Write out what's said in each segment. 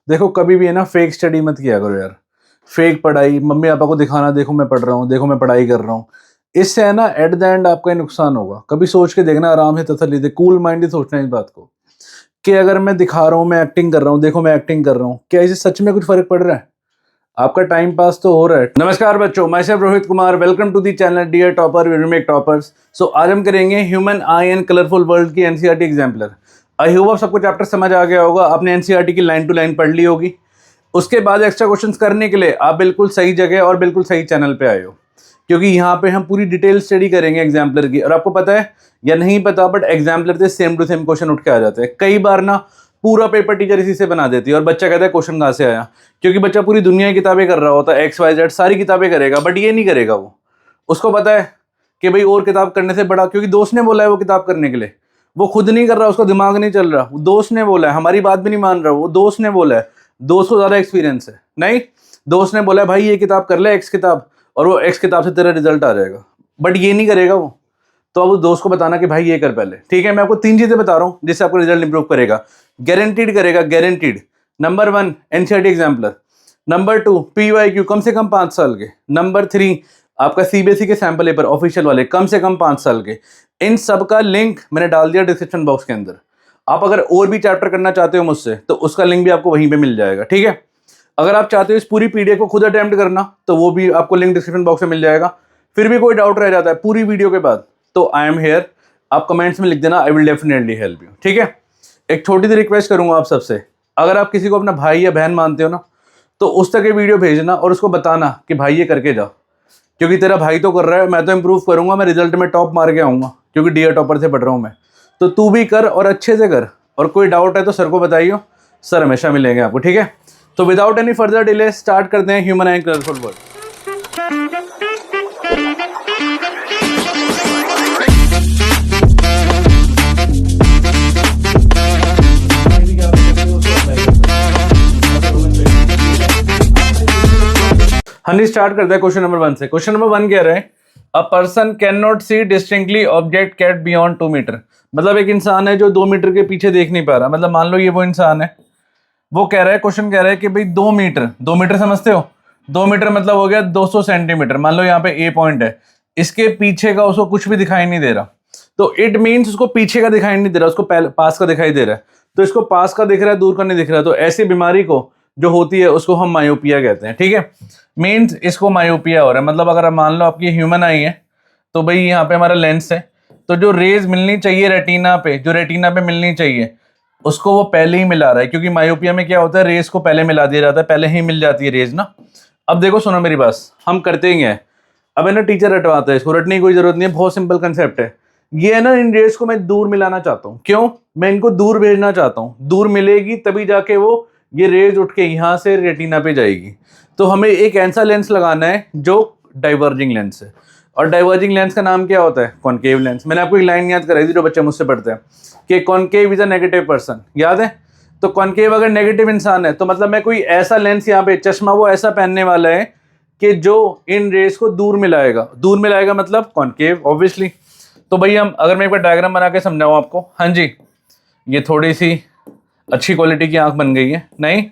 देखो कभी भी है ना फेक स्टडी मत किया करो यार। फेक पढ़ाई, मम्मी पापा को दिखाना देखो मैं पढ़ रहा हूँ, देखो मैं पढ़ाई कर रहा हूँ। इससे है ना एट द एंड आपका ही नुकसान होगा। कभी सोच के देखना, आराम से तसल्ली से, कूल माइंड सोचना इस बात को कि अगर मैं दिखा रहा हूँ, मैं एक्टिंग कर रहा हूँ, देखो मैं एक्टिंग कर रहा हूँ, क्या इससे सच में कुछ फर्क पड़ रहा है? आपका टाइम पास तो हो रहा है। नमस्कार बच्चों, मैं सेफ Rohit Kumar, welcome to the channel dear topper we make toppers. So आज हम करेंगे human eye and colourful world की एनसीईआरटी एग्जाम्पलर। आई होप आप सबको चैप्टर समझ आ गया होगा, आपने एनसीईआरटी की लाइन टू लाइन पढ़ ली होगी। उसके बाद एक्स्ट्रा क्वेश्चंस करने के लिए आप बिल्कुल सही जगह और बिल्कुल सही चैनल पे आए हो, क्योंकि यहाँ पे हम पूरी डिटेल स्टडी करेंगे एग्जाम्पलर की। और आपको पता है या नहीं पता, बट एग्जाम्पलर से सेम टू सेम क्वेश्चन उठ के आ जाते हैं। कई बार ना पूरा पेपर टीचर इसी से बना देती है और बच्चा कहता है क्वेश्चन कहाँ से आया, क्योंकि बच्चा पूरी दुनिया की किताबें कर रहा होता है, XYZ सारी किताबें करेगा, बट ये नहीं करेगा। वो उसको पता है कि भाई और किताब करने से बड़ा, क्योंकि दोस्त ने बोला है वो किताब करने के लिए, वो खुद नहीं कर रहा, उसका दिमाग नहीं चल रहा, दोस्त ने बोला है, हमारी बात भी नहीं मान रहा, वो दोस्त ने बोला है, दोस्त को ज़्यादा एक्सपीरियंस है। नहीं, दोस्त ने बोला है भाई ये किताब कर ले, X किताब, और वो X किताब से तेरा रिजल्ट आ जाएगा, बट ये नहीं करेगा वो। तो अब उस दोस्त को बताना कि भाई ये कर पहले, ठीक है। मैं आपको 3 चीज़ें बता रहा हूँ जिससे आपको रिजल्ट इंप्रूव करेगा, गारंटीड करेगा, guaranteed. Number 1 NCERT exemplar, number 2 PYQ कम से कम 5 साल के, नंबर 3 आपका CBSE के सैंपल पेपर ऑफिशियल वाले कम से कम 5 साल के। इन सब का लिंक मैंने डाल दिया डिस्क्रिप्शन बॉक्स के अंदर। आप अगर और भी चैप्टर करना चाहते हो मुझसे तो उसका लिंक भी आपको वहीं पे मिल जाएगा, ठीक है। अगर आप चाहते हो इस पूरी PDF को खुद अटेम्प्ट करना तो वो भी आपको लिंक डिस्क्रिप्शन बॉक्स में मिल जाएगा। फिर भी कोई डाउट रह जाता है पूरी वीडियो के बाद तो आई एम हेयर, आप कमेंट्स में लिख देना, I will definitely help you, ठीक है। एक छोटी सी रिक्वेस्ट करूंगा आप सबसे, अगर आप किसी को अपना भाई या बहन मानते हो ना तो उस तक ये वीडियो भेजना और उसको बताना कि भाई ये करके जा, क्योंकि तेरा भाई तो कर रहा है, मैं तो इंप्रूव करूंगा, मैं रिजल्ट में टॉप मार के आऊंगा, क्योंकि डियर टॉपर से पढ़ रहा हूं मैं। तो तू भी कर और अच्छे से कर, और कोई डाउट है तो सर को बताइए, सर हमेशा मिलेंगे आपको, ठीक है। तो without any further delay start करते हैं ह्यूमन एंड कलरफुल वर्ल्ड। हाँ जी, स्टार्ट करते हैं क्वेश्चन नंबर 1 से। क्वेश्चन नंबर 1 कह रहे हैं a person can not see distinctly object cat beyond 2 metre. मतलब एक इंसान है जो 2 मीटर के पीछे देख नहीं पा रहा। मतलब मान लो ये वो इंसान है, वो कह रहा है, क्वेश्चन कह रहा है कि भाई 2 मीटर, 2 मीटर समझते हो, 2 मीटर मतलब हो गया 200 सेंटीमीटर। मान लो यहाँ पे A पॉइंट है, इसके पीछे का उसको कुछ भी दिखाई नहीं दे रहा, तो इट मीन्स उसको पीछे का दिखाई नहीं दे रहा, उसको पास का दिखाई दे रहा है। तो इसको पास का दिख रहा है, दूर का नहीं दिख रहा। तो ऐसी बीमारी को जो होती है उसको हम मायोपिया कहते हैं, ठीक है। मीन्स इसको मायोपिया हो रहा है। मतलब अगर मान लो आपकी ह्यूमन आई है तो भाई यहाँ पे हमारा लेंस है, तो जो रेज मिलनी चाहिए रेटिना पे, जो रेटिना पे मिलनी चाहिए उसको वो पहले ही मिला रहा है, क्योंकि मायोपिया में क्या होता है, रेज को पहले मिला दिया जाता है, पहले ही मिल जाती है रेज ना। अब देखो सुनो मेरी बात, हम करते ही हैं, अब है ना टीचर रटवाता है, इसको रटने की कोई जरूरत नहीं है, बहुत सिंपल कंसेप्ट है। ये है ना, इन रेज को मैं दूर मिलाना चाहता हूँ। क्यों? मैं इनको दूर भेजना चाहता हूँ, दूर मिलेगी तभी जाके वो ये रेज उठ के यहाँ से रेटिना पे जाएगी। तो हमें एक ऐसा लेंस लगाना है जो डाइवर्जिंग लेंस है, और डाइवर्जिंग लेंस का नाम क्या होता है? Concave lens. मैंने आपको एक लाइन याद कराई थी जो बच्चे मुझसे पढ़ते हैं कि concave is a negative person, याद है? तो कॉनकेव अगर नेगेटिव इंसान है तो मतलब मैं कोई ऐसा लेंस यहाँ पे, चश्मा वो ऐसा पहनने वाला है कि जो इन रेज को दूर मिलाएगा। दूर मिलाएगा मतलब कॉनकेव ऑब्वियसली। तो भाई हम, अगर मैं एक बार डायग्राम बना के समझाऊँ आपको, हाँ जी, ये थोड़ी सी अच्छी क्वालिटी की आंख बन गई है, नहीं,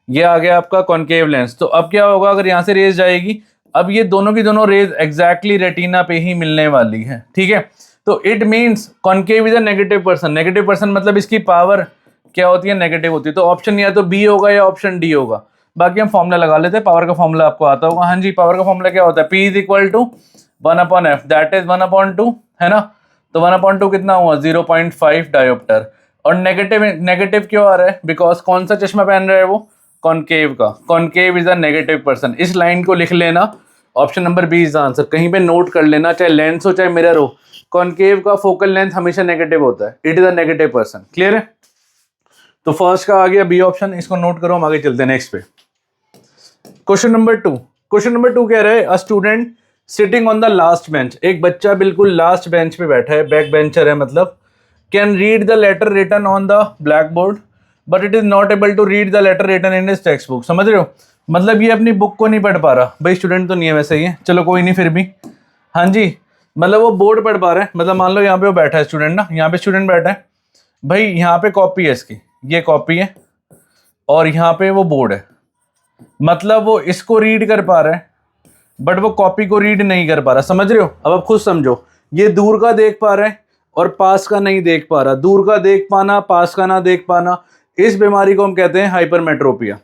ये आ गया आपका कॉनकेव लेंस। तो अब क्या होगा, अगर यहाँ से रेज जाएगी, अब ये दोनों की दोनों रेज एग्जैक्टली रेटिना पे ही मिलने वाली है, ठीक है। तो it means concave is a negative person. Negative person मतलब इसकी पावर क्या होती है? नेगेटिव होती है। तो ऑप्शन या तो बी होगा या ऑप्शन डी होगा। बाकी हम फॉर्मूला लगा लेते हैं, पावर का फॉर्मूला आपको आता होगा। हाँ जी, पावर का फॉर्मूला क्या होता है? P is equal to 1/f, that is 1/2, है ना। तो 1/2 कितना हुआ? 0.5 डायोप्टर। और नेगेटिव क्यों आ रहा है? बिकॉज कौन सा चश्मा पहन रहा है वो? कॉनकेव का। Concave is a negative person. इस लाइन को लिख लेना, option number B is answer. कहीं पे नोट कर लेना, चाहे लेंस हो चाहे मिरर हो, कॉनकेव का फोकल लेंथ हमेशा नेगेटिव होता है। It is a negative person. Clear है? तो फर्स्ट का आ गया बी ऑप्शन, इसको नोट करो, हम आगे चलते हैं नेक्स्ट पे। Question number 2। क्वेश्चन नंबर 2 कह रहे हैं a student sitting on the last bench. एक बच्चा बिल्कुल लास्ट बेंच पे बैठा है, बैक बेंचर है मतलब, can read the letter written on the black board but it is not able to read the letter written in his text book. समझ रहे हो? मतलब ये अपनी बुक को नहीं पढ़ पा रहा। भाई स्टूडेंट तो नहीं है वैसे ही, चलो कोई नहीं, फिर भी हाँ जी, मतलब वो बोर्ड पढ़ पा रहा है। मतलब मान लो यहाँ पे वो बैठा है स्टूडेंट ना, यहाँ पे स्टूडेंट बैठा है, भाई यहाँ पे कॉपी है इसकी, ये कॉपी है, और यहाँ पे वो बोर्ड है, मतलब वो इसको रीड कर पा रहा है बट वो कॉपी को रीड नहीं कर पा रहा। समझ रहे हो? अब आप खुद समझो, ये दूर का देख पा रहा है और पास का नहीं देख पा रहा। दूर का देख पाना, पास का ना देख पाना, इस बीमारी को हम कहते हैं हाइपरमेट्रोपिया।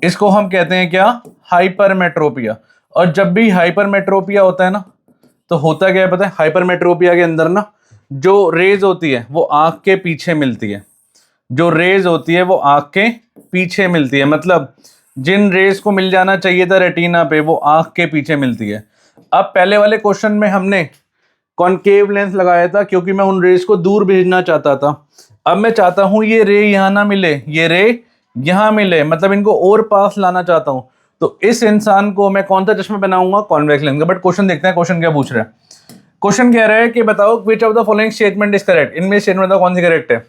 इसको हम कहते हैं क्या? हाइपरमेट्रोपिया। और जब भी हाइपरमेट्रोपिया होता है ना, तो होता क्या है पता है? हाइपरमेट्रोपिया के अंदर ना जो रेज होती है वो आंख के पीछे मिलती है। जो रेज होती है वो आंख के पीछे मिलती है, मतलब जिन रेज को मिल जाना चाहिए था रेटिना पे, वो आंख के पीछे मिलती है। अब पहले वाले क्वेश्चन में हमने कॉनकेव लेंस लगाया था क्योंकि मैं उन रेज को दूर भेजना चाहता था। अब मैं चाहता हूं ये रे यहां ना मिले, ये रे यहां मिले, मतलब इनको और पास लाना चाहता हूं। तो इस इंसान को मैं कौन सा चश्मा पहनाऊंगा? कॉन्वेक्स लेंस का। बट क्वेश्चन देखते हैं, क्वेश्चन क्या पूछ रहा है। क्वेश्चन कह रहा है कि बताओ which of the following statement is correct. इनमें स्टेटमेंट बताओ कौन सी करेक्ट है।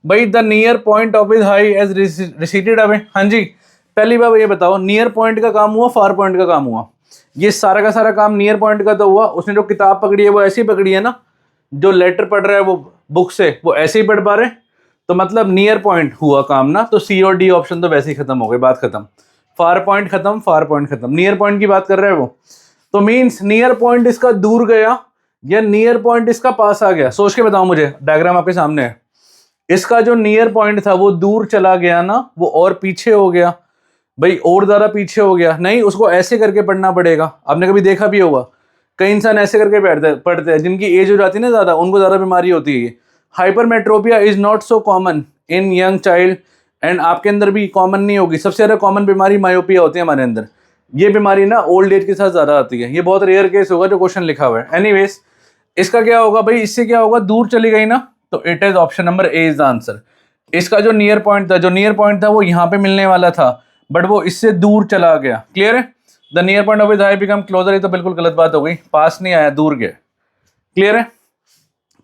भाई the near point of his eye as receded away. हाँ जी, पहली बार ये बताओ, नियर पॉइंट का काम हुआ, फार पॉइंट का काम हुआ? ये सारा का सारा काम नियर पॉइंट का तो हुआ। उसने जो किताब पकड़ी है वो ऐसी पकड़ी है ना, जो लेटर पढ़ रहा है वो बुक से, वो ऐसे ही पढ़ पा रहे, तो मतलब नियर पॉइंट हुआ काम ना। तो सी और डी ऑप्शन तो वैसे ही खत्म हो गए, बात खत्म। फार पॉइंट खत्म, फार पॉइंट खत्म, नियर पॉइंट की बात कर रहा है वो। तो मीन्स नियर पॉइंट इसका दूर गया या नियर पॉइंट इसका पास आ गया? सोच के बताओ मुझे, डायग्राम आपके सामने है। इसका जो नियर पॉइंट था वो दूर चला गया ना, वो और पीछे हो गया। भाई और ज़्यादा पीछे हो गया नहीं, उसको ऐसे करके पढ़ना पड़ेगा। आपने कभी देखा भी होगा, कई इंसान ऐसे करके पढ़ते हैं, जिनकी एज हो जाती है ना ज़्यादा, उनको ज़्यादा बीमारी होती है। Hypermetropia is not so common in young child, and आपके अंदर भी कॉमन नहीं होगी। सबसे ज़्यादा कॉमन बीमारी मायोपिया होती है हमारे अंदर। ये बीमारी ना ओल्ड एज के साथ ज़्यादा आती है। ये बहुत रेयर केस होगा जो क्वेश्चन लिखा हुआ है। एनीवेज, इसका क्या होगा भाई? इससे क्या होगा? दूर चली गई ना, तो it is option number A is the answer. इसका जो नियर पॉइंट था वो यहाँ पे मिलने वाला था, बट वो इससे दूर चला गया। क्लियर है? The near point of his eye become closer, ये तो बिल्कुल गलत बात हो गई, पास नहीं आया, दूर गया। क्लियर है?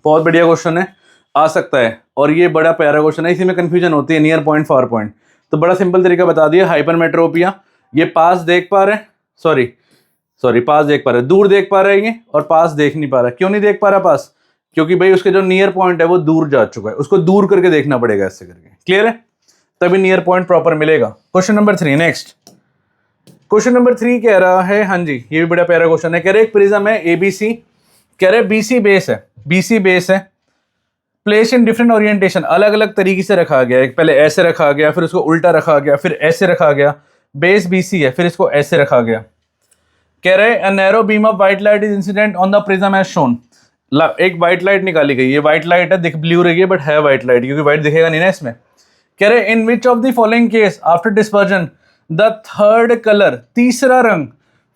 बहुत बढ़िया क्वेश्चन है, आ सकता है। और ये बड़ा प्यारा क्वेश्चन है, इसी में कंफ्यूजन होती है, नियर पॉइंट फार पॉइंट। तो बड़ा सिंपल तरीका बता दिया, हाइपरमेट्रोपिया। ये पास देख पा रहे हैं, सॉरी पास देख पा रहे हैं, दूर देख पा रहे हैं ये, और पास देख नहीं पा रहा। क्यों नहीं देख पा रहा पास? क्योंकि भाई उसके जो नियर पॉइंट है वो दूर जा चुका है, उसको दूर करके देखना पड़ेगा ऐसे करके। क्लियर है? तभी नियर पॉइंट प्रॉपर मिलेगा। Question number 3 next. Question number 3 कह रहा है, हाँ जी ये भी बड़ा प्यारा क्वेश्चन है। कह रहे एक प्रिज्म है एबीसी, कह रहे बीसी बेस है, बीसी बेस है, प्लेस इन डिफरेंट ओरिएंटेशन, अलग अलग तरीके से रखा गया है। पहले ऐसे रखा गया, फिर उसको उल्टा रखा गया, फिर ऐसे रखा गया। बेस बीसी है, फिर इसको ऐसे रखा गया। कह रहे a narrow beam of white light is incident on the prism as shown. एक व्हाइट लाइट निकाली गई, ये व्हाइट लाइट है, दिख ब्लू रही है बट है व्हाइट लाइट, क्योंकि व्हाइट दिखेगा नहीं ना इसमें। कह रहे in which of the following case after dispersion the third colour, तीसरा रंग,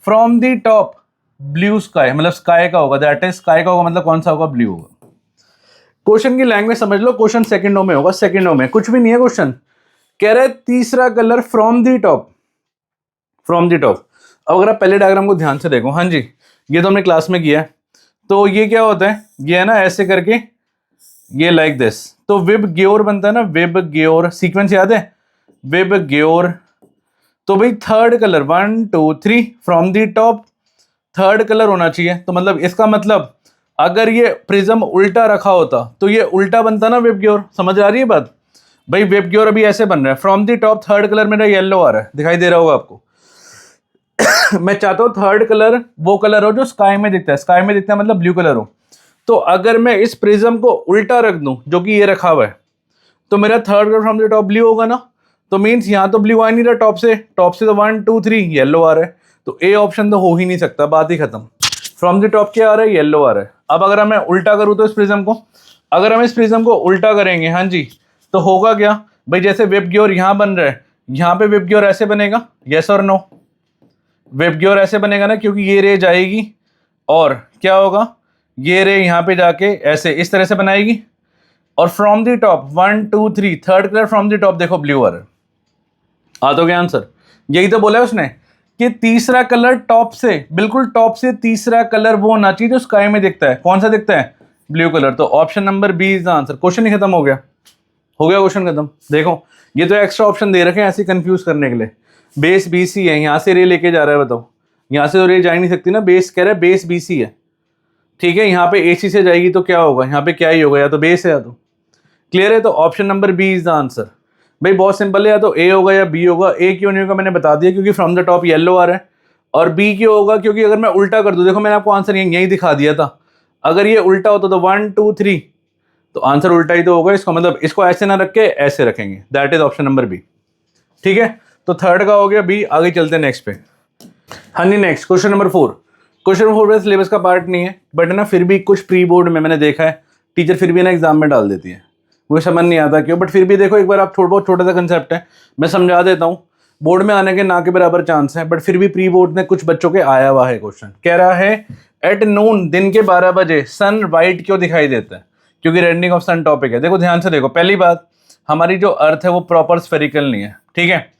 from the top blue sky, मतलब स्काई का होगा, दैट इज स्काई का होगा, मतलब कौन सा होगा? ब्लू होगा। क्वेश्चन की लैंग्वेज समझ लो, क्वेश्चन सेकंडों में होगा, सेकंडों में, कुछ भी नहीं है क्वेश्चन। कह रहे तीसरा colour from the top, from the top. अब अगर आप पहले डायग्राम को ध्यान से देखो, हाँ जी ये तो हमने क्लास में किया है। तो ये क्या होता है? ये है ना ऐसे करके, ये लाइक दिस, तो विब ग्योर बनता है ना, विब ग्योर, सीक्वेंस याद है? विब ग्योर। तो भाई third colour 1 2 3 from the top, third colour होना चाहिए। तो मतलब इसका मतलब अगर ये प्रिज्म उल्टा रखा होता तो ये उल्टा बनता ना वेब ग्योर। समझ आ रही है बात? भाई वेब ग्योर अभी ऐसे बन रहा है, from the top third colour मेरा येलो आ रहा है, दिखाई दे रहा होगा आपको। मैं चाहता हूँ थर्ड कलर वो कलर हो जो स्काई में दिखता है, स्काई में दिखता है मतलब ब्लू कलर हो। तो अगर मैं इस प्रिज्म को उल्टा रख दूं जो कि ये रखा हुआ है, तो मेरा third colour from the top blue होगा ना। तो मीन्स यहाँ तो ब्लू आ नहीं रहा टॉप से तो 1 2 3 येलो आ रहा है, तो ए ऑप्शन तो हो ही नहीं सकता, बात ही खत्म। फ्रॉम द टॉप क्या आ रहा है? येलो आ रहा है। अब अगर मैं उल्टा करूँ तो इस प्रिज्म को, अगर हम इस प्रिज्म को उल्टा करेंगे, हाँ जी, तो होगा क्या भाई? जैसे वेब ग्योर यहाँ बन रहा है, यहाँ पे वेब ग्योर ऐसे बनेगा, यस और नो? वेब ग्योर ऐसे बनेगा ना, क्योंकि ये रे जाएगी और क्या होगा, ये रे यहाँ पे जाके ऐसे इस तरह से बनाएगी, और from the top 1 2 3 third colour from the top देखो ब्लू आ रहा है। आ तो गया आंसर? यही तो बोला है उसने कि तीसरा कलर टॉप से, बिल्कुल टॉप से तीसरा कलर वो होना चाहिए जो स्काई में दिखता है। कौन सा दिखता है? Blue colour. तो option number B is the answer. Question ही खत्म हो गया, हो गया क्वेश्चन खत्म। देखो ये तो एक्स्ट्रा ऑप्शन दे रखे हैं ऐसे कंफ्यूज करने के लिए। बेस बीसी है, यहाँ से रे लेके जा रहा है, बताओ यहाँ से तो रे जा ही नहीं सकती ना, बेस कह रहा है बेस बीसी है, ठीक है। यहाँ पे एसी से जाएगी तो क्या होगा? यहाँ पे क्या ही होगा, या तो बेस है या तो। क्लियर है? तो option number B is the answer. भाई बहुत सिंपल है, या तो ए होगा या बी होगा। ए क्यों नहीं होगा मैंने बता दिया, क्योंकि फ्रॉम द टॉप येलो आ रहा है। और बी क्यों होगा, क्योंकि अगर मैं उल्टा कर दूं, देखो मैंने आपको आंसर यही दिखा दिया था, अगर ये उल्टा होता तो 1 2 3, तो आंसर उल्टा ही तो होगा इसका, मतलब इसको ऐसे ना रख के ऐसे रखेंगे, that is option number B. ठीक है, तो थर्ड का हो गया बी। आगे चलते हैं नेक्स्ट पे। हाँ जी, next question number 4। Question number 4 syllabus का पार्ट नहीं है, बट ना फिर भी कुछ प्री बोर्ड में मैंने देखा है टीचर फिर भी ना एग्जाम में डाल देती है, मुझे समझ नहीं आता क्यों, बट फिर भी देखो एक बार आप थोड़ा बहुत छोटा सा कंसेप्ट है मैं समझा देता हूँ। बोर्ड में आने के ना के बराबर चांस है, बट फिर भी प्री बोर्ड में कुछ बच्चों के आया हुआ है क्वेश्चन। कह रहा है एट नून, दिन के 12 बजे सन वाइट क्यों दिखाई देता है, क्योंकि रेंडिंग ऑफ सन टॉपिक है। देखो ध्यान से देखो, पहली बात हमारी जो अर्थ है वो प्रॉपर स्फेरिकल नहीं है, ठीक है।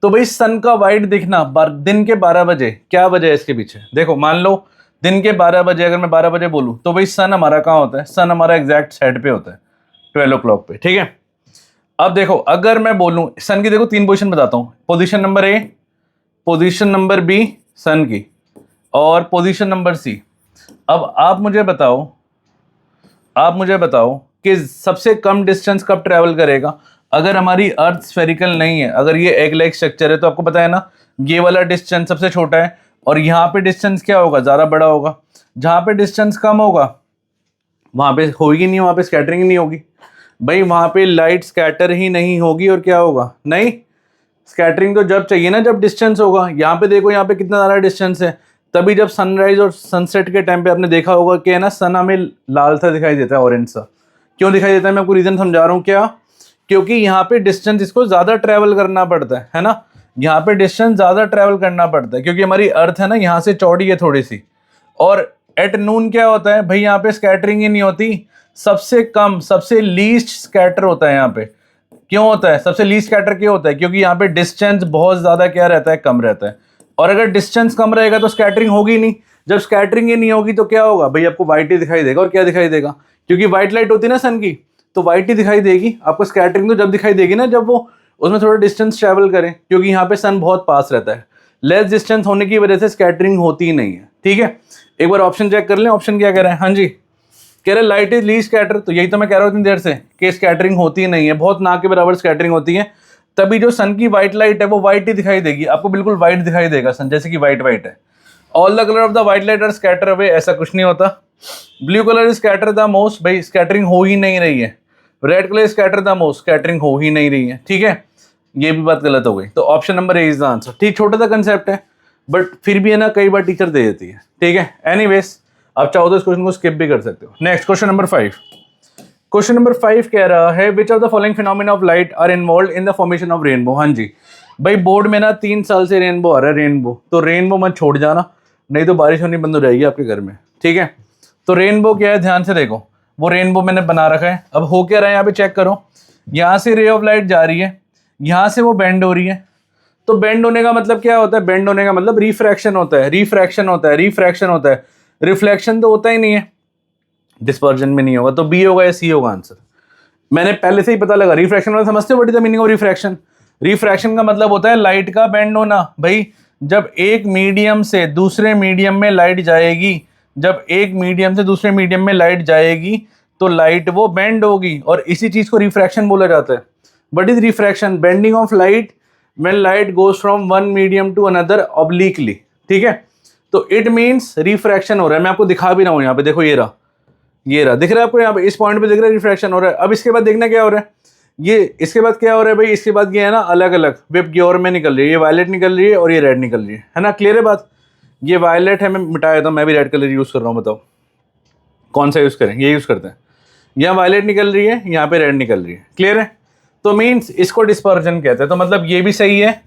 तो भाई सन का वाइट दिखना दिन के 12 बजे, क्या वजह है इसके पीछे। देखो मान लो दिन के 12 बजे, अगर मैं 12 बजे बोलूं तो भाई सन हमारा कहाँ होता है, सन हमारा एग्जैक्ट साइड पे होता है 12 o'clock पे, ठीक है। अब देखो अगर मैं बोलूं सन की, देखो 3 पोजीशन बताता हूं, position number A, position number B sun की, और पोजीशन नंबर सी। अब आप मुझे बताओ कि सबसे कम डिस्टेंस कब ट्रैवल करेगा। अगर हमारी अर्थ स्फेरिकल नहीं है, अगर ये एग लाइक स्ट्रक्चर है, तो आपको पता है ना ये वाला डिस्टेंस सबसे छोटा है, और यहाँ पे डिस्टेंस क्या होगा, ज़्यादा बड़ा होगा। जहाँ पे डिस्टेंस कम होगा वहाँ पे होगी नहीं, वहाँ पे स्कैटरिंग नहीं होगी भाई, वहाँ पे लाइट स्कैटर ही नहीं होगी, और क्या होगा, नहीं स्कैटरिंग तो जब चाहिए ना जब डिस्टेंस होगा। यहाँ पे देखो, यहाँ पे कितना ज़्यादा डिस्टेंस है, तभी जब सनराइज और सनसेट के टाइम पे आपने देखा होगा कि है ना सन हमें लाल सा दिखाई देता है, ऑरेंज सा। क्यों दिखाई देता है, मैं आपको रीज़न समझा रहा हूँ। क्या, क्योंकि यहाँ पे डिस्टेंस इसको ज़्यादा ट्रैवल करना पड़ता है ना, यहाँ पे डिस्टेंस ज़्यादा ट्रैवल करना पड़ता है, क्योंकि हमारी अर्थ है ना यहाँ से चौड़ी है थोड़ी सी। और एट नून क्या होता है भाई, यहाँ पे स्कैटरिंग ही नहीं होती, सबसे कम सबसे लीस्ट स्कैटर होता है यहाँ पे। क्यों होता है सबसे लीस्ट स्कैटर, क्यों होता है, क्योंकि यहाँ पे डिस्टेंस बहुत ज़्यादा क्या रहता है, कम रहता है। और अगर डिस्टेंस कम रहेगा तो स्कैटरिंग होगी नहीं, जब स्कैटरिंग ही नहीं होगी तो क्या होगा भाई, आपको वाइट ही दिखाई देगा। और क्या दिखाई देगा, क्योंकि वाइट लाइट होती है ना सन की, तो वाइट ही दिखाई देगी आपको। स्कैटरिंग तो जब दिखाई देगी ना जब वो उसमें थोड़ा डिस्टेंस ट्रैवल करें, क्योंकि यहाँ पे सन बहुत पास रहता है। लेस डिस्टेंस होने की वजह से स्कैटरिंग होती ही नहीं है, ठीक है। एक बार ऑप्शन चेक कर लें, ऑप्शन क्या कह रहा है, हाँ जी कह रहे लाइट इज लीस्ट स्कैटर। तो यही तो मैं कह रहा हूँ इतनी देर से कि स्कैटरिंग होती ही नहीं है, बहुत ना के बराबर स्कैटरिंग होती है। तभी जो सन की वाइट लाइट है वो वाइट ही दिखाई देगी आपको, बिल्कुल वाइट दिखाई देगा सन, जैसे कि वाइट वाइट है। All the colour of the white light are scatter away, ऐसा कुछ नहीं होता। Blue colour is scatter the most, भाई स्कैटरिंग हो ही नहीं रही है। Red colour scatter the most, scattering हो ही नहीं रही है, ठीक है। ये भी बात गलत हो गई, तो option number A is the answer. ठीक, छोटा सा कंसेप्ट है बट फिर भी है ना कई बार टीचर दे देती है, ठीक है। एनीवेज आप चाहो तो इस क्वेश्चन को स्किप भी कर सकते हो। Next question number 5। Question number 5 कह रहा है which of the following phenomena of light are involve in the formation of rainbow. हाँ जी भाई, बोर्ड में ना 3 साल से रेनबो आ रहा है, रेनबो। तो रेनबो मत छोड़ जाना, नहीं तो बारिश होनी बंद हो जाएगी आपके घर में, ठीक है। तो रेनबो क्या है, ध्यान से देखो, वो रेनबो मैंने बना रखा है। अब हो क्या रहा है यहाँ पे चेक करो, यहाँ से रे ऑफ लाइट जा रही है, यहाँ से वो बेंड हो रही है। तो बेंड होने का मतलब क्या होता है, बेंड होने का मतलब रिफ्रैक्शन होता है, रिफ्रैक्शन होता है, रिफ्रैक्शन होता है। रिफ्लेक्शन तो होता ही नहीं है, डिस्पर्जन में नहीं होगा, तो बी होगा या सी होगा आंसर। मैंने पहले से ही पता लगा, रिफ्रैक्शन वाला समझते हो what is the meaning of refraction. Refraction का मतलब होता है लाइट का बेंड होना। भाई जब एक मीडियम से दूसरे मीडियम में लाइट जाएगी, जब एक मीडियम से दूसरे मीडियम में लाइट जाएगी तो लाइट वो बेंड होगी, और इसी चीज को रिफ्रैक्शन बोला जाता है। What is refraction, bending of light when light goes from one medium to another obliquely, ठीक है। तो इट मीन्स रिफ्रैक्शन हो रहा है। मैं आपको दिखा भी रहा हूँ यहाँ पे, देखो ये रहा, ये रहा, दिख रहा है आपको यहाँ पे, इस पॉइंट पे दिख रहा है रिफ्रैक्शन हो रहा है। अब इसके बाद देखना क्या हो रहा है, ये इसके बाद क्या हो रहा है भाई, इसके बाद ये है ना अलग अलग वेब की ओर में निकल रही है, ये वायलेट निकल रही है और ये रेड निकल रही है ना। क्लियर है बात, ये वायलेट है, मैं मिटा देता हूँ, मैं भी रेड कलर यूज़ कर रहा हूँ, बताओ कौन सा यूज़ करें, ये यूज़ करते हैं। यहाँ वायलेट निकल रही है, यहाँ पे रेड निकल रही है, क्लियर है। तो मीन्स इसको डिस्पर्जन कहते हैं, तो मतलब ये भी सही है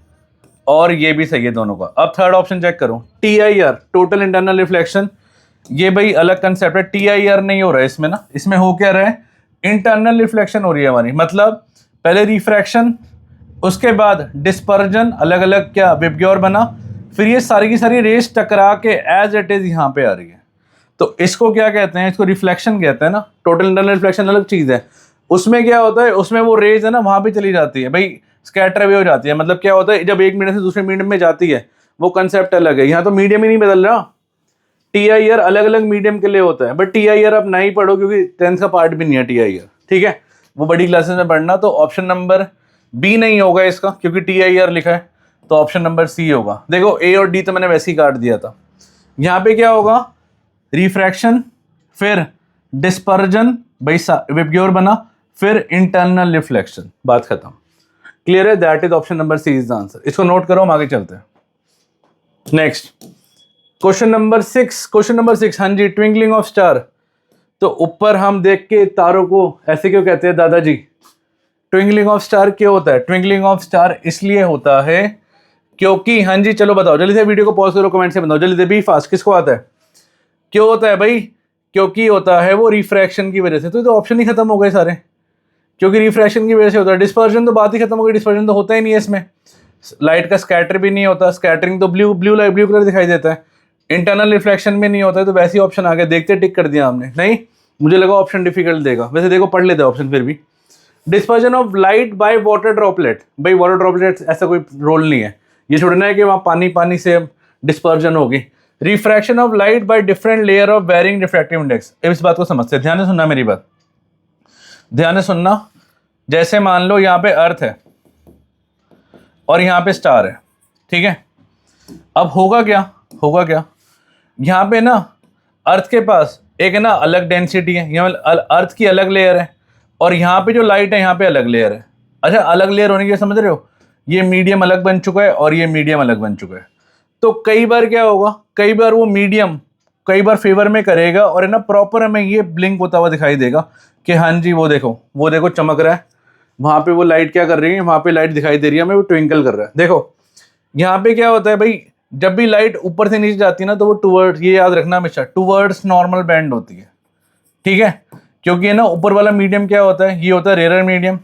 और ये भी सही है दोनों का। अब थर्ड ऑप्शन चेक करो, TIR टोटल इंटरनल रिफ्लेक्शन, ये भाई अलग कंसेप्ट है। TIR नहीं हो रहा है इसमें ना, इसमें हो क्या रहा है, इंटरनल रिफ्लेक्शन हो रही है हमारी। मतलब पहले रिफ्रैक्शन, उसके बाद डिस्पर्जन, अलग अलग क्या विबग्योर बना, फिर ये सारी की सारी रेस टकरा के एज इट इज यहाँ पे आ रही है। तो इसको क्या कहते हैं, इसको रिफ्लेक्शन कहते हैं ना। टोटल इंटरनल रिफ्लेक्शन अलग चीज़ है। उसमें क्या होता है, उसमें वो रेज है ना वहाँ पे चली जाती है भाई, स्कैटर अवे हो जाती है। मतलब क्या होता है, जब एक मीडियम से दूसरे मीडियम में जाती है वो कंसेप्ट अलग है। यहाँ तो मीडियम ही नहीं बदल रहा, TIR अलग अलग मीडियम के लिए होता है। बट TIR आप नहीं पढ़ो क्योंकि 10th का पार्ट भी नहीं है TIR, ठीक है, वो बड़ी क्लासेस में पढ़ना। तो ऑप्शन नंबर बी नहीं होगा इसका क्योंकि TIR लिखा है, तो ऑप्शन नंबर सी होगा। देखो ए और डी तो मैंने वैसे ही काट दिया था। यहाँ पे क्या होगा, रिफ्रैक्शन, फिर डिस्पर्जन, भाई विबग्योर बना, फिर इंटरनल रिफ्लेक्शन, बात खत्म। क्लियर है, that is option number C is the answer. इसको नोट करो, हम आगे चलते हैं। Next question number 6, question number 6, हाँ जी, ट्विंकलिंग ऑफ स्टार। तो ऊपर हम देख के तारों को ऐसे क्यों कहते हैं दादाजी? ट्विंकलिंग ऑफ स्टार क्यों होता है? ट्विंकलिंग ऑफ स्टार इसलिए होता है क्योंकि, हाँ जी चलो बताओ जल्दी से, वीडियो को पॉज करो, कमेंट से बताओ जल्दी से, बी फास्ट, किसको आता है? क्यों होता है भाई? क्योंकि होता है वो रिफ्रैक्शन की वजह से। तो ऑप्शन ही खत्म हो गए सारे, क्योंकि रिफ्रैक्शन की वजह से होता है। डिस्पर्जन तो बात ही खत्म हो गई, डिस्पर्जन तो होता ही नहीं है इसमें। लाइट का स्कैटर भी नहीं होता, स्कैटरिंग तो ब्लू कलर दिखाई देता है। इंटरनल रिफ्लेक्शन भी नहीं होता है, तो वैसे ही ऑप्शन आगे देखते टिक कर दिया हमने। नहीं, मुझे लगा ऑप्शन डिफिकल्ट देगा, वैसे देखो पढ़ लेते ऑप्शन फिर भी। Dispersion of light by water droplet, भाई वाटर ड्रॉपलेट ऐसा कोई रोल नहीं है, ये छोड़ना है कि वहाँ पानी से डिस्पर्जन होगी। Refraction of light by different layer of varying refractive index, इस बात को समझते हैं, ध्यान से सुनना मेरी बात, ध्यान से सुनना। जैसे मान लो यहाँ पे अर्थ है और यहाँ पे स्टार है, ठीक है। अब होगा क्या, यहाँ पे ना अर्थ के पास एक है ना अलग डेंसिटी है, यहाँ अर्थ की अलग लेयर है, और यहाँ पे जो लाइट है यहाँ पे अलग लेयर है। अच्छा, अलग लेयर होने की समझ रहे हो, ये मीडियम अलग बन चुका है और ये मीडियम अलग बन चुका है। तो कई बार क्या होगा, कई बार वो मीडियम कई बार फेवर में करेगा और है ना प्रॉपर हमें ये ब्लिंक होता हुआ दिखाई देगा कि हाँ जी वो देखो चमक रहा है, वहाँ पे वो लाइट क्या कर रही है, वहाँ पे लाइट दिखाई दे रही है हमें, वो ट्विंकल कर रहा है। देखो यहाँ पे क्या होता है भाई, जब भी लाइट ऊपर से नीचे जाती है ना, तो वो टूवर्ड्स, ये याद रखना हमेशा, टूवर्ड्स नॉर्मल बैंड होती है, ठीक है। क्योंकि है ना ऊपर वाला मीडियम क्या होता है, ये होता है रेयर मीडियम,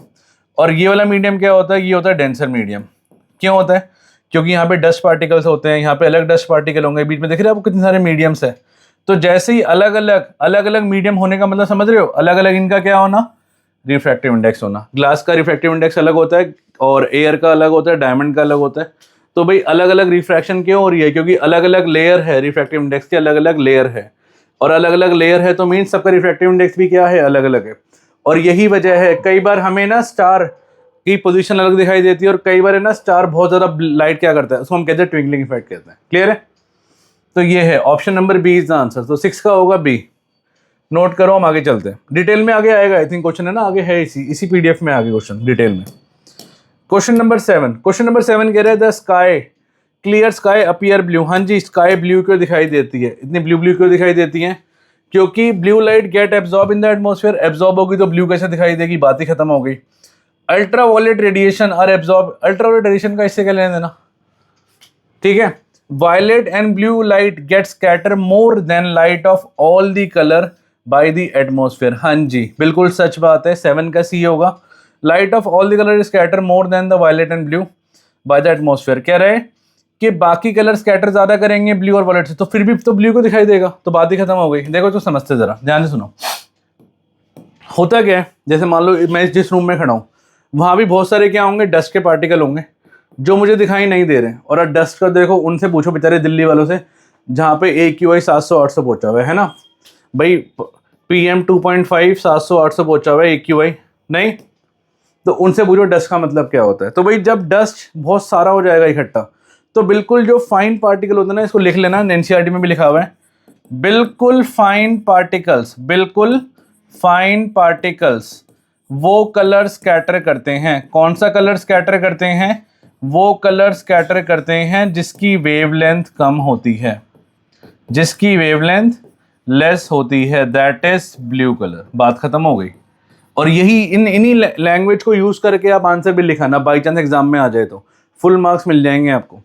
और ये वाला मीडियम क्या होता है, ये होता है डेंसर मीडियम। क्यों होता है? क्योंकि यहाँ पे डस्ट पार्टिकल्स होते हैं, यहाँ पे अलग डस्ट पार्टिकल होंगे, बीच में देख रहे हैं आपको कितने सारे मीडियम्स है। तो जैसे ही अलग अलग मीडियम होने का मतलब समझ रहे हो, अलग अलग इनका क्या होना, रिफ्रैक्टिव इंडेक्स होना। ग्लास का रिफ्रैक्टिव इंडेक्स अलग होता है और एयर का अलग होता है, डायमंड का अलग होता है। तो भाई अलग अलग रिफ्रैक्शन क्यों हो रही है? क्योंकि अलग अलग लेयर है, रिफ्रैक्टिव इंडेक्स के अलग अलग लेयर है, और अलग अलग लेयर है तो मीन्स सबका रिफ्रैक्टिव इंडेक्स भी क्या है, अलग अलग है। और यही वजह है कई बार हमें ना स्टार की पोजीशन अलग दिखाई देती है, और कई बार है ना स्टार बहुत ज़्यादा लाइट क्या करता है, उसको हम कहते हैं ट्विंकलिंग इफेक्ट कहते हैं। क्लियर है? तो ये है option number B is the answer. तो 6 का होगा बी। नोट करो, हम आगे चलते हैं, डिटेल में आगे आएगा, आई थिंक क्वेश्चन है ना आगे है, इसी PDF में आगे क्वेश्चन डिटेल में। क्वेश्चन नंबर 7, क्वेश्चन नंबर 7 कह रहे हैं the sky, clear sky appear blue. हाँ जी, स्काई ब्लू क्यों दिखाई देती है, इतनी ब्लू क्यों दिखाई देती है? क्योंकि blue light get absorb in the atmosphere, absorb होगी तो ब्लू कैसे दिखाई देगी, बात ही खत्म हो गई। अल्ट्रा वायलेट रेडिएशन और एब्जॉर्ब, अल्ट्रा वायलेट रेडिएशन का इससे क्या लेना देना, ठीक है। Violet and blue light get scatter more than light of all the colour by the atmosphere. हाँ जी, बिल्कुल सच बात है, 7 का सी होगा। Light of all the colour scatter more than the violet and blue by the atmosphere. कह रहे हैं कि बाकी कलर स्कैटर ज्यादा करेंगे ब्लू और वायलेट से, तो फिर भी तो ब्लू को दिखाई देगा, तो बात ही खत्म हो गई। देखो तो समझते जरा, ध्यान से सुनो। होता क्या है, जैसे मान लो मैं जिस रूम में खड़ा हूँ, वहां भी बहुत सारे क्या होंगे, डस्ट के पार्टिकल होंगे जो मुझे दिखाई नहीं दे रहे। और डस्ट का देखो, उनसे पूछो बेचारे दिल्ली वालों से, जहाँ पे AQI 700-800 पहुंचा हुआ है ना भाई, PM 2.5 700-800 पहुंचा हुआ है AQI, नहीं तो उनसे पूछो डस्ट का मतलब क्या होता है। तो भाई जब डस्ट बहुत सारा हो जाएगा इकट्ठा, तो बिल्कुल जो फाइन पार्टिकल होता है ना, इसको लिख लेना, NCERT में भी लिखा हुआ है, बिल्कुल फाइन पार्टिकल्स, बिल्कुल फाइन पार्टिकल्स वो कलर स्कैटर करते हैं। कौन सा कलर स्कैटर करते हैं? वो कलर स्कैटर करते हैं जिसकी वेवलेंथ कम होती है, जिसकी वेवलेंथ लेस होती है, दैट इज ब्लू कलर। बात खत्म हो गई। और यही इन्हीं लैंग्वेज को यूज करके आप आंसर भी लिखाना, बाई चांस एग्जाम में आ जाए तो फुल मार्क्स मिल जाएंगे आपको।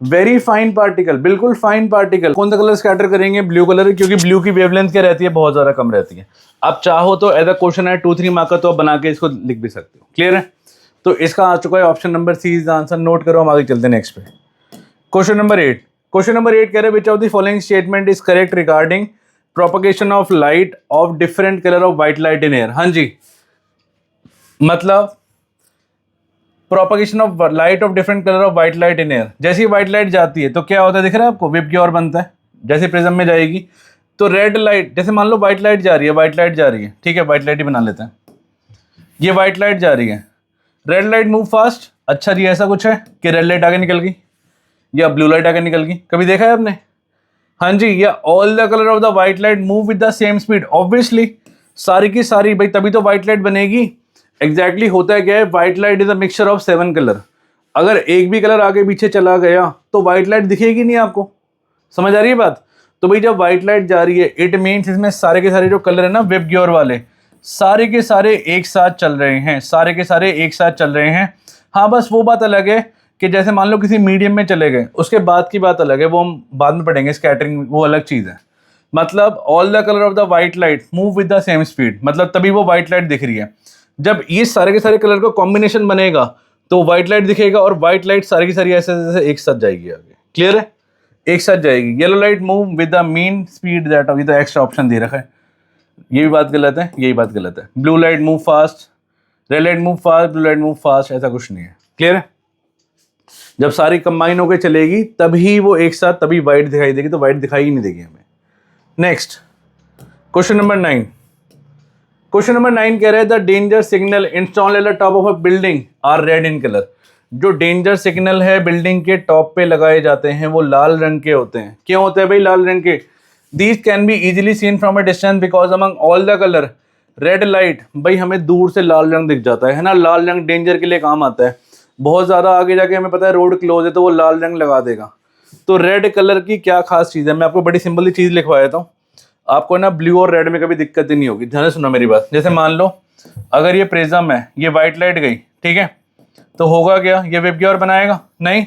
वेरी फाइन पार्टिकल, बिल्कुल फाइन पार्टिकल, कौन सा कलर स्कैटर करेंगे? ब्लू कलर, क्योंकि ब्लू की वेवलेंथ क्या रहती है, बहुत ज्यादा कम रहती है। आप चाहो तो एज अ क्वेश्चन है 2-3 मार्क का, तो आप बना के इसको लिख भी सकते हो। क्लियर है? तो इसका आ चुका है option number C is the answer. Note करो, हम आगे चलते हैं नेक्स्ट पे। क्वेश्चन नंबर 8, क्वेश्चन नंबर 8 कह रहे हैं विच of the following statement is correct regarding propagation of light of different colour of white light in air. हाँ जी, मतलब propagation of light of different colour of white light in air, जैसे ही white light जाती है तो क्या होता है, दिख रहा है आपको, विबग्योर बनता है। जैसे प्रिज्म में जाएगी तो रेड लाइट, जैसे मान लो व्हाइट लाइट जा रही है, व्हाइट लाइट जा रही है, ठीक है, व्हाइट लाइट ही बना लेते हैं, ये व्हाइट लाइट जा रही है, रेड लाइट मूव फास्ट, अच्छा जी ऐसा कुछ है कि रेड लाइट आगे निकल गई या ब्लू लाइट आगे निकल गई, कभी देखा है आपने? हाँ जी, या all the colour of the white light move with the same speed, obviously सारी की सारी भाई, तभी तो व्हाइट लाइट बनेगी। एग्जैक्टली होता है क्या है, white light is a mixture of 7 colour, अगर एक भी कलर आगे पीछे चला गया तो व्हाइट लाइट दिखेगी नहीं आपको, समझ आ रही है बात? तो भाई जब व्हाइट लाइट जा रही है इट मीन्स इसमें सारे के सारे जो कलर है ना वेब गियर वाले, सारे के सारे एक साथ चल रहे हैं, सारे के सारे एक साथ चल रहे हैं। हाँ बस वो बात अलग है कि जैसे मान लो किसी मीडियम में चले गए, उसके बाद की बात अलग है, वो हम बाद में पढ़ेंगे, स्कैटरिंग वो अलग चीज़ है। मतलब all the colour of the white light move with the same speed, मतलब तभी वो व्हाइट लाइट दिख रही है। जब ये सारे के सारे कलर का कॉम्बिनेशन बनेगा तो व्हाइट लाइट दिखेगा, और व्हाइट लाइट सारी की सारी ऐसे ऐसे एक साथ जाएगी आगे, क्लियर है? एक साथ जाएगी। Yellow light move with the mean speed that, अभी तो एक्स्ट्रा ऑप्शन दे रखा है, ये भी बात गलत है, यही बात गलत है। Blue light move fast, red light move fast, blue light move fast, ऐसा कुछ नहीं है, क्लियर है? जब सारी कंबाइन होकर चलेगी तभी वो एक साथ, तभी वाइट दिखाई देगी, तो वाइट दिखाई ही नहीं देगी हमें। Next question number 9। Question number 9 कह रहे हैं the danger signal installed at the top of a building are red in colour. जो डेंजर सिग्नल है बिल्डिंग के टॉप पे लगाए जाते हैं वो लाल रंग के होते हैं। क्यों होते हैं भाई लाल रंग के? These can be easily seen from a distance because among all the colour red light, भाई हमें दूर से लाल रंग दिख जाता है ना, लाल रंग डेंजर के लिए काम आता है। बहुत ज़्यादा आगे जाके हमें पता है रोड क्लोज है तो वो लाल रंग लगा देगा। तो रेड कलर की क्या खास चीज़ है, मैं आपको बड़ी सिंपल सी चीज़ लिखवा देता हूँ, आपको ना ब्लू और रेड में कभी दिक्कत ही नहीं होगी। ध्यान से सुनो मेरी बात। जैसे मान लो अगर ये प्रिज्म है, ये वाइट लाइट गई, ठीक है, तो होगा क्या, ये वेब ग्योर बनाएगा? नहीं,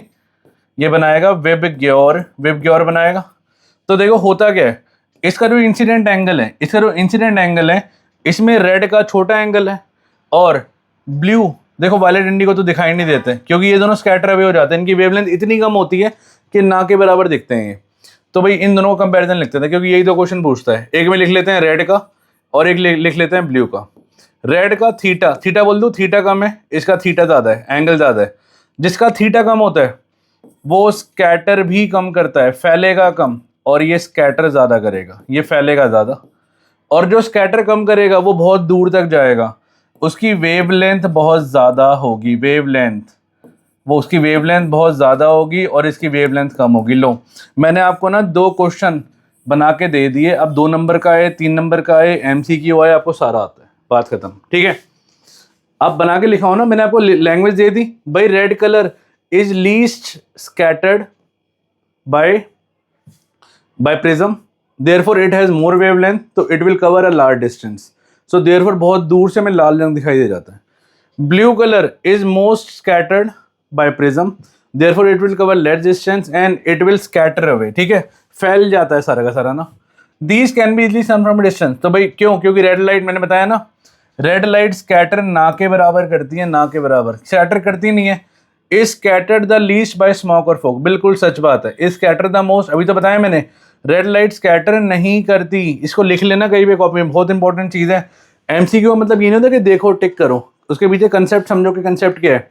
ये बनाएगा वेब ग्योर, वेब ग्योर बनाएगा। तो देखो होता क्या है, इसका जो इंसिडेंट एंगल है, इसका जो इंसिडेंट एंगल है, इसमें रेड का छोटा एंगल है, और ब्लू देखो वायलेट इंडिगो तो दिखाई नहीं देते क्योंकि ये दोनों स्कैटर अवे हो जाते हैं, इनकी वेवलेंथ इतनी कम होती है कि ना के बराबर दिखते हैं ये। तो भाई इन दोनों का कंपैरिजन लिखते थे क्योंकि यही दो क्वेश्चन पूछता है, एक में लिख लेते हैं रेड का और एक लिख लेते हैं ब्लू का। रेड का थीटा, थीटा बोल दूं, थीटा कम है, इसका थीटा ज़्यादा है, एंगल ज़्यादा है। जिसका थीटा कम होता है वो स्कैटर भी कम करता है, फैलेगा कम, और ये स्कैटर ज़्यादा करेगा, ये फैलेगा ज़्यादा। और जो स्कैटर कम करेगा वो बहुत दूर तक जाएगा, उसकी वेवलेंथ बहुत ज़्यादा होगी, वेवलेंथ, वो उसकी वेवलेंथ बहुत ज़्यादा होगी और इसकी वेवलेंथ कम होगी। लो मैंने आपको ना 2 क्वेश्चन बना के दे दिए, अब 2 नंबर का है, 3 नंबर का है, MCQ है, आपको सारा आता है, बात खत्म, ठीक है? अब बना के लिखा हो ना, मैंने आपको लैंग्वेज दे दी भाई, red colour is least scattered by prism, therefore it has more wavelength, तो it will cover a large distance, so therefore बहुत दूर से हमें लाल रंग दिखाई दे जाता है। Blue colour is most scattered by prism, therefore it will cover less distance and it will scatter away, ठीक है, फैल जाता है सारा का सारा ना। These can be easily some from distance, तो भाई क्यों? क्योंकि रेड लाइट मैंने बताया ना, रेड लाइट स्कैटर ना के बराबर करती है, ना के बराबर स्कैटर करती नहीं है। Is scattered the least by smoke और फॉग, बिल्कुल सच बात है, इज स्कैटर द मोस्ट, अभी तो बताया मैंने, रेड लाइट स्कैटर नहीं करती। इसको लिख लेना कहीं भी कॉपी में, बहुत इंपॉर्टेंट चीज़ है। MCQ मतलब ये नहीं होता कि देखो टिक करो, उसके पीछे कंसेप्ट समझो कि कंसेप्ट क्या है।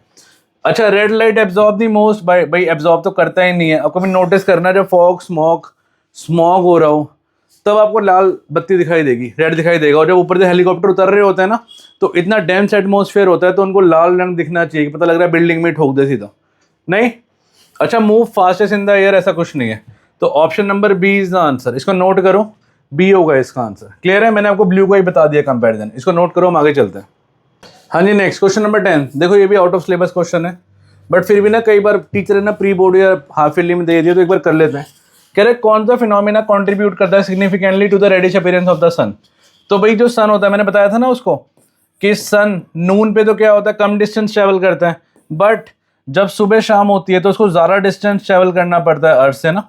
अच्छा, red light absorb the most by, भाई एब्जॉर्ब तो करता ही नहीं है। अब कभी नोटिस करना जब फॉग स्मॉग हो रहा हो तब आपको लाल बत्ती दिखाई देगी, रेड दिखाई देगा, और जब ऊपर से हेलीकॉप्टर उतर रहे होते हैं ना तो इतना डेंस एटमॉस्फेयर होता है तो उनको लाल रंग दिखना चाहिए, पता लग रहा है बिल्डिंग में ठोक दे सीधा, नहीं। अच्छा, move fastest in the air, ऐसा कुछ नहीं है, तो option number B is the answer, इसको नोट करो, बी होगा इसका आंसर, क्लियर है? मैंने आपको ब्लू का ही बता दिया कंपैरिजन, इसको नोट करो, हम आगे चलते हैं। हाँ जी, नेक्स्ट क्वेश्चन नंबर 10, देखो ये भी आउट ऑफ सिलेबस क्वेश्चन है, बट फिर भी ना कई बार टीचर है ना प्री बोर्ड या हाफ ईयरली में दे दिया तो एक बार कर लेते हैं। कह रहे कौन सा फिनोमेना कंट्रीब्यूट करता है significantly to the reddish appearance of the sun. तो भाई जो सन होता है, मैंने बताया था ना उसको कि सन नून पे तो क्या होता है, कम डिस्टेंस ट्रेवल करता है, बट जब सुबह शाम होती है तो उसको ज़्यादा डिस्टेंस ट्रेवल करना पड़ता है अर्थ से ना,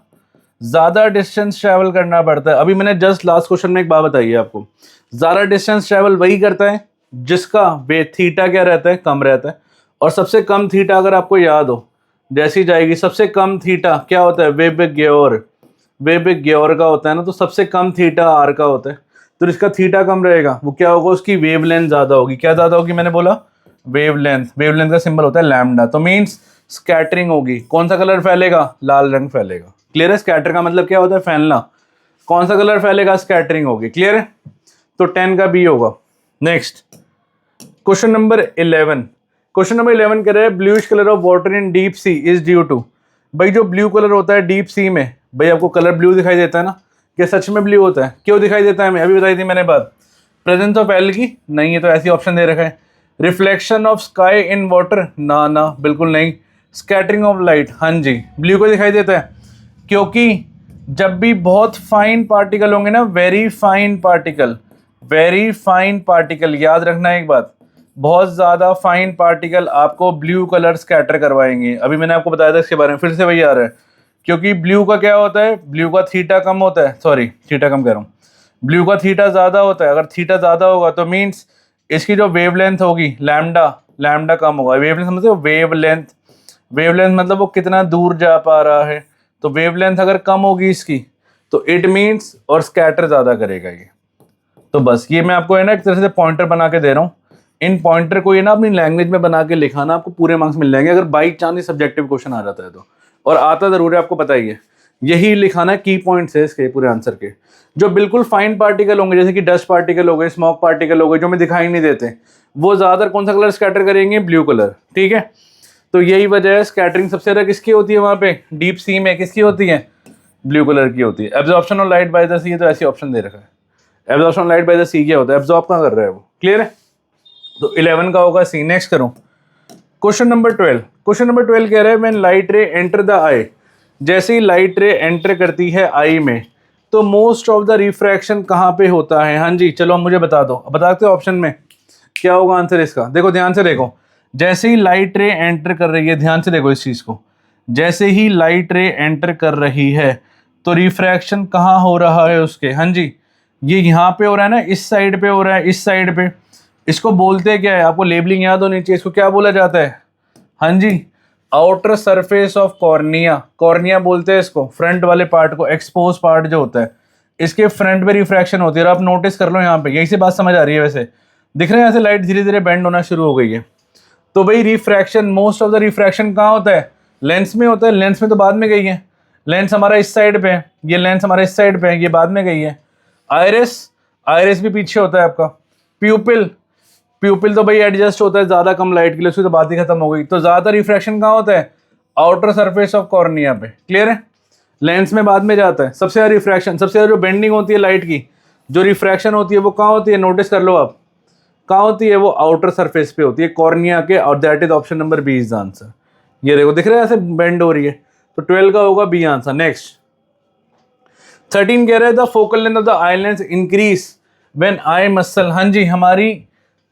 ज़्यादा डिस्टेंस ट्रेवल करना पड़ता है। अभी मैंने जस्ट लास्ट क्वेश्चन में एक बात बताई है आपको, ज़्यादा डिस्टेंस ट्रेवल वही करता है जिसका वे थीटा क्या रहता है, कम रहता है, और सबसे कम थीटा अगर आपको याद हो जैसी जाएगी, सबसे कम थीटा क्या होता है, वेब ग्योर का होता है ना, तो सबसे कम थीटा आर का होता है, तो इसका थीटा कम रहेगा, वो क्या होगा, उसकी वेवलेंथ ज़्यादा होगी। क्या ज़्यादा होगी, मैंने बोला वेवलेंथ, वेवलेंथ का सिंबल होता है लैम्डा, तो मीन्स स्कैटरिंग होगी। कौन सा कलर फैलेगा, लाल रंग फैलेगा, क्लियर है? स्कैटर का मतलब क्या होता है, फैलना, कौन सा कलर फैलेगा, स्कैटरिंग होगी, क्लियर है? तो 10 का बी होगा। Next question number 11, question number 11 कह रहा है bluish colour of water in deep sea is due to. भाई जो ब्लू कलर होता है डीप सी में, भाई आपको कलर ब्लू दिखाई देता है ना, क्या सच में ब्लू होता है? क्यों दिखाई देता है हमें? अभी बताई थी मैंने बात। प्रेजेंस ऑफ एल्गी नहीं है तो ऐसी ऑप्शन दे रखा है। Reflection of sky in water ना ना बिल्कुल नहीं। स्कैटरिंग ऑफ लाइट हाँ जी ब्लू को दिखाई देता है, क्योंकि जब भी बहुत फाइन पार्टिकल होंगे ना, वेरी फाइन पार्टिकल, याद रखना एक बात, बहुत ज़्यादा फाइन पार्टिकल आपको ब्लू कलर स्कैटर करवाएंगे। अभी मैंने आपको बताया था इसके बारे में, फिर से वही आ रहा है, क्योंकि ब्लू का क्या होता है, ब्लू का थीटा कम होता है, सॉरी थीटा कम कह रहा हूँ, ब्लू का थीटा ज़्यादा होता है। अगर थीटा ज़्यादा होगा तो मीन्स इसकी जो वेवलेंथ होगी लैम्डा कम होगा। वेवलेंथ समझते हो? वेवलेंथ मतलब वो कितना दूर जा पा रहा है, तो वेवलेंथ अगर कम होगी इसकी तो इट मीन्स और स्कैटर ज़्यादा करेगा ये। तो बस ये मैं आपको है ना एक तरह से पॉइंटर बना के दे रहा हूँ। इन पॉइंटर को ये ना अपनी लैंग्वेज में बना के लिखाना, आपको पूरे मार्क्स मिल जाएंगे अगर बाई चांस सब्जेक्टिव क्वेश्चन आ जाता है तो, और आता ज़रूर है आपको पता ही है। यही लिखाना है की पॉइंट्स है इसके पूरे आंसर के। जो बिल्कुल फाइन पार्टिकल होंगे जैसे कि डस्ट पार्टिकल हो गए, स्मोक पार्टिकल हो गए, जो हमें दिखाई नहीं देते, वो ज़्यादातर कौन सा कलर स्कैटर करेंगे? Blue colour. ठीक है, तो यही वजह है स्कैटरिंग सबसे ज़्यादा किसकी होती है वहाँ पे डीप सी में, किसकी होती है? ब्लू कलर की होती है। Absorption of light by the sea, तो ऐसी ऑप्शन दे रखा है। Absorption of light by the sea क्या होता है? एब्जॉर्ब कहाँ कर रहा है वो, क्लियर है? तो 11 का होगा सी। नेक्स्ट करो क्वेश्चन नंबर 12। क्वेश्चन नंबर 12 कह रहा है when light ray enter the eye, जैसे ही लाइट रे एंटर करती है आई में तो मोस्ट ऑफ द रिफ्रैक्शन कहाँ पे होता है? हाँ जी चलो मुझे बता दो, बता सकते हो ऑप्शन में क्या होगा आंसर इसका? देखो ध्यान से देखो, जैसे ही लाइट रे एंटर कर रही है, ध्यान से देखो इस चीज़ को, जैसे ही लाइट रे एंटर कर रही है तो रिफ्रैक्शन कहाँ हो रहा है उसके? हाँ जी ये यहाँ पे हो रहा है ना, इस साइड पे हो रहा है, इस साइड पे। इसको बोलते क्या है? आपको लेबलिंग याद होनी चाहिए। इसको क्या बोला जाता है? हाँ जी outer surface of cornea, cornea बोलते हैं इसको, फ्रंट वाले पार्ट को, एक्सपोज पार्ट जो होता है इसके फ्रंट पे रिफ्रैक्शन होती है। और आप नोटिस कर लो यहाँ पे, यही से बात समझ आ रही है। वैसे दिख रहे हैं ऐसे लाइट धीरे धीरे बेंड होना शुरू हो गई है। तो भाई refraction, most of the refraction कहाँ होता है? लेंस में होता है। लेंस में तो बाद में गई है, लेंस हमारा इस साइड पे है, ये लेंस हमारा इस साइड पे है, ये बाद में गई है। आयरिस भी पीछे होता है आपका। प्यूपिल तो भाई एडजस्ट होता है ज़्यादा कम लाइट के लिए, उसकी तो बात ही खत्म हो गई। तो ज़्यादा रिफ्रैक्शन कहाँ होता है? आउटर सरफेस ऑफ कॉर्निया पे, क्लियर है? लेंस में बाद में जाता है। सबसे ज़्यादा रिफ्रैक्शन, सबसे ज़्यादा जो बेंडिंग होती है लाइट की, जो रिफ्रैक्शन होती है वो कहाँ होती है? नोटिस कर लो आप, कहाँ होती है वो? आउटर सरफेस पे होती है कॉर्निया के, और that is option number B is the answer. ये देखो दिख रहा है ऐसे बेंड हो रही है, तो 12 का होगा बी आंसर। नेक्स्ट 13 कह रहे हैं the focal length of the eye lens increase when eye muscle. हाँ जी हमारी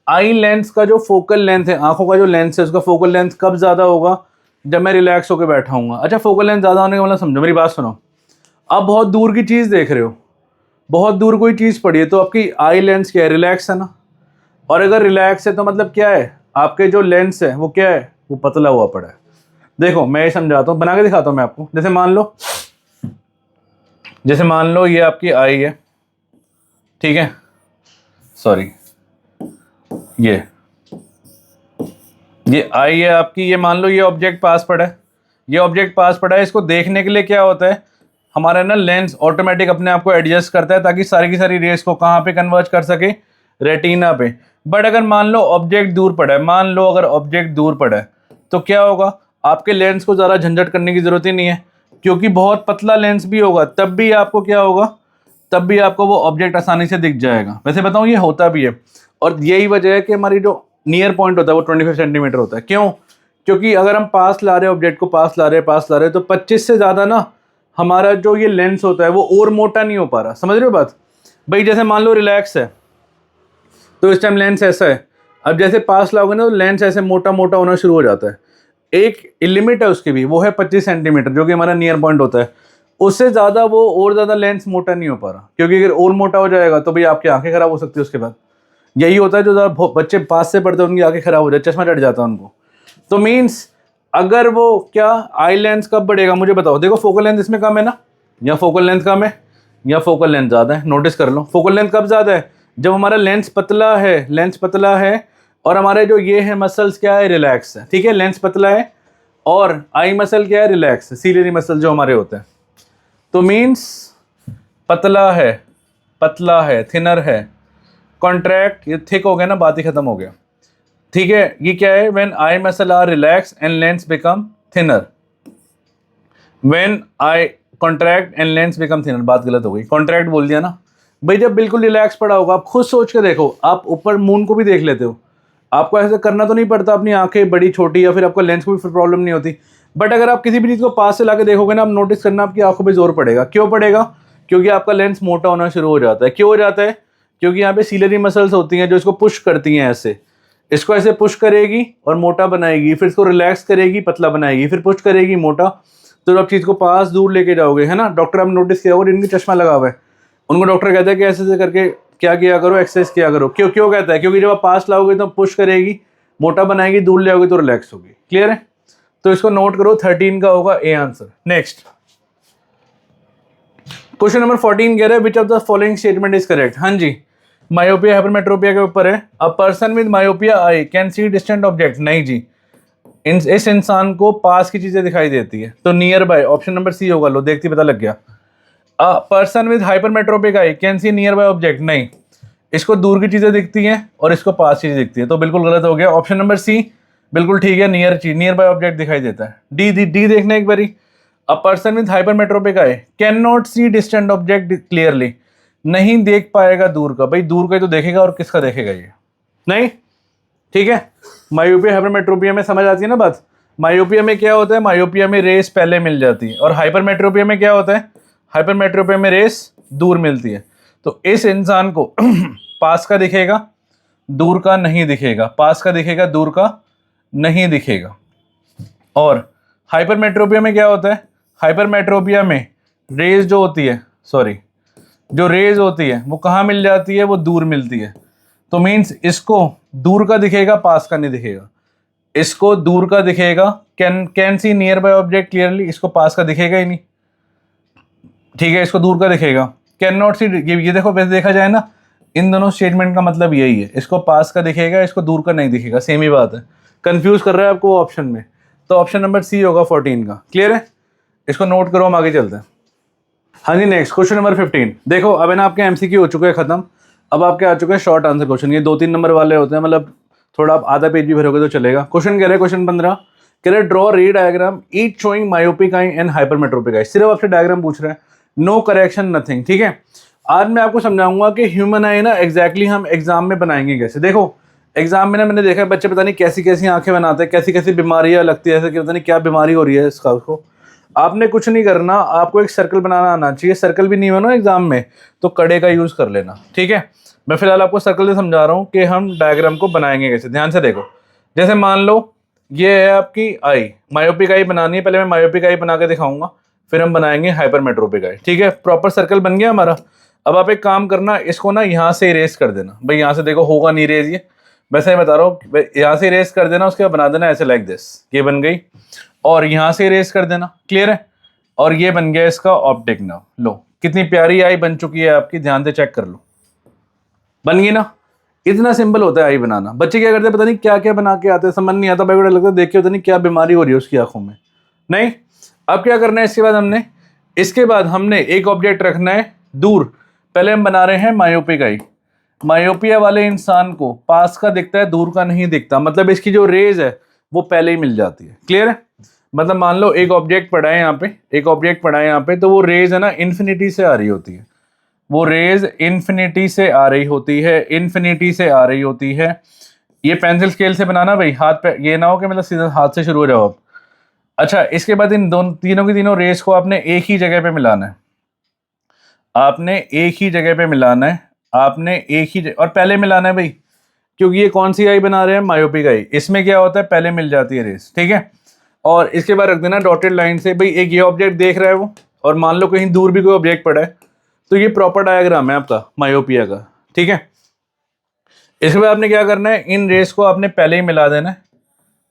आई लेंस का जो फोकल लेंथ है, आंखों का जो लेंस है उसका फोकल लेंथ कब ज़्यादा होगा? जब मैं रिलैक्स होकर बैठा हूँ। अच्छा फोकल लेंथ ज़्यादा होने का मतलब समझो, मेरी बात सुनो। आप बहुत दूर की चीज़ देख रहे हो, बहुत दूर कोई चीज़ पड़ी है, तो आपकी आई लेंस क्या है? रिलैक्स है ना। और अगर रिलैक्स है तो मतलब क्या है? आपके जो लेंस है वो क्या है? वो पतला हुआ पड़ा है। देखो मैं ये समझाता हूँ, बना के दिखाता हूँ मैं आपको। जैसे मान लो ये आपकी आई है, ठीक है, सॉरी ये आई है आपकी, ये मान लो ये ऑब्जेक्ट पास पड़ा है, ये ऑब्जेक्ट पास पड़ा है। इसको देखने के लिए क्या होता है हमारा ना, लेंस ऑटोमेटिक अपने आप को एडजस्ट करता है ताकि सारी की सारी रेस को कहाँ पे कन्वर्ज कर सके? रेटिना पे। बट अगर मान लो ऑब्जेक्ट दूर पड़ा है, तो क्या होगा? आपके लेंस को ज़्यादा झंझट करने की ज़रूरत ही नहीं है, क्योंकि बहुत पतला लेंस भी होगा तब भी आपको क्या होगा? तब भी आपको वो ऑब्जेक्ट आसानी से दिख जाएगा। वैसे बताऊँ ये होता भी है, और यही वजह है कि हमारी जो नियर पॉइंट होता है वो 25 सेंटीमीटर होता है। क्यों? क्योंकि अगर हम पास ला रहे हैं ऑब्जेक्ट को, पास ला रहे हैं तो 25 से ज़्यादा ना हमारा जो ये लेंस होता है वो और मोटा नहीं हो पा रहा। समझ रहे हो बात? भाई जैसे मान लो रिलैक्स है तो इस टाइम लेंस ऐसा है, अब जैसे पास लाओगे ना तो लेंस ऐसे मोटा मोटा होना शुरू हो जाता है। एक लिमिट है उसकी भी, वो है 25 सेंटीमीटर जो कि हमारा नियर पॉइंट होता है। उससे ज़्यादा वो और ज़्यादा लेंस मोटा नहीं हो पा रहा, क्योंकि अगर और मोटा हो जाएगा तो भाई आपकी आंखें खराब हो सकती है उसके बाद। यही होता है जो ज़्यादा बच्चे पास से पढ़ते हैं उनकी आंखें खराब हो जाती है, चश्मा चढ़ जाता है उनको। तो मीन्स अगर वो क्या आई लेंस कब बढ़ेगा मुझे बताओ। देखो फोकल लेंथ इसमें कम है ना, या फोकल लेंथ कम है या फोकल लेंथ ज़्यादा है? नोटिस कर लो फोकल लेंथ कब ज़्यादा है? जब हमारा लेंस पतला है और हमारे जो ये है मसल्स क्या है? रिलैक्स है। ठीक है, लेंस पतला है और आई मसल क्या है? रिलैक्स है, सीलियरी मसल जो हमारे होते हैं। तो मीन्स पतला है, थिनर है, कॉन्ट्रैक्ट, ये थिक हो गया ना, बात ही खत्म हो गया। ठीक है, ये क्या है, when eye muscle are relax and lens become thinner, when eye contract and lens become thinner, बात गलत हो गई, कॉन्ट्रैक्ट बोल दिया ना भाई। जब बिल्कुल रिलैक्स पड़ा होगा, आप खुद सोच के देखो, आप ऊपर मून को भी देख लेते हो, आपको ऐसे करना तो नहीं पड़ता, अपनी आंखें बड़ी छोटी या फिर आपका लेंस को भी फिर प्रॉब्लम नहीं होती। बट अगर आप किसी भी चीज़ को पास से लाके देखोगे ना, आप नोटिस करना आपकी आंखों पे जोर पड़ेगा। क्यों पड़ेगा? क्योंकि आपका लेंस मोटा होना शुरू हो जाता है। क्यों हो जाता है? क्योंकि यहाँ पे सीलरी मसल्स होती हैं जो इसको पुश करती हैं, ऐसे इसको ऐसे पुश करेगी और मोटा बनाएगी, फिर इसको रिलैक्स करेगी, पतला बनाएगी, फिर पुश करेगी, मोटा। तो आप चीज़ को पास दूर लेके जाओगे, है ना। डॉक्टर आपने नोटिस किया होगा, इनके चश्मा लगा हुआ है, उनको डॉक्टर कहता है कि ऐसे ऐसे करके क्या किया करो, एक्सरसाइज किया करो। क्यों क्यों कहता है? क्योंकि जब आप पास लाओगे तो पुश करेगी, मोटा बनाएगी, दूर ले आओगे तो रिलैक्स होगी। क्लियर है? तो इसको नोट करो, 13 का होगा A answer. Next question number 14 कह रहे हैं विच of the following statement is correct. हाँ जी, मायोपिया हाइपरमेट्रोपिया के ऊपर है। अ person with myopia I can see distant object. नहीं जी, इस इंसान को पास की चीजें दिखाई देती है, तो nearby option number C होगा। लो देखती पता लग गया। A person with hypermetropic eye can see near by object. नहीं, इसको दूर की चीजें दिखती हैं और इसको पास चीजें दिखती है, तो बिल्कुल गलत हो गया। ऑप्शन नंबर सी बिल्कुल ठीक है, नियर बाय ऑब्जेक्ट दिखाई देता है। डी देखना एक बारी। अ person with hypermetropic eye can not see distant object clearly. नहीं देख पाएगा दूर का। भाई दूर का ही तो देखेगा, और किसका देखेगा ये? नहीं, ठीक है। मायोपिया हाइपरमेट्रोपिया में समझ आती है ना बात। मायोपिया में क्या होता है? मायोपिया में रेस पहले मिल जाती है, और हाइपरमेट्रोपिया में क्या होता है? हाइपरमेट्रोपिया में रेस दूर मिलती है। तो इस इंसान को पास का दिखेगा, दूर का नहीं दिखेगा, पास का दिखेगा, दूर का नहीं दिखेगा। और हाइपरमेट्रोपिया में क्या होता है? हाइपरमेट्रोपिया में रेज जो होती है, जो रेज होती है वो कहाँ मिल जाती है? वो दूर मिलती है। तो मीन्स इसको दूर का दिखेगा, पास का नहीं दिखेगा। इसको दूर का दिखेगा, can see near by object clearly, इसको पास का दिखेगा ही नहीं। ठीक है, इसको दूर का दिखेगा। कैन नॉट सी, ये देखो वैसे देखा जाए ना, इन दोनों स्टेटमेंट का मतलब यही है, इसको पास का दिखेगा, इसको दूर का नहीं दिखेगा, सेम ही बात है। कंफ्यूज कर रहा है आपको ऑप्शन में, तो ऑप्शन नंबर सी होगा 14 का। क्लियर है? इसको नोट करो, हम आगे चलते हैं। हाँ जी, नेक्स्ट क्वेश्चन नंबर 15। देखो अब है ना, आपके एमसीक्यू हो चुके हैं खत्म, अब आपके आ चुके हैं शॉर्ट आंसर क्वेश्चन। ये 2-3 नंबर वाले होते हैं, मतलब थोड़ा आप आधा पेज भी भरोगे तो चलेगा। क्वेश्चन कह रहे हैं, क्वेश्चन 15 कह रहे draw ray diagram each showing myopic eye and hypermetropic eye. सिर्फ आपसे डायग्राम पूछ रहा है, नो करेक्शन नथिंग। ठीक है, आज मैं आपको समझाऊंगा कि ह्यूमन आई ना एग्जैक्टली हम एग्जाम में बनाएंगे कैसे। देखो एग्जाम में ना, मैंने देखा है बच्चे पता नहीं कैसी कैसी आंखें बनाते हैं, कैसी कैसी बीमारियां लगती है, ऐसे कि पता नहीं क्या बीमारी हो रही है इसका। उसको आपने कुछ नहीं करना, आपको एक सर्कल बनाना आना चाहिए। सर्कल भी नहीं बना एग्जाम में तो कड़े का यूज कर लेना। ठीक है, मैं फिलहाल आपको सर्कल से समझा रहा हूँ कि हम डायग्राम को बनाएंगे कैसे। ध्यान से देखो, जैसे मान लो ये है आपकी आई, मायोपिक आई बनानी है। पहले मैं मायोपिक आई बना के दिखाऊंगा, फिर हम बनाएंगे हाइपरमेट्रोपिक आई। ठीक है, प्रॉपर सर्कल बन गया हमारा। अब आप एक काम करना, इसको ना यहाँ से इरेज कर देना। भाई यहाँ से देखो होगा नहीं इरेज, ये वैसे ही बता रहा हूँ, यहाँ से इरेज कर देना, उसके बाद बना देना ऐसे लाइक दिस, ये बन गई। और यहाँ से इरेज कर देना। क्लियर है? और ये बन गया इसका ऑप्टिक नर्व। लो कितनी प्यारी आई बन चुकी है आपकी, ध्यान से चेक कर लो, बन गई ना। इतना सिंपल होता है आई बनाना। बच्चे क्या करते हैं, पता नहीं क्या क्या बना के आते हैं, समझ नहीं आता। भाई लगता है देख के पता नहीं क्या बीमारी हो रही है उसकी आंखों में। नहीं, अब क्या करना है, इसके बाद हमने एक ऑब्जेक्ट रखना है दूर। पहले हम बना रहे हैं मायोपिक आई। मायोपिया वाले इंसान को पास का दिखता है, दूर का नहीं दिखता, मतलब इसकी जो रेज है वो पहले ही मिल जाती है। क्लियर है? मतलब मान लो एक ऑब्जेक्ट पड़ा है यहाँ पे, एक ऑब्जेक्ट पड़ा है यहाँ पे, तो वो रेज है ना इन्फिनिटी से आ रही होती है। वो रेज इन्फिनिटी से आ रही होती है, इन्फिनिटी से आ रही होती है। ये पेंसिल स्केल से बनाना भाई, हाथ पे ये ना हो कि मतलब सीधा हाथ से शुरू हो जाओ आप। अच्छा, इसके बाद इन दोनों तीनों की तीनों रेज को आपने एक ही जगह पे मिलाना है। आपने एक ही जगह पे मिलाना है, आपने एक ही और पहले मिलाना है भाई, क्योंकि ये कौन सी आई बना रहे हैं, मायोपिक आई। इसमें क्या होता है, पहले मिल जाती है रेस। ठीक है, और इसके बाद रख देना डॉटेड लाइन से। भाई एक ये ऑब्जेक्ट देख रहा है वो, और मान लो कहीं दूर भी कोई ऑब्जेक्ट पड़ा है, तो ये प्रॉपर डायग्राम है आपका मायोपिया का। ठीक है, इसके बाद आपने क्या करना है, इन रेस को आपने पहले ही मिला देना है,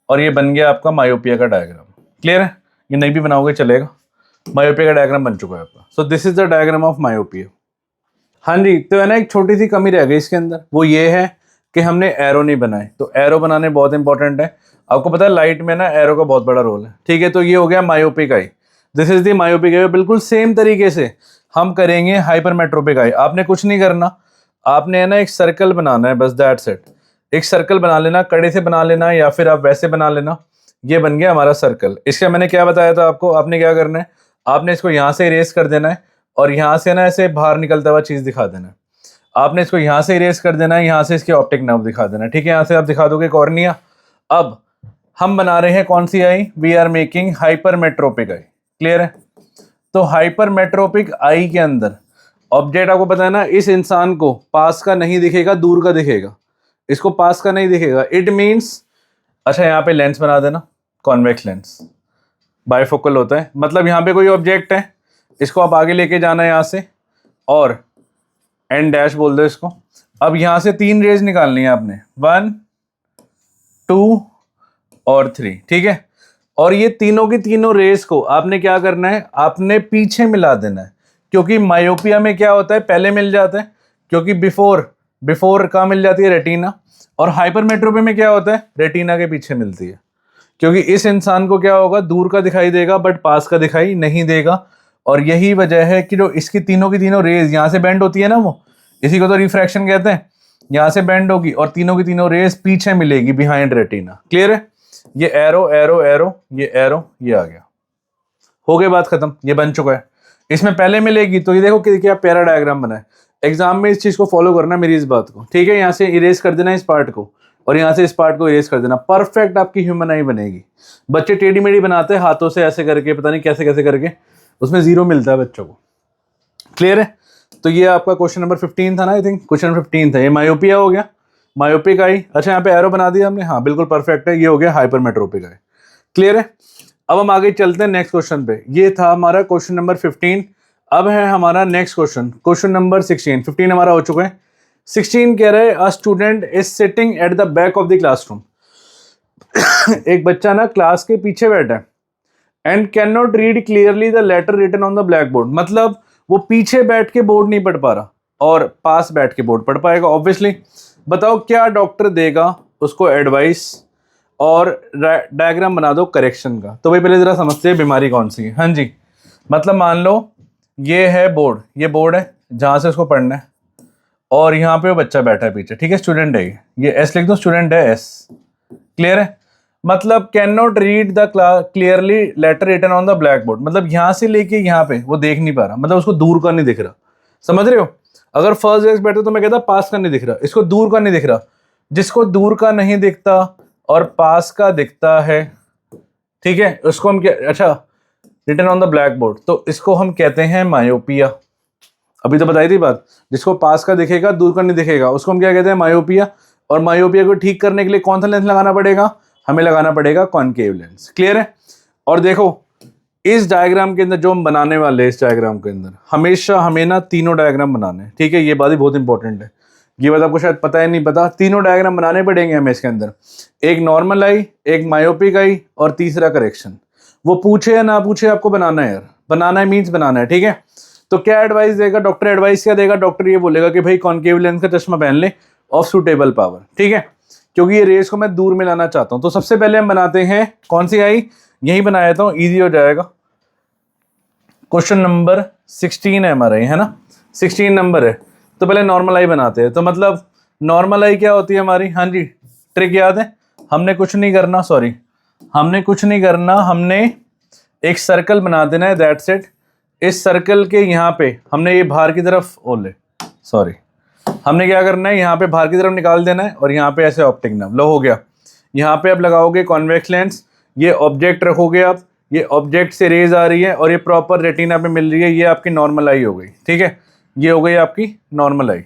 और ये बन गया आपका मायोपिया का डायग्राम। क्लियर है? ये नहीं भी बनाओगे चलेगा, मायोपिया का डायग्राम बन चुका है आपका। So this is the diagram of myopia. हाँ जी, तो है ना एक छोटी सी कमी रह गई इसके अंदर, वो ये है कि हमने एरो नहीं बनाए। तो एरो बनाने बहुत इंपॉर्टेंट है। आपको पता है लाइट में ना एरो का बहुत बड़ा रोल है। ठीक है, तो ये हो गया myopic eye, this is the myopic eye. बिल्कुल सेम तरीके से हम करेंगे हाइपरमेट्रोपिक आई। आपने कुछ नहीं करना, आपने है ना एक सर्कल बनाना है, बस दैट्स इट। एक सर्कल बना लेना, कड़े से बना लेना या फिर आप वैसे बना लेना। ये बन गया हमारा सर्कल। इसका मैंने क्या बताया था आपको, आपने क्या करना है, आपने इसको यहाँ से इरेज कर देना है और यहाँ से ना ऐसे बाहर निकलता हुआ चीज़ दिखा देना है। आपने इसको यहाँ से इरेज कर देना है, यहाँ से इसके ऑप्टिक नर्व दिखा देना है, ठीक है। यहाँ से आप दिखा दोगे कॉर्निया। अब हम बना रहे हैं कौन सी eye, we are making hypermetropic eye. Clear है। तो हाइपरमेट्रोपिक आई के अंदर ऑब्जेक्ट आपको पता है ना, इस इंसान को पास का नहीं दिखेगा, दूर का दिखेगा, इसको पास का नहीं दिखेगा। इट मीन्स, अच्छा यहाँ पे लेंस बना देना, कॉन्वेक्स लेंस, बाइफोकल होता है। मतलब यहाँ पे कोई ऑब्जेक्ट है, इसको आप आगे लेके जाना है यहाँ से और एन डैश बोल दो इसको। अब यहाँ से 3 रेज निकालनी है आपने, 1 2 और 3, ठीक है। और ये तीनों की तीनों रेज को आपने क्या करना है, आपने पीछे मिला देना है। क्योंकि मायोपिया में क्या होता है, पहले मिल जाता है, क्योंकि बिफोर कहाँ मिल जाती है, रेटिना। और हाइपरमेट्रोपी में क्या होता है, रेटिना के पीछे मिलती है। क्योंकि इस इंसान को क्या होगा, दूर का दिखाई देगा बट पास का दिखाई नहीं देगा। और यही वजह है कि जो इसकी तीनों की तीनों रेज यहाँ से बेंड होती है ना, वो इसी को तो रिफ्रैक्शन कहते हैं। यहाँ से बेंड होगी और तीनों की तीनों रेज पीछे मिलेगी, बिहाइंड रेटिना। क्लियर है। ये एरो एरो एरो, ये एरो, ये आ गया, हो गई बात खत्म, ये बन चुका है। इसमें पहले मिलेगी तो ये देखो कि क्या प्यारा डायग्राम बना है। एग्जाम में इस चीज को फॉलो करना, मेरी इस बात को, ठीक है। यहाँ से इरेज कर देना इस पार्ट को और यहाँ से इस पार्ट को इरेज कर देना, परफेक्ट आपकी ह्यूमन आई बनेगी। बच्चे टेढ़ी मेढ़ी बनाते हैं हाथों से ऐसे करके, पता नहीं कैसे कैसे करके, उसमें 0 मिलता है बच्चों को। क्लियर है। तो ये आपका क्वेश्चन नंबर 15 था ना, आई थिंक क्वेश्चन नंबर 15 था। ये मायोपिया हो गया, मायोपिक आई। अच्छा यहाँ पे एरो बना दिया हमने, हाँ बिल्कुल परफेक्ट है, ये हो गया हाइपरमेट्रोपिक आई। क्लियर है। अब हम आगे चलते हैं नेक्स्ट क्वेश्चन पे। ये था हमारा क्वेश्चन नंबर 15। अब है हमारा नेक्स्ट क्वेश्चन, क्वेश्चन नंबर 16। 15 हमारा हो चुका है। 16 कह रहे हैं, a student is sitting at the back of the classroom. एक बच्चा ना क्लास के पीछे बैठा है, and can not read clearly the letter written on the black board. मतलब वो पीछे बैठ के बोर्ड नहीं पढ़ पा रहा और पास बैठ के बोर्ड पढ़ पाएगा ऑब्वियसली। बताओ क्या डॉक्टर देगा उसको एडवाइस, और डायग्राम बना दो करेक्शन का। तो भाई पहले जरा समझते हैं बीमारी कौन सी है। हाँ जी, मतलब मान लो ये है बोर्ड, ये बोर्ड है जहाँ से उसको पढ़ना है, और यहाँ पे वो बच्चा बैठा है पीछे, ठीक है, स्टूडेंट है ये एस लिख दो, स्टूडेंट है एस। क्लियर है। मतलब can not read the clearly letter written on the black board, मतलब यहाँ से लेके यहाँ पे वो देख नहीं पा रहा, मतलब उसको दूर का नहीं दिख रहा। समझ रहे हो। अगर फर्स्ट डेस्क बैठे तो मैं कहता पास का नहीं दिख रहा, इसको दूर का नहीं दिख रहा। जिसको दूर का नहीं दिखता और पास का दिखता है, ठीक है, उसको हम क्या, अच्छा written on the black board, तो इसको हम कहते हैं मायोपिया। अभी तो बताई थी बात, जिसको पास का दिखेगा दूर का नहीं दिखेगा उसको हम क्या कहते हैं, मायोपिया। और मायोपिया को ठीक करने के लिए कौन सा लेंस लगाना पड़ेगा, हमें लगाना पड़ेगा कॉनकेव लेंस। क्लियर है। और देखो इस डायग्राम के अंदर जो हम बनाने वाले हैं, इस डायग्राम के अंदर हमेशा हमें ना तीनों डायग्राम बनाने हैं, ठीक है। ये बात ही बहुत इंपॉर्टेंट है, ये बात आपको शायद पता है नहीं पता, तीनों डायग्राम बनाने पड़ेंगे हमें इसके अंदर। एक नॉर्मल आई, एक मायोपिक आई, और तीसरा करेक्शन। वो पूछे या ना पूछे आपको बनाना है यार, बनाना है मीन्स बनाना है, ठीक है। तो क्या एडवाइस देगा डॉक्टर, एडवाइस क्या देगा डॉक्टर, ये बोलेगा कि भाई कॉनकेव लेंस का चश्मा पहन ले ऑफ सूटेबल पावर, ठीक है, क्योंकि ये रेस को मैं दूर में लाना चाहता हूं। तो सबसे पहले हम बनाते हैं कौन सी आई, यही बनाया था, इजी हो जाएगा। क्वेश्चन नंबर 16 है हमारा, ये है ना, 16 नंबर है। तो पहले नॉर्मल आई बनाते हैं। तो मतलब नॉर्मल आई क्या होती है हमारी, हाँ जी ट्रिक याद है, हमने कुछ नहीं करना, सॉरी हमने कुछ नहीं करना, हमने एक सर्कल बना देना है, दैट्स इट। इस सर्कल के यहाँ पे हमने ये बाहर की तरफ ओले, सॉरी हमने क्या करना है, यहाँ पे बाहर की तरफ निकाल देना है और यहाँ पे ऐसे ऑप्टिक नर्व, लो हो गया। यहाँ पे आप लगाओगे कॉन्वेक्स लेंस, ये ऑब्जेक्ट रखोगे आप, ये ऑब्जेक्ट से रेज आ रही है और ये प्रॉपर रेटिना पे मिल रही है, ये आपकी नॉर्मल आई हो गई, ठीक है, ये हो गई आपकी नॉर्मल आई,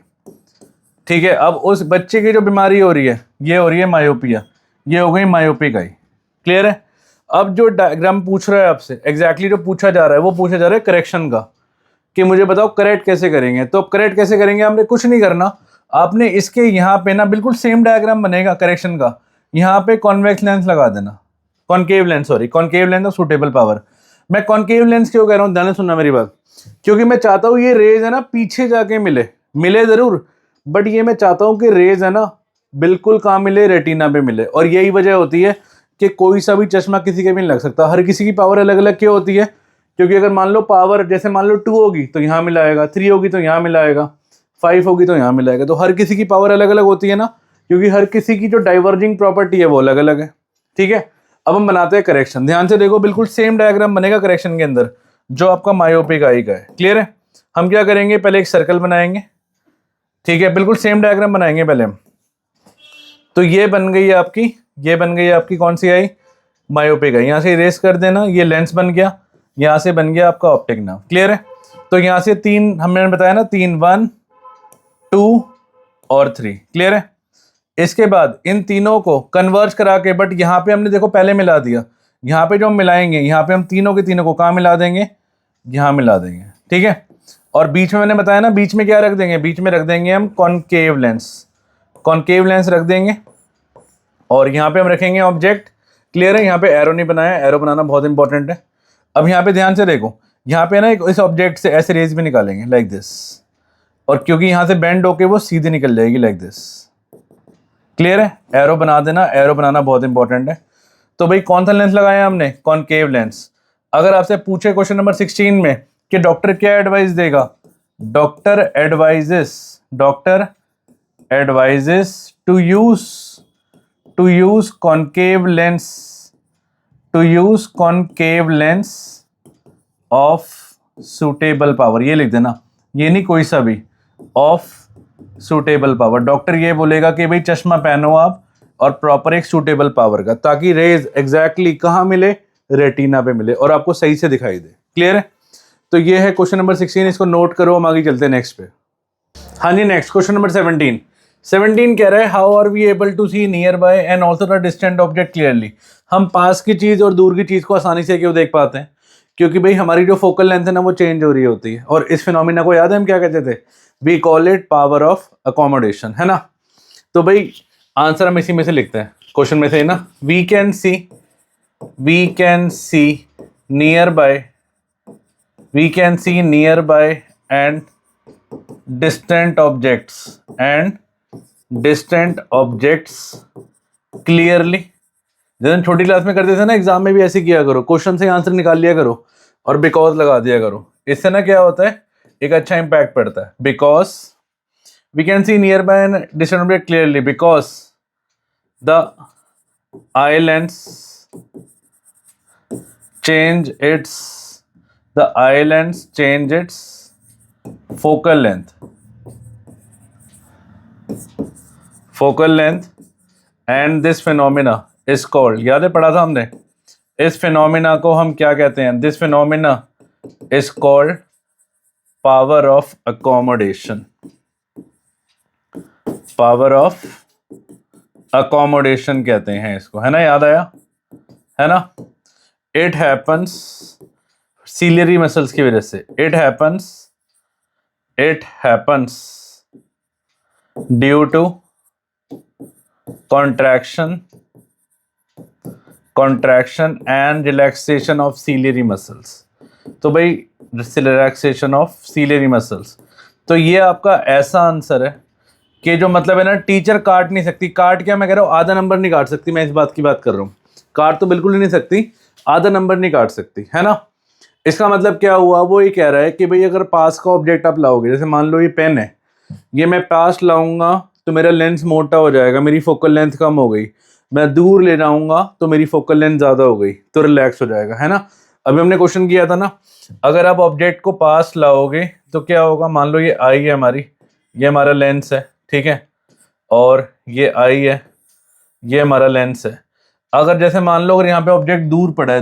ठीक है। अब उस बच्चे की जो बीमारी हो रही है, ये हो रही है मायोपिया, ये हो गई मायोपिक आई। क्लियर है। अब जो डायग्राम पूछ रहा है आपसे, एग्जैक्टली जो पूछा जा रहा है वो पूछा जा रहा है करेक्शन का, कि मुझे बताओ करेक्ट कैसे करेंगे। तो करेक्ट कैसे करेंगे, आपने कुछ नहीं करना, आपने इसके यहाँ पे ना बिल्कुल सेम डायग्राम बनेगा करेक्शन का, यहाँ पे कॉन्वेक्स लेंस लगा देना, concave lens, sorry concave lens of suitable power. मैं कॉनकेव लेंस क्यों कह रहा हूँ, ध्यान से सुनना मेरी बात, क्योंकि मैं चाहता हूँ ये रेज है ना पीछे जाके मिले जरूर, बट ये मैं चाहता हूँ कि रेज है ना बिल्कुल कहाँ मिले, रेटिना पे मिले। और यही वजह होती है कि कोई सा भी चश्मा किसी के भी नहीं लग सकता, हर किसी की पावर अलग अलग क्यों होती है, क्योंकि अगर मान लो पावर जैसे मान लो 2 होगी तो यहाँ मिलाएगा, 3 होगी तो यहाँ मिलाएगा, 5 होगी तो यहाँ मिलाएगा, तो हर किसी की पावर अलग अलग होती है ना, क्योंकि हर किसी की जो डाइवर्जिंग प्रॉपर्टी है वो अलग अलग है, ठीक है। अब हम बनाते हैं करेक्शन, ध्यान से देखो, बिल्कुल सेम डायग्राम बनेगा करेक्शन के अंदर जो आपका मायोपिक आई का है, क्लियर है। हम क्या करेंगे, पहले एक सर्कल बनाएंगे, ठीक है, बिल्कुल सेम डायग्राम बनाएंगे पहले हम। तो ये बन गई आपकी, ये बन गई आपकी कौन सी आई, मायोपिक आई। यहाँ से इरेज कर देना, ये लेंस बन गया, यहाँ से बन गया आपका ऑप्टिक नाम, क्लियर है। तो यहाँ से तीन हमने बताया ना, 3, 1, 2 और 3, क्लियर है। इसके बाद इन तीनों को कन्वर्ज करा के, बट यहाँ पे हमने देखो पहले मिला दिया, यहाँ पे जो हम मिलाएंगे, यहाँ पे हम तीनों के तीनों को कहाँ मिला देंगे, यहाँ मिला देंगे, ठीक है। और बीच में मैंने बताया ना, बीच में क्या रख देंगे, बीच में रख देंगे हम कॉनकेव लेंस, कॉनकेव लेंस रख देंगे। और यहाँ पे हम रखेंगे ऑब्जेक्ट, क्लियर है। यहाँ पे एरो नहीं बनाया, एरो बनाना बहुत इंपॉर्टेंट है। अब यहाँ पे ध्यान से देखो, यहाँ पे ना एक इस ऑब्जेक्ट से ऐसे रेज भी निकालेंगे लाइक दिस, और क्योंकि यहाँ से बेंड होके वो सीधे निकल जाएगी लाइक दिस, क्लियर है। एरो बना देना, एरो बनाना बहुत इंपॉर्टेंट है। तो भाई कौन सा लेंस लगाया हमने, कॉनकेव लेंस। अगर आपसे पूछे क्वेश्चन नंबर 16 में कि डॉक्टर क्या एडवाइस देगा, doctor advises to use concave lens of suitable power, ये लिख देना, ये नहीं कोई सा भी, ऑफ सुटेबल पावर। डॉक्टर ये बोलेगा कि भाई चश्मा पहनो आप और प्रॉपर एक सूटेबल पावर का, ताकि रेज एग्जैक्टली कहाँ मिले, रेटिना पे मिले और आपको सही से दिखाई दे, क्लियर है। तो ये है क्वेश्चन नंबर 16, इसको नोट करो, हम आगे चलते हैं नेक्स्ट पे। हाँ जी, नेक्स्ट क्वेश्चन नंबर 17 कह रहा है, how are we able to see near by and also the distant object clearly. हम पास की चीज और दूर की चीज को आसानी से क्यों देख पाते हैं, क्योंकि भाई हमारी जो फोकल लेंथ है ना वो चेंज हो रही होती है। और इस फिनोमिना को याद है हम क्या कहते थे, we call it power of accommodation, है ना। तो भाई आंसर हम इसी में से लिखते हैं, क्वेश्चन में से ना, we can see near by and distant objects clearly. जैसे छोटी क्लास में करते थे ना, एग्जाम में भी ऐसे किया करो, क्वेश्चन से आंसर निकाल लिया करो और बिकॉज लगा दिया करो। इससे ना क्या होता है, एक अच्छा इंपैक्ट पड़ता है। Because we can see near by and distant object clearly because the eye lens change its focal length and this phenomena is called, याद है पढ़ा था हमने, इस फिनोमिना को हम क्या कहते हैं, this phenomena is called power of accommodation, power of accommodation कहते हैं इसको, है ना, याद आया, है ना। इट हैपन्स सीलियरी मसल्स की वजह से, it happens due to contraction and relaxation of ciliary muscles। तो भाई रिलैक्सेशन ऑफ सीलियरी मसल्स, तो ये आपका ऐसा आंसर है कि जो मतलब है ना, टीचर काट नहीं सकती, काट क्या मैं कह रहा हूँ, आधा नंबर नहीं काट सकती, मैं इस बात की बात कर रहा हूँ, काट तो बिल्कुल ही नहीं सकती, आधा नंबर नहीं काट सकती, है ना। इसका मतलब क्या हुआ, वो ये कह रहा है कि भाई अगर पास का ऑब्जेक्ट आप लाओगे, जैसे मान लो ये पेन है, ये मैं पास लाऊंगा तो मेरा लेंस मोटा हो जाएगा, मेरी फोकल लेंथ कम हो गई, मैं दूर ले जाऊंगा तो मेरी फोकल लेंथ ज़्यादा हो गई, तो रिलैक्स हो जाएगा, है ना। अभी हमने क्वेश्चन किया था ना, अगर आप ऑब्जेक्ट को पास लाओगे तो क्या होगा, मान लो ये आई है हमारी, ये हमारा लेंस है, ठीक है, और ये आई है, ये हमारा लेंस है। अगर जैसे मान लो अगर यहाँ पे ऑब्जेक्ट दूर पड़ा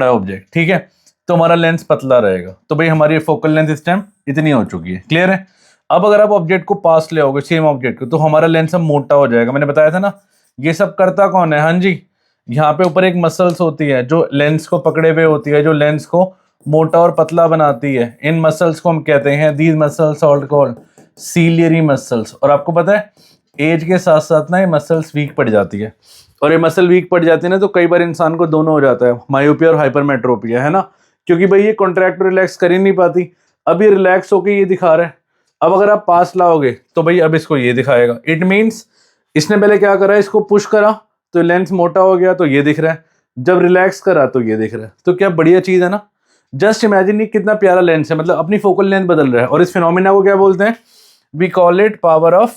है ऑब्जेक्ट, ठीक है, तो हमारा लेंस पतला रहेगा, तो भाई हमारी फोकल लेंथ इस टाइम इतनी हो चुकी है, क्लियर है। अब अगर आप ऑब्जेक्ट को पास ले आओगे, सेम ऑब्जेक्ट को, तो हमारा लेंस अब मोटा हो जाएगा। मैंने बताया था ना, ये सब करता कौन है, हाँ जी, यहाँ पे ऊपर एक मसल्स होती है जो लेंस को पकड़े हुए होती है, जो लेंस को मोटा और पतला बनाती है। इन मसल्स को हम कहते हैं, these muscles are called ciliary muscles. और आपको पता है एज के साथ साथ ना ये मसल्स वीक पड़ जाती है, और ये मसल वीक पड़ जाती है ना, तो कई बार इंसान को दोनों हो जाता है, मायोपिया और हाइपरमेट्रोपिया, है ना, क्योंकि भाई ये कॉन्ट्रैक्ट रिलैक्स कर ही नहीं पाती। अब ये रिलैक्स होके ये दिखा रहा है, अब अगर आप पास लाओगे तो भाई अब इसको ये दिखाएगा। इट मीन्स इसने पहले क्या करा, इसको पुश करा तो लेंस मोटा हो गया, तो ये दिख रहा है, जब रिलैक्स करा तो ये दिख रहा है। तो क्या बढ़िया चीज़ है ना। जस्ट इमेजिन ये कितना प्यारा लेंस है, मतलब अपनी फोकल लेंथ बदल रहा है। और इस फिनोमिना को क्या बोलते हैं, we call it power of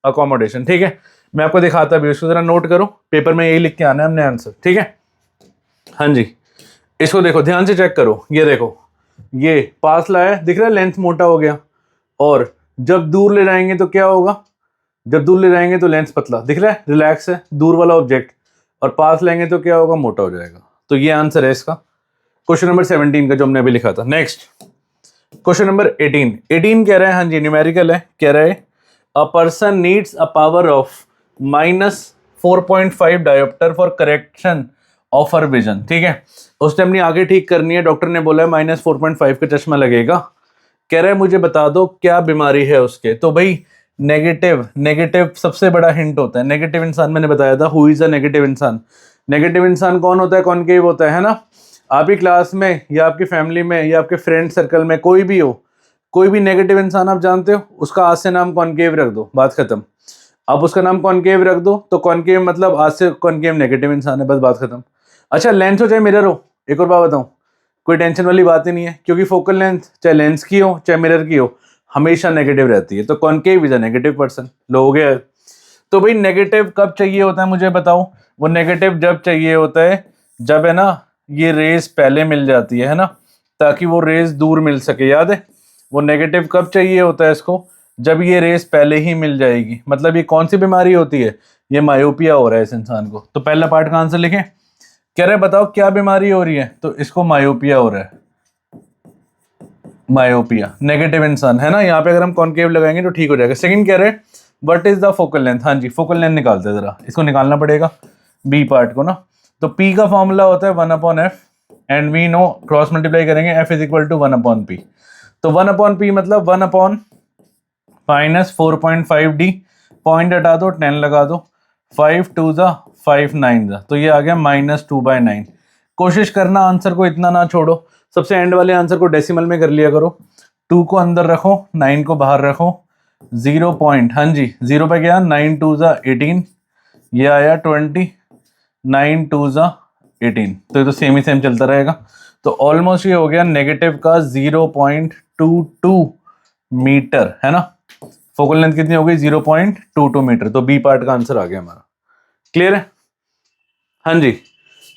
accommodation, ठीक है। मैं आपको दिखाता भी, उसको जरा नोट करो, पेपर में यही लिख के आना है हमने आंसर, ठीक है। हाँ जी, इसको देखो ध्यान से चेक करो, ये देखो ये पास लाया, दिख रहा है लेंथ मोटा हो गया, और जब दूर ले जाएंगे तो क्या होगा, जब दूर ले जाएंगे तो लेंथ पतला, दिख रहा है रिलैक्स है दूर वाला ऑब्जेक्ट, और पास लेंगे तो क्या होगा, मोटा हो जाएगा। तो ये आंसर है इसका क्वेश्चन नंबर 17 का जो हमने अभी लिखा था। नेक्स्ट क्वेश्चन नंबर 18 कह रहा है, हाँ जी न्यूमेरिकल है, कह रहा है a person needs a power of -4.5 dioptre for correction of her vision, ठीक है। उसने अपनी आगे ठीक करनी है, डॉक्टर ने बोला है -4.5 का चश्मा लगेगा, कह रहा है मुझे बता दो क्या बीमारी है उसके। तो भाई नेगेटिव सबसे बड़ा हिंट होता है, नेगेटिव इंसान मैंने बताया था, हु इज अ नेगेटिव इंसान, नेगेटिव इंसान कौन होता है, कॉनकेव होता है ना। आपकी क्लास में या आपकी फैमिली में या आपके फ्रेंड सर्कल में कोई भी हो, कोई भी नेगेटिव इंसान आप जानते हो, उसका आज से नाम कॉनकेव रख दो, बात खत्म। आप उसका नाम कॉनकेव रख दो तो कॉनकेव मतलब आज से कॉनकेव नेगेटिव इंसान है, बस बात खत्म। अच्छा लेंस हो चाहे मिरर हो, एक और बात बताऊं, कोई टेंशन वाली बात ही नहीं है, क्योंकि फोकल लेंथ चाहे लेंस की हो चाहे मिरर की हो हमेशा नेगेटिव रहती है, तो concave is a negative person. लो हो गया। तो भाई नेगेटिव कब चाहिए होता है मुझे बताओ, वो नेगेटिव जब चाहिए होता है जब है ना ये रेज पहले मिल जाती है ना, ताकि वो रेज दूर मिल सके, याद है। वो नेगेटिव कब चाहिए होता है इसको, जब ये रेस पहले ही मिल जाएगी। मतलब ये कौन सी बीमारी होती है, ये मायोपिया हो रहा है इस इंसान को। तो पहला पार्ट का आंसर लिखें, कह रहे बताओ क्या बीमारी हो रही है, तो इसको मायोपिया हो रहा है, मायोपिया नेगेटिव इंसान है ना। यहाँ पे अगर हम कॉनकेव लगाएंगे तो ठीक हो जाएगा। सेकंड कह रहे what is the focal length, हाँ जी फोकल लेंथ निकालते हैं जरा, इसको निकालना पड़ेगा बी पार्ट को ना। तो पी का फॉर्मूला होता है 1/f and we know cross multiply करेंगे f is equal to 1/p। तो 1/p मतलब 1/-4.5d, पॉइंट हटा दो 10 लगा दो, 5 2 जा 5 9 जा, तो ये आ गया -2/9। कोशिश करना आंसर को इतना ना छोड़ो, सबसे एंड वाले आंसर को डेसिमल में कर लिया करो, 2 को अंदर रखो 9 को बाहर रखो, 0 पॉइंट, हाँ जी 0 पे गया, 9 2 जा 18, ये आया 20, 9 2 जा 18, तो ये तो सेम ही सेम चलता रहेगा। तो ऑलमोस्ट ये हो गया नेगेटिव का 0.22 मीटर, है ना। फोकल लेंथ कितनी हो गई, 0.22 मीटर। तो बी पार्ट का आंसर आ गया हमारा, क्लियर है। हाँ जी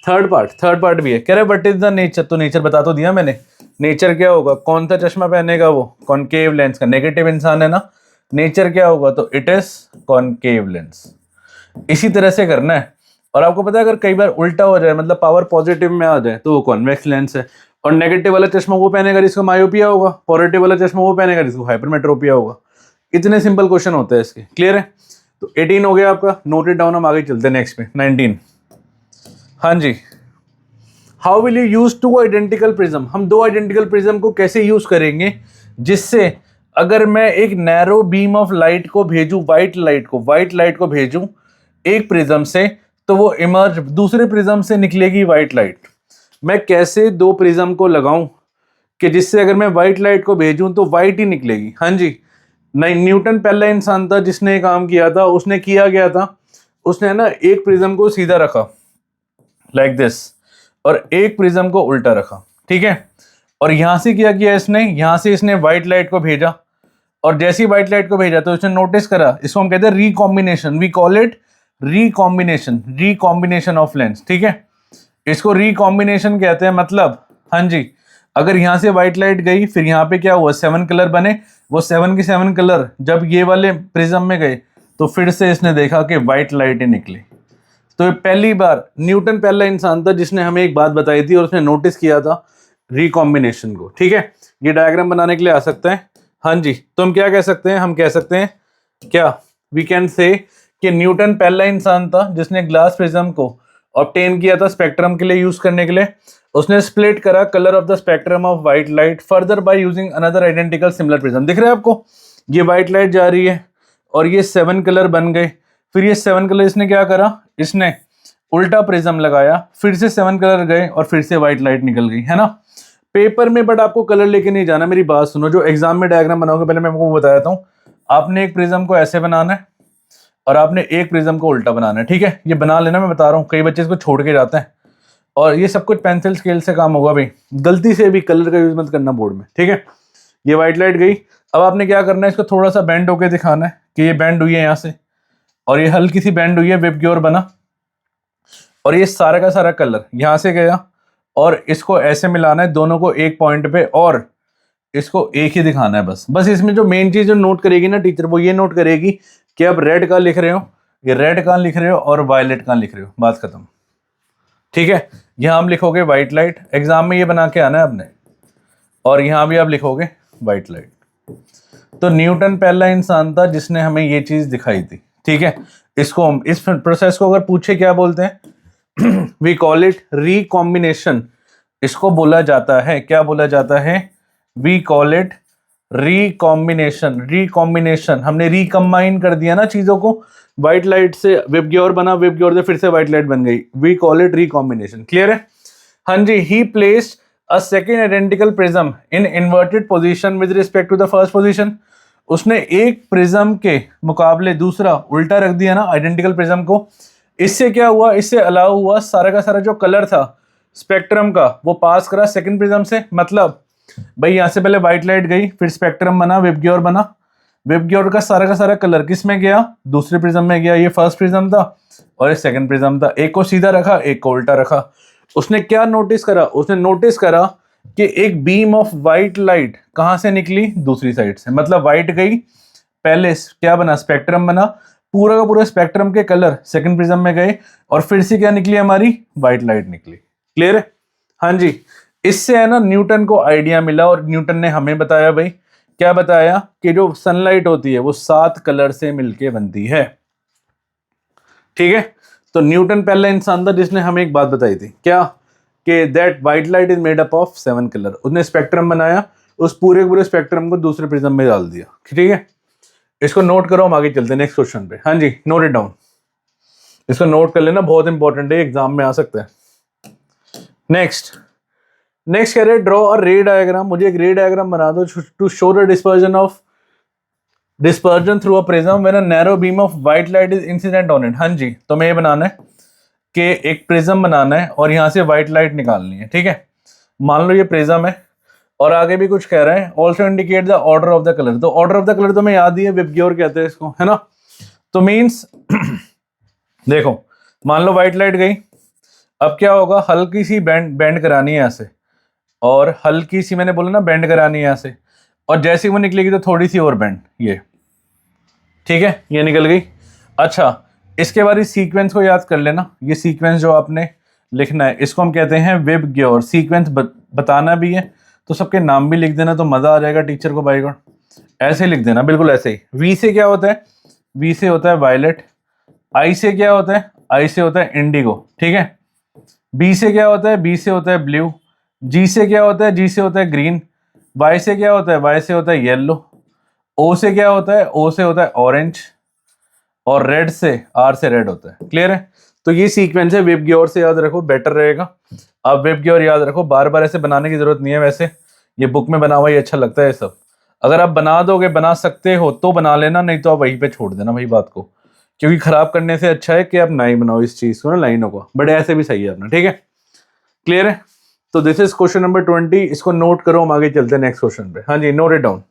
थर्ड पार्ट भी है, कह रहे व्हाट इज द नेचर, तो नेचर बता तो दिया मैंने, नेचर क्या होगा, कौन सा चश्मा पहनेगा वो, कॉनकेव लेंस का, नेगेटिव इंसान है ना, नेचर क्या होगा, तो इट इज कॉनकेव लेंस। इसी तरह से करना है। और आपको पता है अगर कई बार उल्टा हो जाए, मतलब पावर पॉजिटिव में आ जाए, तो वो कॉन्वेक्स लेंस है, और नेगेटिव वाला चश्मा वो पहनेगा जिसको मायोपिया होगा, पॉजिटिव वाला चश्मा वो पहनेगा जिसको हाइपरमेट्रोपिया होगा। इतने सिंपल क्वेश्चन होते हैं इसके, क्लियर है। तो 18 हो गया आपका, नोट इट डाउन, हम आगे चलते हैं नेक्स्ट पे 19। हाँ जी, how will you use 2 identical prism, हम 2 आइडेंटिकल प्रिज्म को कैसे यूज करेंगे, जिससे अगर मैं एक नैरो बीम ऑफ लाइट को भेजूं, व्हाइट लाइट को भेजूं एक प्रिज्म से, तो वो इमर्ज दूसरे प्रिज्म से निकलेगी व्हाइट लाइट। मैं कैसे 2 प्रिज्म को लगाऊं कि जिससे अगर मैं व्हाइट लाइट को भेजूं तो व्हाइट ही निकलेगी। हाँ जी, नहीं न्यूटन पहला इंसान था जिसने काम किया था, उसने किया गया था, उसने ना एक प्रिज्म को सीधा रखा लाइक दिस, और एक प्रिज्म को उल्टा रखा, ठीक है। और यहां से क्या किया इसने, यहां से इसने व्हाइट लाइट को भेजा, और जैसे ही व्हाइट लाइट को भेजा तो इसने नोटिस करा, इसको हम कहते हैं recombination, we call it recombination of lens, ठीक है। इसको रिकॉम्बिनेशन कहते हैं। मतलब हाँ जी, अगर यहां से व्हाइट लाइट गई, फिर यहाँ पे क्या हुआ, 7 कलर बने, वो 7 के 7 कलर जब ये वाले प्रिज्म में गए तो फिर से इसने देखा कि व्हाइट लाइट ही निकली। तो पहली बार न्यूटन पहला इंसान था जिसने हमें एक बात बताई थी और उसने नोटिस किया था रिकॉम्बिनेशन को, ठीक है। ये डायग्राम बनाने के लिए आ सकता है। हाँ जी, तो हम क्या कह सकते हैं, हम कह सकते हैं क्या, वी कैन से कि न्यूटन पहला इंसान था जिसने ग्लास प्रिज्म को ऑब्टेन किया था स्पेक्ट्रम के लिए यूज करने के लिए। उसने स्प्लिट करा colour of the spectrum of white light further by using another identical similar prism. दिख रहा है आपको, ये व्हाइट लाइट जा रही है और ये 7 कलर बन गए। फिर ये 7 कलर इसने क्या करा, इसने उल्टा प्रिज्म लगाया, फिर से 7 कलर गए और फिर से व्हाइट लाइट निकल गई, है ना। पेपर में बट आपको कलर लेके नहीं जाना, मेरी बात सुनो। जो एग्जाम में डायग्राम बनाओगे, पहले मैं आपको बताया था, आपने एक प्रिज्म को ऐसे बनाना है और आपने एक प्रिज्म को उल्टा बनाना है, ठीक है। ये बना लेना, मैं बता रहा हूँ, कई बच्चे इसको छोड़ के जाते हैं। और ये सब कुछ पेंसिल स्केल से काम होगा भाई, गलती से भी कलर का यूज मत करना बोर्ड में, ठीक है। ये व्हाइट लाइट गई, अब आपने क्या करना है, इसको थोड़ा सा बेंड होके दिखाना है कि ये बेंड हुई है यहाँ से, और ये हल्की सी बेंड हुई है, वेब की ओर बना, और ये सारा का सारा कलर यहां से गया और इसको ऐसे मिलाना है दोनों को एक पॉइंट पे, और इसको एक ही दिखाना है बस। बस इसमें जो मेन चीज जो नोट करेगी ना टीचर, वो ये नोट करेगी कि आप रेड कहाँ लिख रहे हो, ये रेड कहाँ लिख रहे हो और वायलेट कहाँ लिख रहे हो, बात खत्म। ठीक है, यहां हम लिखोगे व्हाइट लाइट, एग्जाम में ये बना के आना है आपने, और यहां भी आप लिखोगे व्हाइट लाइट। तो न्यूटन पहला इंसान था जिसने हमें ये चीज दिखाई थी। ठीक है, इसको हम इस प्रोसेस को अगर पूछे क्या बोलते हैं वी कॉल इट रिकॉम्बिनेशन। इसको बोला जाता है, क्या बोला जाता है, we call it recombination. Recombination, हमने रिकम्बाइन कर दिया ना चीजों को, व्हाइट लाइट से वेब ग्योर बना, वेब ग्योर से फिर से व्हाइट लाइट बन गई, we call it recombination. Clear है? हाँ जी। He placed a second identical prism in inverted position with respect to the first position. उसने एक प्रिज्म के मुकाबले दूसरा उल्टा रख दिया ना आइडेंटिकल प्रिज्म को। इससे क्या हुआ, इससे अलाउ हुआ सारा का सारा जो कलर था स्पेक्ट्रम का वो पास करा सेकंड प्रिज्म से। मतलब भाई यहां से पहले व्हाइट लाइट गई, फिर स्पेक्ट्रम बना, वेब ग्योर बना, वेब ग्योर का सारा कलर किस में गया, दूसरे प्रिज्म में गया। ये फर्स्ट प्रिज्म था और ये सेकंड प्रिज्म था, एक को सीधा रखा एक को उल्टा रखा। उसने क्या नोटिस करा, उसने नोटिस करा कि एक बीम ऑफ व्हाइट लाइट कहां से निकली, दूसरी साइड से। मतलब व्हाइट गई, पहले क्या बना, स्पेक्ट्रम बना, पूरा का पूरा स्पेक्ट्रम के कलर सेकंड प्रिज्म में गए और फिर से क्या निकली हमारी, व्हाइट लाइट निकली। क्लियर है? हाँ जी। इससे है ना न्यूटन को आइडिया मिला, और न्यूटन ने हमें बताया भाई, क्या बताया, कि जो सनलाइट होती है वो 7 कलर से मिलके बनती है। ठीक है, तो न्यूटन पहला इंसान था जिसने हमें एक बात बताई थी, क्या, कि that white light is made up of 7 colour. उसने स्पेक्ट्रम बनाया, उस पूरे स्पेक्ट्रम को दूसरे प्रिज्म में डाल दिया। ठीक है, इसको नोट करो, हम आगे चलते हैं नेक्स्ट क्वेश्चन पे। हाँ जी, नोट इट डाउन, इसको नोट कर लेना, बहुत इंपॉर्टेंट है, एग्जाम में आ सकता है। नेक्स्ट कह रहे ड्रॉ अ रे डायग्राम। मुझे एक रे डायग्राम बना दो to show the dispersion through a prism when a narrow beam of white light is incident on it. हाँ जी, तो मैं ये बनाना है कि एक प्रिज्म बनाना है और यहां से व्हाइट लाइट निकालनी है। ठीक है, मान लो ये प्रिज्म है और आगे भी कुछ कह रहे हैं, also indicate the order of the colour. तो ऑर्डर ऑफ द कलर तो मैं याद ही है, विबग्योर कहते हैं इसको, है ना। तो मीन्स देखो, मान लो व्हाइट लाइट गई, अब क्या होगा, हल्की सी बेंड करानी है ऐसे, और हल्की सी मैंने बोला ना बेंड करानी है ऐसे, और जैसे ही वो निकलेगी तो थोड़ी सी और बेंड, ये ठीक है, ये निकल गई। अच्छा, इसके बाद इस सीक्वेंस को याद कर लेना, ये सीक्वेंस जो आपने लिखना है इसको हम कहते हैं वेब ग्योर। सीक्वेंस बताना भी है तो सबके नाम भी लिख देना, तो मजा आ जाएगा टीचर को, बाय गॉड। ऐसे लिख देना, बिल्कुल ऐसे ही। वी से क्या होता है, वी से होता है वायलेट। आई से क्या होता है, आई से होता है इंडिगो। ठीक है, बी से क्या होता है, बी से होता है ब्लू। जी से क्या होता है, जी से होता है ग्रीन। वाई से क्या होता है, वाई से होता है येलो। ओ से क्या होता है, ओ से होता है ऑरेंज। और रेड से, आर से रेड होता है। क्लियर है? तो ये सीक्वेंस है, वेब ग्योर से याद रखो, बेटर रहेगा। आप वेब ग्योर याद रखो, बार बार ऐसे बनाने की जरूरत नहीं है। वैसे ये बुक में बना हुआ ही अच्छा लगता है सब। अगर आप बना दोगे, बना सकते हो तो बना लेना, नहीं तो आप वहीं पे छोड़ देना भाई बात को, क्योंकि खराब करने से अच्छा है कि आप ना ही बनाओ इस चीज को ना, लाइनों को। बट ऐसे भी सही है अपना। ठीक है, क्लियर है? तो दिस इज क्वेश्चन नंबर 20, इसको नोट करो, हम आगे चलते हैं नेक्स्ट क्वेश्चन पे। हाँ जी, note it down.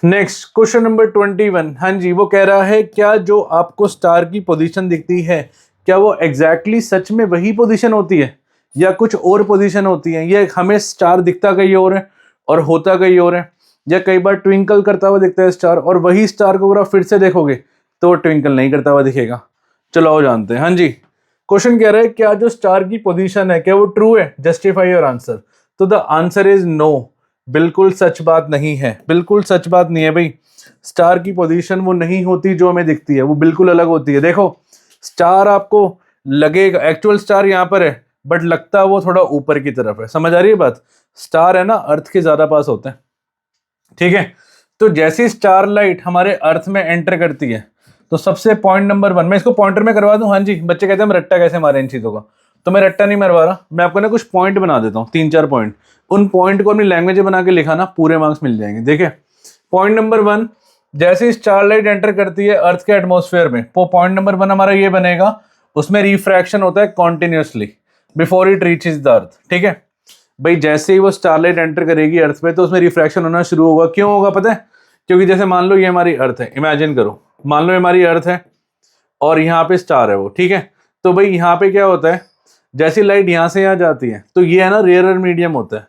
Next question number 21। हाँ जी, वो कह रहा है क्या जो आपको स्टार की पोजीशन दिखती है, क्या वो एग्जैक्टली सच में वही पोजीशन होती है या कुछ और पोजीशन होती है? ये हमें स्टार दिखता कहीं और है और होता कहीं और है, या कई बार ट्विंकल करता हुआ दिखता है स्टार, और वही स्टार को अगर आप फिर से देखोगे तो वो ट्विंकल नहीं करता हुआ दिखेगा। चलो आओ जानते हैं। हाँ जी, क्वेश्चन कह रहा है क्या जो स्टार की पोजीशन है क्या वो ट्रू है? Justify your answer. तो द आंसर इज नो, बिल्कुल सच बात नहीं है, बिल्कुल सच बात नहीं है भाई। स्टार की पोजीशन वो नहीं होती जो हमें दिखती है, वो बिल्कुल अलग होती है। देखो, स्टार आपको लगेगा, एक्चुअल स्टार यहाँ पर है बट लगता वो थोड़ा ऊपर की तरफ है। समझ आ रही है बात? स्टार है ना अर्थ के ज्यादा पास होते हैं। ठीक है, तो जैसी स्टार लाइट हमारे अर्थ में एंटर करती है तो सबसे पॉइंट नंबर 1, मैं इसको पॉइंटर में करवा दूं। हाँ जी, बच्चे कहते हैं हम रट्टा कैसे मारे इन चीजों का, तो मैं रट्टा नहीं मरवा रहा, मैं आपको ना कुछ पॉइंट बना देता हूँ, 3-4 पॉइंट। उन पॉइंट को अपनी लैंग्वेज में बना के लिखा ना, पूरे मार्क्स मिल जाएंगे। देखिए, पॉइंट नंबर 1, जैसे स्टार लाइट एंटर करती है अर्थ के एटमॉस्फेयर में, तो पॉइंट नंबर 1 हमारा ये बनेगा, उसमें रिफ्रैक्शन होता है continuously before it reaches the earth. ठीक है भाई, जैसे ही वो स्टारलाइट एंटर करेगी अर्थ पे तो उसमें रिफ्रैक्शन होना शुरू होगा। क्यों होगा पता है? क्योंकि जैसे मान लो ये हमारी अर्थ है, इमेजिन करो, मान लो ये हमारी अर्थ है और यहाँ पे स्टार है वो, ठीक है। तो भाई यहाँ पे क्या होता है, जैसी लाइट यहाँ से यहाँ जाती है तो ये है ना रेयर मीडियम होता है,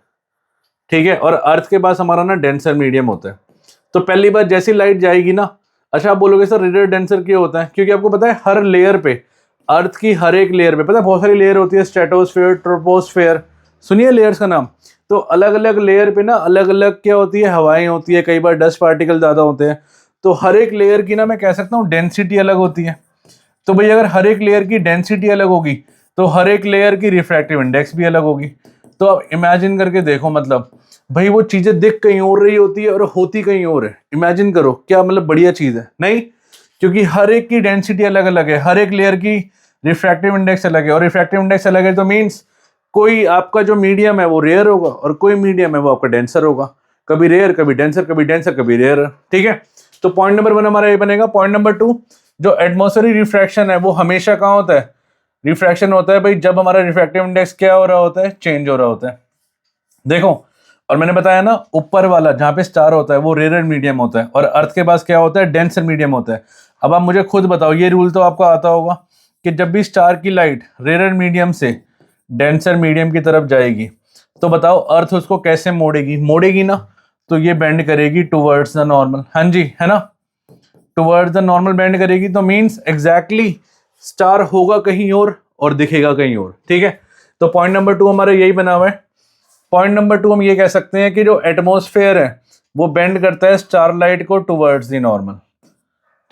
ठीक है, और अर्थ के पास हमारा ना डेंसर मीडियम होता है। तो पहली बार जैसी लाइट जाएगी ना, अच्छा आप बोलोगे सर रेयर डेंसर क्यों होता है, क्योंकि आपको पता है हर लेयर पे, अर्थ की हर एक लेयर पे, पता है बहुत सारी लेयर होती है, स्ट्रेटोस्फेयर, ट्रोपोस्फेयर, सुनिए लेयर्स का नाम। तो अलग अलग लेयर पे ना अलग अलग क्या होती है, हवाएं होती है, कई बार डस्ट पार्टिकल ज़्यादा होते हैं। तो हर एक लेयर की ना मैं कह सकता हूँ डेंसिटी अलग होती है। तो भाई अगर हर एक लेयर की डेंसिटी अलग होगी तो हर एक लेयर की रिफ्रैक्टिव इंडेक्स भी अलग होगी। तो अब इमेजिन करके देखो, मतलब भाई वो चीज़ें दिख कहीं और रही होती है और होती कहीं और है। इमेजिन करो क्या मतलब बढ़िया चीज़ है नहीं, क्योंकि हर एक की डेंसिटी अलग अलग है, हर एक लेयर की रिफ्रैक्टिव इंडेक्स अलग है, और रिफ्रैक्टिव इंडेक्स अलग है तो मीन्स कोई आपका जो मीडियम है वो रेयर होगा और कोई मीडियम है वो आपका डेंसर होगा, कभी रेयर कभी डेंसर, कभी डेंसर कभी रेयर, ठीक है। तो पॉइंट नंबर 1 हमारा ये बनेगा। पॉइंट नंबर 2, जो एटमॉस्फेरिक रिफ्रैक्शन है वो हमेशा कहाँ होता है, रिफ्रैक्शन होता है भाई जब हमारा रिफ्रैक्टिव इंडेक्स क्या हो रहा होता है, चेंज हो रहा होता है। देखो, और मैंने बताया ना ऊपर वाला जहाँ पे स्टार होता है वो रेयर मीडियम होता है और अर्थ के पास क्या होता है, डेंसर मीडियम होता है। अब आप मुझे खुद बताओ, ये रूल तो आपको आता होगा कि जब भी स्टार की लाइट रेयर मीडियम से डेंसर मीडियम की तरफ जाएगी तो बताओ अर्थ उसको कैसे मोड़ेगी, मोड़ेगी ना तो ये बेंड करेगी टुवर्ड्स द नॉर्मल, हाँ जी है ना, टुवर्ड्स द नॉर्मल बेंड करेगी। तो मीन्स एग्जैक्टली स्टार होगा कहीं और दिखेगा कहीं और, ठीक है। तो पॉइंट नंबर 2 हमारा यही बना हुआ है। पॉइंट नंबर 2 हम ये कह सकते हैं कि जो एटमॉस्फेयर है वो बेंड करता है स्टार लाइट को टुवर्ड्स द नॉर्मल,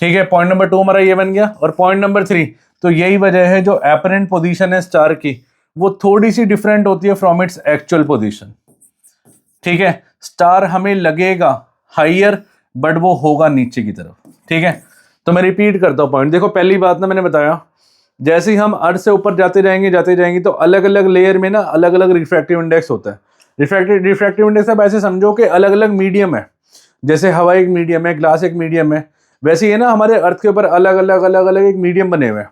ठीक है। पॉइंट नंबर 2 हमारा ये बन गया। और पॉइंट नंबर 3, तो यही वजह है जो अपरेंट पोजीशन है स्टार की वो थोड़ी सी डिफरेंट होती है फ्रॉम इट्स एक्चुअल पोजीशन, ठीक है। स्टार हमें लगेगा हाइयर बट वो होगा नीचे की तरफ, ठीक है। तो मैं रिपीट करता हूँ पॉइंट। देखो पहली बात ना मैंने बताया, जैसे ही हम अर्थ से ऊपर जाते जाएंगे तो अलग अलग लेयर में ना अलग अलग रिफ्रैक्टिव इंडेक्स होता है। रिफ्रैक्टिव इंडेक्स अब ऐसे समझो कि अलग अलग मीडियम है, जैसे हवा एक मीडियम है, ग्लास एक मीडियम है, वैसे ही है ना हमारे अर्थ के ऊपर अलग अलग एक मीडियम बने हुए हैं।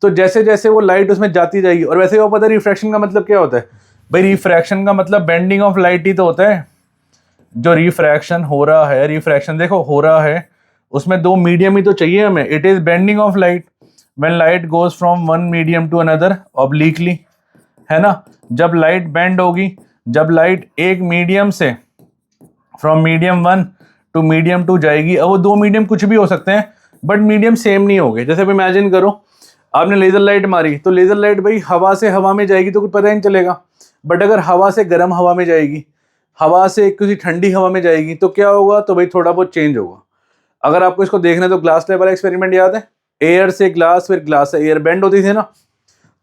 तो जैसे जैसे वो लाइट उसमें जाती जाएगी, और वैसे वो पता है रिफ्रैक्शन का मतलब क्या होता है भाई, रिफ्रैक्शन का मतलब बेंडिंग ऑफ लाइट ही तो होता है। जो रिफ्रैक्शन हो रहा है, रिफ्रैक्शन देखो हो रहा है, उसमें दो मीडियम ही तो चाहिए हमें। It is bending of light when light goes from one medium to another obliquely, है ना। जब लाइट बेंड होगी, जब लाइट एक मीडियम से फ्रॉम मीडियम 1 टू मीडियम 2 जाएगी, अब वो दो मीडियम कुछ भी हो सकते हैं बट मीडियम सेम नहीं होंगे। जैसे अब इमेजिन करो आपने लेजर लाइट मारी, तो लेजर लाइट भाई हवा से हवा में जाएगी तो कुछ पता ही नहीं चलेगा, बट अगर हवा से गर्म हवा में जाएगी, हवा से किसी ठंडी हवा में जाएगी तो क्या होगा, तो भाई थोड़ा बहुत चेंज होगा। अगर आपको इसको देखना है तो ग्लास स्लैब वाला एक्सपेरिमेंट याद है, एयर से ग्लास फिर ग्लास से एयर बेंड होती थी ना।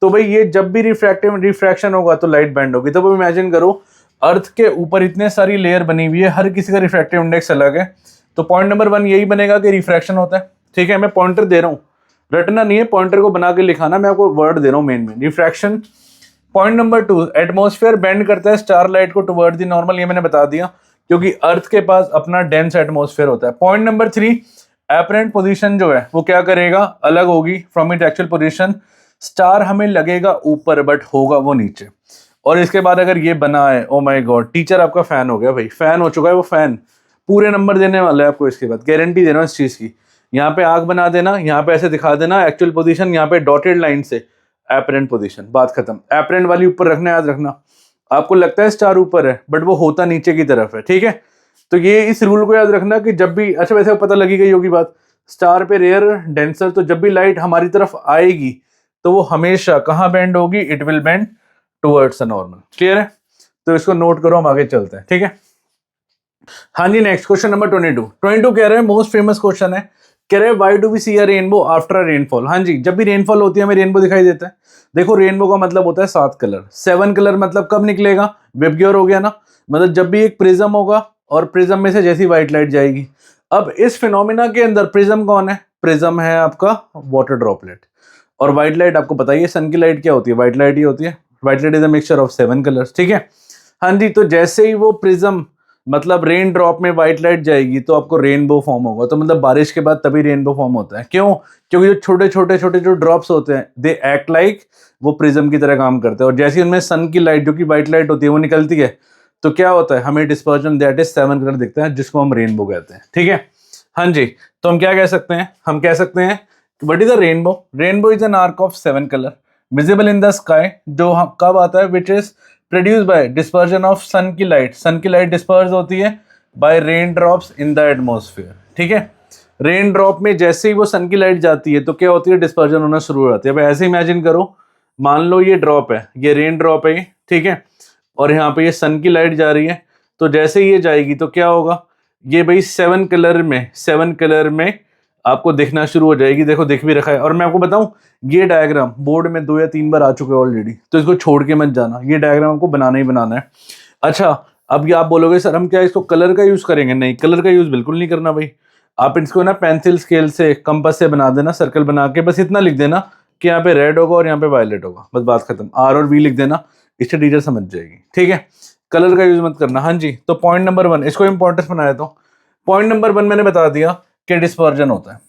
तो भाई ये जब भी रिफ्रैक्शन होगा तो लाइट बेंड होगी। तो इमेजिन करो अर्थ के ऊपर इतने सारी लेयर बनी हुई है, हर किसी का रिफ्रैक्टिव इंडेक्स अलग है। तो पॉइंट नंबर 1 यही बनेगा कि रिफ्रैक्शन होता है, ठीक है। मैं पॉइंटर दे रहा हूँ, रटना नहीं है, पॉइंटर को बना के लिखाना, मैं आपको वर्ड दे रहा हूँ main refraction. Point number 2, atmosphere bend करता है स्टार लाइट को टुवर्ड द नॉर्मल, ये मैंने बता दिया क्योंकि अर्थ के पास अपना डेंस एटमॉस्फेयर होता है। पॉइंट नंबर 3, एपरेंट पोजीशन जो है वो क्या करेगा, अलग होगी from it actual position. Star हमें लगेगा ऊपर बट होगा वो नीचे। और इसके बाद अगर ये बना है, ओ माय गॉड, टीचर आपका फैन हो गया भाई, फैन हो चुका है वो, फैन पूरे नंबर देने वाला है आपको। इसके बाद गारंटी दे रहा हूँ इस चीज़ की। यहाँ पे आग बना देना, यहाँ पे ऐसे दिखा देना एक्चुअल पोजीशन, यहाँ पे डॉटेड लाइन से एपरेंट पोजीशन, बात खत्म। एपरेंट वाली ऊपर रखना, याद रखना। आपको लगता है स्टार ऊपर है बट वो होता नीचे की तरफ है, ठीक है। तो ये इस रूल को याद रखना कि जब भी, अच्छा वैसे पता लगी गई होगी बात, स्टार पे रेयर डेंसर, तो जब भी लाइट हमारी तरफ आएगी तो वो हमेशा कहाँ बेंड होगी, it will bend towards the normal. Clear है, तो इसको नोट करो, हम आगे चलते हैं, ठीक है। हाँ जी, नेक्स्ट क्वेश्चन नंबर 22 कह रहे हैं, मोस्ट फेमस क्वेश्चन है, कह रहे हैं why do we see a rainbow after a rainfall. हाँ जी, जब भी रेनफॉल होती है हमें रेनबो दिखाई देता है। देखो रेनबो का मतलब होता है 7 कलर, 7 कलर मतलब कब निकलेगा, वेबग्योर हो गया ना, मतलब जब भी एक प्रिज्म होगा और प्रिज्म में से जैसी व्हाइट लाइट जाएगी। अब इस फिनोमिना के अंदर प्रिज्म कौन है, प्रिज्म है आपका वाटर ड्रॉपलेट, और व्हाइट लाइट आपको पता ही है सन की लाइट क्या होती है, व्हाइट लाइट ही होती है। White light is a mixture of 7 colours, ठीक है। हाँ जी, तो जैसे ही वो प्रिज्म मतलब रेन ड्रॉप में व्हाइट लाइट जाएगी तो आपको रेनबो फॉर्म होगा। तो मतलब बारिश के बाद तभी रेनबो फॉर्म होता है। क्यों, क्योंकि जो छोटे छोटे जो ड्रॉप्स होते हैं दे एक्ट लाइक वो प्रिज्म की तरह काम करते हैं, और जैसे ही उनमें सन की लाइट जो कि व्हाइट लाइट होती है वो निकलती है तो क्या होता है, हमें डिस्पर्जन दैट इज 7 कलर दिखता है जिसको हम रेनबो कहते हैं, ठीक है। हाँ जी, तो हम क्या कह सकते हैं, हम कह सकते हैं what is a rainbow, rainbow is an arc of 7 colour visible in the sky, जो कब आता है, which is produce by dispersion of sun की लाइट, सन की लाइट डिस्पर्स होती है by rain drops in the atmosphere, ठीक है। रेन ड्रॉप में जैसे ही वो सन की लाइट जाती है तो क्या होती है, डिस्पर्जन होना शुरू हो जाती है। अब ऐसे इमेजिन करो, मान लो ये ड्रॉप है, ये रेन ड्रॉप है, ठीक है, और यहाँ पे ये सन की लाइट जा रही है, तो जैसे ही ये जाएगी तो क्या होगा, ये भाई 7 कलर में आपको दिखना शुरू हो जाएगी। देखो दिख भी रखा है, और मैं आपको बताऊं ये डायग्राम बोर्ड में 2 या 3 बार आ चुके हैं ऑलरेडी, तो इसको छोड़ के मत जाना, ये डायग्राम आपको बनाना ही बनाना है। अच्छा, अब ये आप बोलोगे सर हम क्या इसको कलर का यूज करेंगे, नहीं, कलर का यूज बिल्कुल नहीं करना भाई। आप इसको ना पेंसिल स्केल से, कंपास से बना देना, सर्कल बना के बस इतना लिख देना कि यहाँ पे रेड होगा और यहाँ पे वायलेट होगा, बस बात खत्म। आर और वी लिख देना, इससे टीचर समझ जाएगी, ठीक है। कलर का यूज मत करना। हाँ जी, तो पॉइंट नंबर 1 इसको इंपॉर्टेंस बनाया, तो पॉइंट नंबर 1 मैंने बता दिया कि डिस्पर्जन होता है,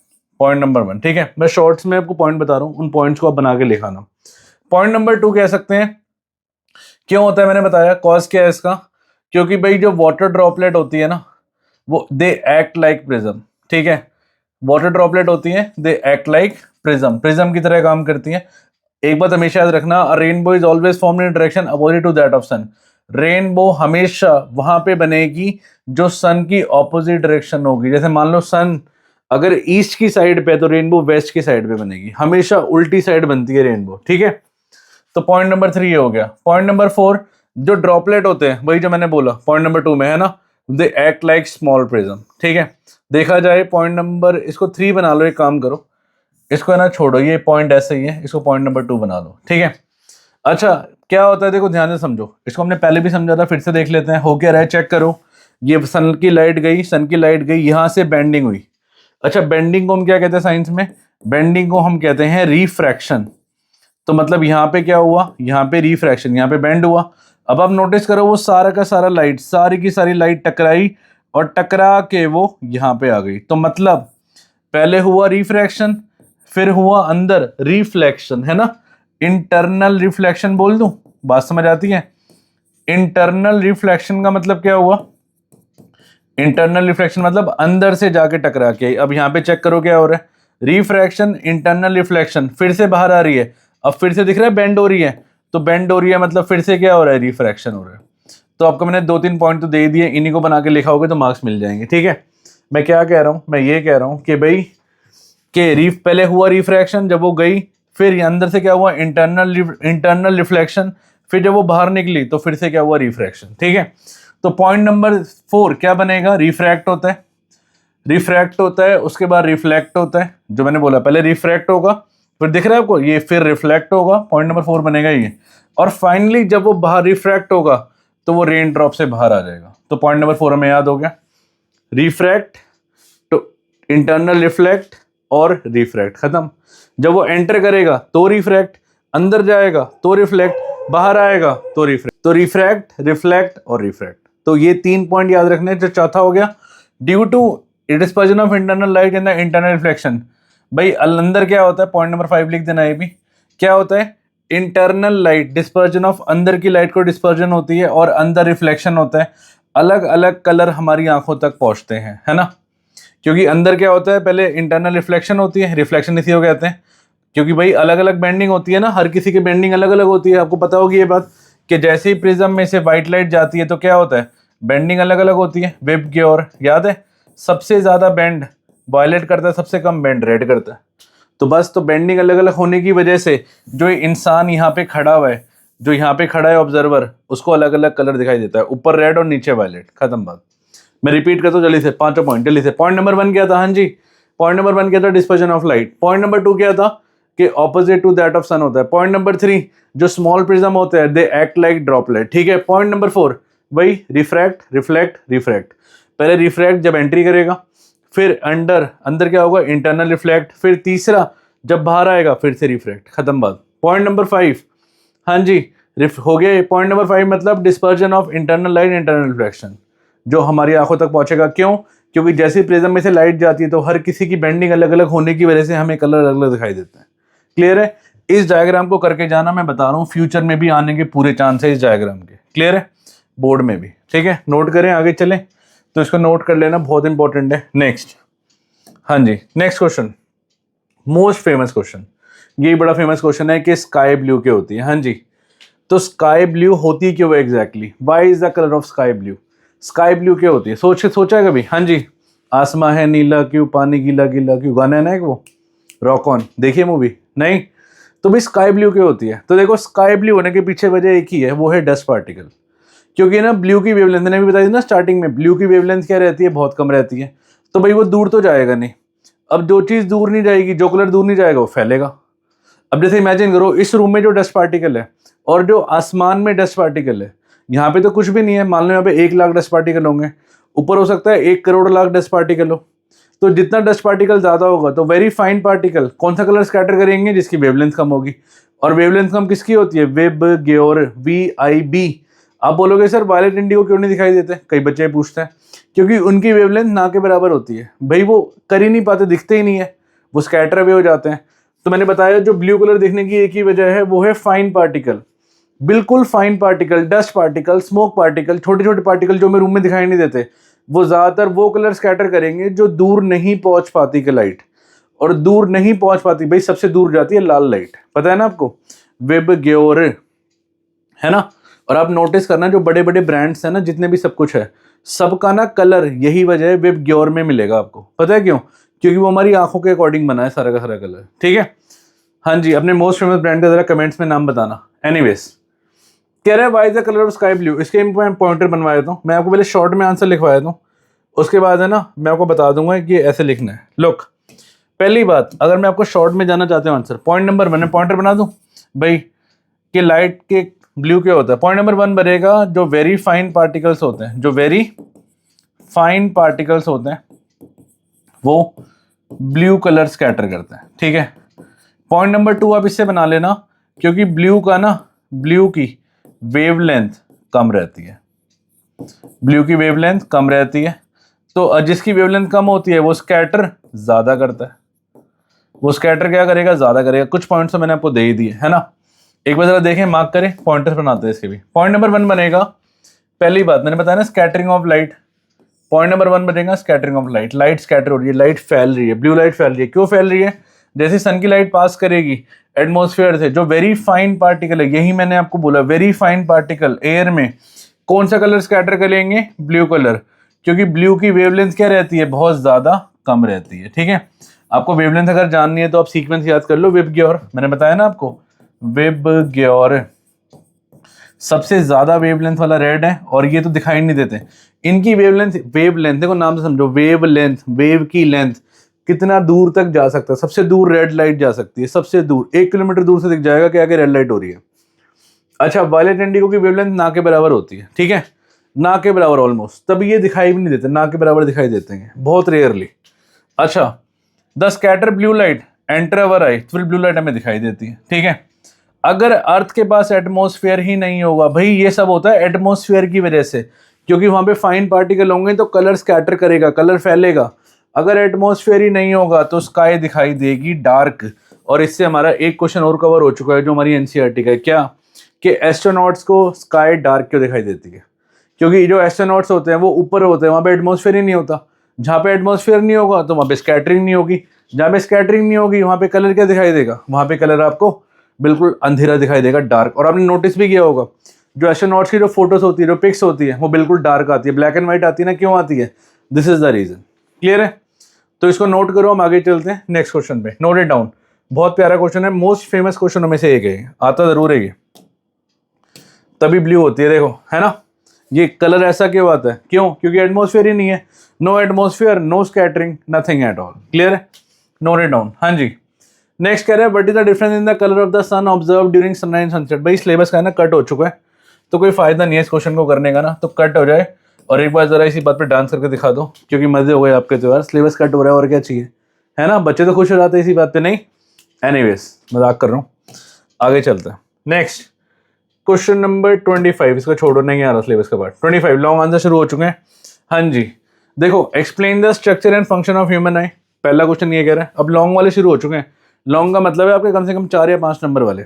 पॉइंट नंबर 1, ठीक है। मैं शॉर्ट्स में आपको पॉइंट बता रहा हूँ, उन पॉइंट्स को आप बना के लिखाना। पॉइंट नंबर 2 कह सकते हैं क्यों होता है, मैंने बताया कॉज क्या है इसका, क्योंकि भाई जो वाटर ड्रॉपलेट होती है ना, वो दे एक्ट लाइक प्रिज्म, ठीक है। वाटर ड्रॉपलेट होती है, they act like prism, prism की तरह काम करती है। एक बात हमेशा याद रखना, rainbow is always formed in direction opposite to that of sun, rainbow हमेशा वहां पे बनेगी जो सन की ऑपोजिट डायरेक्शन होगी। जैसे मान लो सन अगर ईस्ट की साइड पे है तो रेनबो वेस्ट की साइड पे बनेगी, हमेशा उल्टी साइड बनती है रेनबो, ठीक है। तो पॉइंट नंबर 3 ये हो गया। पॉइंट नंबर 4, जो ड्रॉपलेट होते हैं वही जो मैंने बोला पॉइंट नंबर 2 में है ना, they act like small prism, ठीक है। देखा जाए पॉइंट नंबर, इसको 3 बना लो, एक काम करो, इसको है ना छोड़ो, ये पॉइंट ऐसे ही है, इसको पॉइंट नंबर 2 बना लो, ठीक है। अच्छा, क्या होता है देखो ध्यान से समझो, इसको हमने पहले भी समझा था, फिर से देख लेते हैं, हो क्या रहा है चेक करो। ये सन की लाइट गई, सन की लाइट गई, यहां से बेंडिंग हुई। अच्छा, बेंडिंग को हम क्या कहते हैं साइंस में, बेंडिंग को हम कहते हैं रिफ्रैक्शन। तो मतलब यहाँ पे क्या हुआ, यहाँ पे रिफ्रैक्शन, यहाँ पे बेंड हुआ। अब आप नोटिस करो, वो सारा का सारा लाइट, सारी की सारी लाइट टकराई और टकरा के वो यहाँ पे आ गई। तो मतलब पहले हुआ रिफ्रैक्शन, फिर हुआ अंदर रिफ्लेक्शन, है ना। इंटरनल रिफ्लेक्शन बोल दूं, बात समझ आती है। इंटरनल रिफ्लेक्शन का मतलब क्या हुआ, इंटरनल रिफ्लेक्शन मतलब अंदर से जाके टकरा के। अब यहाँ पे चेक करो क्या हो रहा है, रिफ्रैक्शन, इंटरनल रिफ्लेक्शन, फिर से बाहर आ रही है, अब फिर से दिख रहा है बेंड हो रही है, तो बेंड हो रही है मतलब फिर से क्या हो रहा है, रिफ्रैक्शन हो रहा है। तो आपको मैंने 2-3 पॉइंट तो दे दिए, इन्हीं को बना के लिखा होगा तो मार्क्स मिल जाएंगे, ठीक है। मैं क्या कह रहा हूँ, मैं ये कह रहा हूँ कि भाई कि पहले हुआ रिफ्रैक्शन, जब वो गई, फिर अंदर से क्या हुआ, इंटरनल रिफ्लेक्शन, फिर जब वो बाहर निकली तो फिर से क्या हुआ, रिफ्रैक्शन, ठीक है। तो पॉइंट नंबर 4 क्या बनेगा, रिफ्रैक्ट होता है, रिफ्रैक्ट होता है, उसके बाद रिफ्लेक्ट होता है, जो मैंने बोला पहले रिफ्रैक्ट होगा, फिर दिख रहा है आपको ये, फिर रिफ्लेक्ट होगा, पॉइंट नंबर 4 बनेगा ये, और फाइनली जब वो बाहर रिफ्रैक्ट होगा तो वो रेन ड्रॉप से बाहर आ जाएगा। तो पॉइंट नंबर 4 हमें याद हो गया, रिफ्रैक्ट तो इंटरनल रिफ्लेक्ट और रिफ्रैक्ट, खत्म। जब वो एंटर करेगा तो रिफ्रैक्ट, अंदर जाएगा तो रिफ्लेक्ट, बाहर आएगा तो रिफ्रैक्ट। तो रिफ्रैक्ट, रिफ्लेक्ट और रिफ्रैक्ट, तो ये 3 पॉइंट याद रखने। जो चौथा हो गया, due to dispersion of internal light in the internal reflection, भाई अंदर क्या होता है, पॉइंट नंबर 5 लिख देना, ये भी क्या होता है, इंटरनल लाइट डिस्पर्जन ऑफ, अंदर की लाइट को डिस्पर्जन होती है और अंदर रिफ्लेक्शन होता है। अलग अलग कलर हमारी आंखों तक पहुंचते हैं, है ना, क्योंकि अंदर क्या होता है, पहले इंटरनल रिफ्लेक्शन होती है, रिफ्लेक्शन इसी को कहते हैं, क्योंकि भाई अलग अलग बेंडिंग होती है ना, हर किसी की बेंडिंग अलग अलग होती है। आपको पता होगी ये बात कि जैसे ही प्रिज्म में से व्हाइट लाइट जाती है तो क्या होता है, बेंडिंग अलग अलग होती है वेब की ओर, याद है। सबसे ज्यादा बेंड वायलेट करता है, सबसे कम बेंड रेड करता है। तो बस, तो बेंडिंग अलग अलग होने की वजह से जो इंसान यहाँ पे खड़ा हुआ है, जो यहाँ पे खड़ा है ऑब्जर्वर, उसको अलग अलग कलर दिखाई देता है, ऊपर रेड और नीचे वायलेट, खत्म बात। मैं रिपीट करता हूँ जल्दी से, 5 पॉइंट जल्दी से। पॉइंट नंबर 1 क्या था, हाँ जी, पॉइंट नंबर 1 क्या था, dispersion of light. Point number 2 क्या था कि ऑपोजिट टू दैट ऑफ सन होता है। पॉइंट नंबर 3, जो स्मॉल प्रिज्म होते हैं, दे एक्ट लाइक ड्रॉपलेट, ठीक है। पॉइंट नंबर 4 वही रिफ्रैक्ट, रिफ्लेक्ट, रिफ्रैक्ट। पहले रिफ्रैक्ट जब एंट्री करेगा, फिर अंदर क्या होगा, इंटरनल रिफ्लेक्ट, फिर तीसरा जब बाहर आएगा फिर से रिफ्रैक्ट, खत्म बात। पॉइंट नंबर 5, हाँ जी, हो गया। पॉइंट नंबर 5 मतलब dispersion of internal light, internal reflection, जो हमारी आंखों तक पहुंचेगा। क्यों, क्योंकि जैसे प्रिज्म में से लाइट जाती है तो हर किसी की बेंडिंग अलग अलग होने की वजह से हमें कलर अलग अलग दिखाई देता है। क्लियर है, इस डायग्राम को करके जाना, मैं बता रहा हूँ फ्यूचर में भी आने के पूरे चांस है इस डायग्राम के। क्लियर है, बोर्ड में भी, ठीक है। नोट करें, आगे चलें, तो इसको नोट कर लेना, बहुत इंपॉर्टेंट है। नेक्स्ट, हाँ जी, next question, most famous question, ये बड़ा फेमस क्वेश्चन है कि स्काई ब्लू क्या होती है। हाँ जी, तो स्काई ब्लू होती क्यों है exactly, why is the colour of sky blue, sky blue क्या होती है, सोचा है कभी। हाँ जी, आसमां है नीला क्यों, पानी गीला गीला क्यों, गाना है ना एक वो, रॉक ऑन, देखिए मूवी, नहीं तो भाई स्काई ब्लू क्या होती है। तो देखो स्काई ब्लू होने के पीछे वजह एक ही है, वो है डस्ट पार्टिकल। क्योंकि ना ब्लू की वेवलेंथ, मैंने भी बताई थी ना स्टार्टिंग में, ब्लू की वेवलेंथ क्या रहती है, बहुत कम रहती है, तो भाई वो दूर तो जाएगा नहीं। अब जो चीज़ दूर नहीं जाएगी, जो कलर दूर नहीं जाएगा वो फैलेगा। अब जैसे इमेजिन करो इस रूम में जो डस्ट पार्टिकल है और जो आसमान में डस्ट पार्टिकल है, यहाँ पे तो कुछ भी नहीं है, मान लो यहाँ पे 1 लाख डस्ट पार्टिकल होंगे, ऊपर हो सकता है 1 करोड़ लाख डस्ट पार्टिकल हो। तो जितना डस्ट पार्टिकल ज़्यादा होगा तो वेरी फाइन पार्टिकल कौन सा कलर स्कैटर करेंगे, जिसकी वेवलेंथ कम होगी। और वेवलेंथ कम किसकी होती है, वेब ग्योर, VIB। आप बोलोगे सर वायलेट इंडिगो क्यों नहीं दिखाई देते, कई बच्चे पूछते हैं, क्योंकि उनकी वेवलेंथ ना के बराबर होती है भाई, वो कर ही नहीं पाते, दिखते ही नहीं है, वो स्कैटर अवे हो जाते हैं। तो मैंने बताया जो ब्लू कलर दिखने की एक ही वजह है, वो है फाइन पार्टिकल, बिल्कुल fine particle, dust particle, smoke particle, छोटे छोटे पार्टिकल जो हमें रूम में दिखाई नहीं देते, वो ज़्यादातर वो कलर स्कैटर करेंगे जो दूर नहीं पहुंच पाती के लाइट। और दूर नहीं पहुंच पाती भाई, सबसे दूर जाती है लाल लाइट, पता है ना आपको, वेब ग्योर, है ना। और आप नोटिस करना जो बड़े बड़े ब्रांड्स हैं ना, जितने भी सब कुछ है, सबका ना कलर यही वजह है, वेब ग्योर में मिलेगा आपको, पता है क्यों, क्योंकि वो हमारी आंखों के अकॉर्डिंग बना है सारा का सारा कलर, ठीक है। हाँ जी, अपने मोस्ट फेमस ब्रांड का जरा कमेंट्स में नाम बताना। एनीवेज, कह रहा है why is the colour of sky blue, इसके मैं पॉइंटर बनवाया था, मैं आपको पहले शॉर्ट में आंसर लिखवाया था, उसके बाद है ना मैं आपको बता दूंगा कि ऐसे लिखना है। लुक, पहली बात, अगर मैं आपको शॉर्ट में जाना चाहते हूँ आंसर, पॉइंट नंबर 1 पॉइंटर बना दूं भाई कि लाइट के ब्लू क्या होता है। पॉइंट नंबर 1 बनेगा जो वेरी फाइन पार्टिकल्स होते हैं, जो वेरी फाइन पार्टिकल्स होते हैं वो ब्लू कलर स्कैटर करते हैं, ठीक है। पॉइंट नंबर 2 आप इससे बना लेना, क्योंकि ब्लू का ना, ब्लू की वेवलेंथ कम रहती है, ब्लू की वेवलेंथ कम रहती है, तो जिसकी वेवलेंथ कम होती है वो स्कैटर ज्यादा करता है, वो स्कैटर क्या करेगा, ज्यादा करेगा। कुछ पॉइंट्स तो मैंने आपको दे ही दिए, है ना, एक बार जरा देखें, मार्क करें, पॉइंटर्स बनाते हैं इसके भी। पॉइंट नंबर 1 बनेगा, पहली बात मैंने बताया ना, scattering of light. Point number 1 बनेगा scattering of light, light scatter हो रही है, लाइट फैल रही है, ब्लू लाइट फैल रही है, क्यों फैल रही है, जैसे सन की लाइट पास करेगी एटमॉस्फेयर से, जो वेरी फाइन पार्टिकल है, यही मैंने आपको बोला, वेरी फाइन पार्टिकल एयर में कौन सा कलर स्कैटर करेंगे, ब्लू कलर, क्योंकि ब्लू की वेवलेंथ क्या रहती है, बहुत ज्यादा कम रहती है, ठीक है। आपको वेवलेंथ अगर जाननी है तो आप सीक्वेंस याद कर लो, वेब ग्योर, मैंने बताया ना आपको, वेब ग्योर सबसे ज्यादा वेवलेंथ वाला रेड है, और ये तो दिखाई नहीं देते, इनकी वेवलेंथ देखो नाम से समझो, वेवलेंथ, वेव की लेंथ कितना दूर तक जा सकता है, सबसे दूर रेड लाइट जा सकती है, सबसे दूर 1 किलोमीटर दूर से दिख जाएगा कि आगे रेड लाइट हो रही है। अच्छा, वायलेट इंडिगो की वेवलेंथ ना के बराबर होती है, ठीक है, ना के बराबर ऑलमोस्ट, तब ये दिखाई भी नहीं देते, ना के बराबर दिखाई देते हैं बहुत रेयरली। अच्छा, the scatter blue light enter our eye, फिर ब्लू लाइट हमें दिखाई देती है, ठीक है। अगर अर्थ के पास एटमॉस्फेयर ही नहीं होगा, भाई ये सब होता है एटमॉस्फेयर की वजह से, क्योंकि वहां पे फाइन पार्टिकल होंगे तो कलर स्कैटर करेगा, कलर फैलेगा। अगर एटमॉस्फेयर ही नहीं होगा तो स्काई दिखाई देगी डार्क। और इससे हमारा एक क्वेश्चन और कवर हो चुका है जो हमारी एनसीईआरटी का है, क्या कि एस्ट्रोनॉट्स को स्काई डार्क क्यों दिखाई देती है, क्योंकि जो एस्ट्रोनॉट्स होते हैं वो ऊपर होते हैं, वहां पे एटमॉस्फेयर ही नहीं होता, जहाँ पे एटमॉस्फेयर नहीं होगा तो वहां पे स्कैटरिंग नहीं होगी, जहाँ पे स्कैटरिंग नहीं होगी वहां पे कलर क्या दिखाई देगा, वहां पे कलर आपको बिल्कुल अंधेरा दिखाई देगा, डार्क। और आपने नोटिस भी किया होगा जो एस्ट्रोनॉट्स की जो फोटोज होती है, जो पिक्स होती है, वो बिल्कुल डार्क आती है, ब्लैक एंड व्हाइट आती है ना, क्यों आती है, this is the reason. Clear है, तो इसको नोट करो, हम आगे चलते हैं नेक्स्ट क्वेश्चन पे, नोट इट डाउन, बहुत प्यारा क्वेश्चन है, मोस्ट फेमस क्वेश्चनों में से एक है, आता जरूर है ये, तभी ब्लू होती है, देखो है ना, ये कलर ऐसा क्यों आता है, क्यों, क्योंकि एटमॉस्फेयर ही नहीं है, no atmosphere, no scattering, nothing at all. Clear है, नोट इट डाउन। हाँ जी, नेक्स्ट कह रहे हैं what is the difference in the colour of the sun observe during sunrise sunset. भाई सिलेबस का है ना कट हो चुका है, तो कोई फायदा नहीं है इस क्वेश्चन को करने का ना, तो कट हो जाए और एक बार जरा इसी बात पे डांस करके दिखा दो, क्योंकि मजे हो गए आपके त्योहार, सिलेबस कट हो रहा है और क्या चाहिए, है ना, बच्चे तो खुश हो जाते हैं इसी बात पे, नहीं एनीवेज मजाक कर रहा हूँ, आगे चलते हैं। नेक्स्ट क्वेश्चन नंबर 25, इसको छोड़ो, नहीं आ रहा सिलेबस का पार्ट। 25 लॉन्ग आंसर शुरू हो चुके हैं। हाँ जी, देखो explain the structure and function of human आई, पहला क्वेश्चन ये कह रहा है। अब लॉन्ग वाले शुरू हो चुके हैं, लॉन्ग का मतलब है आपके कम से कम 4 या 5 नंबर वाले।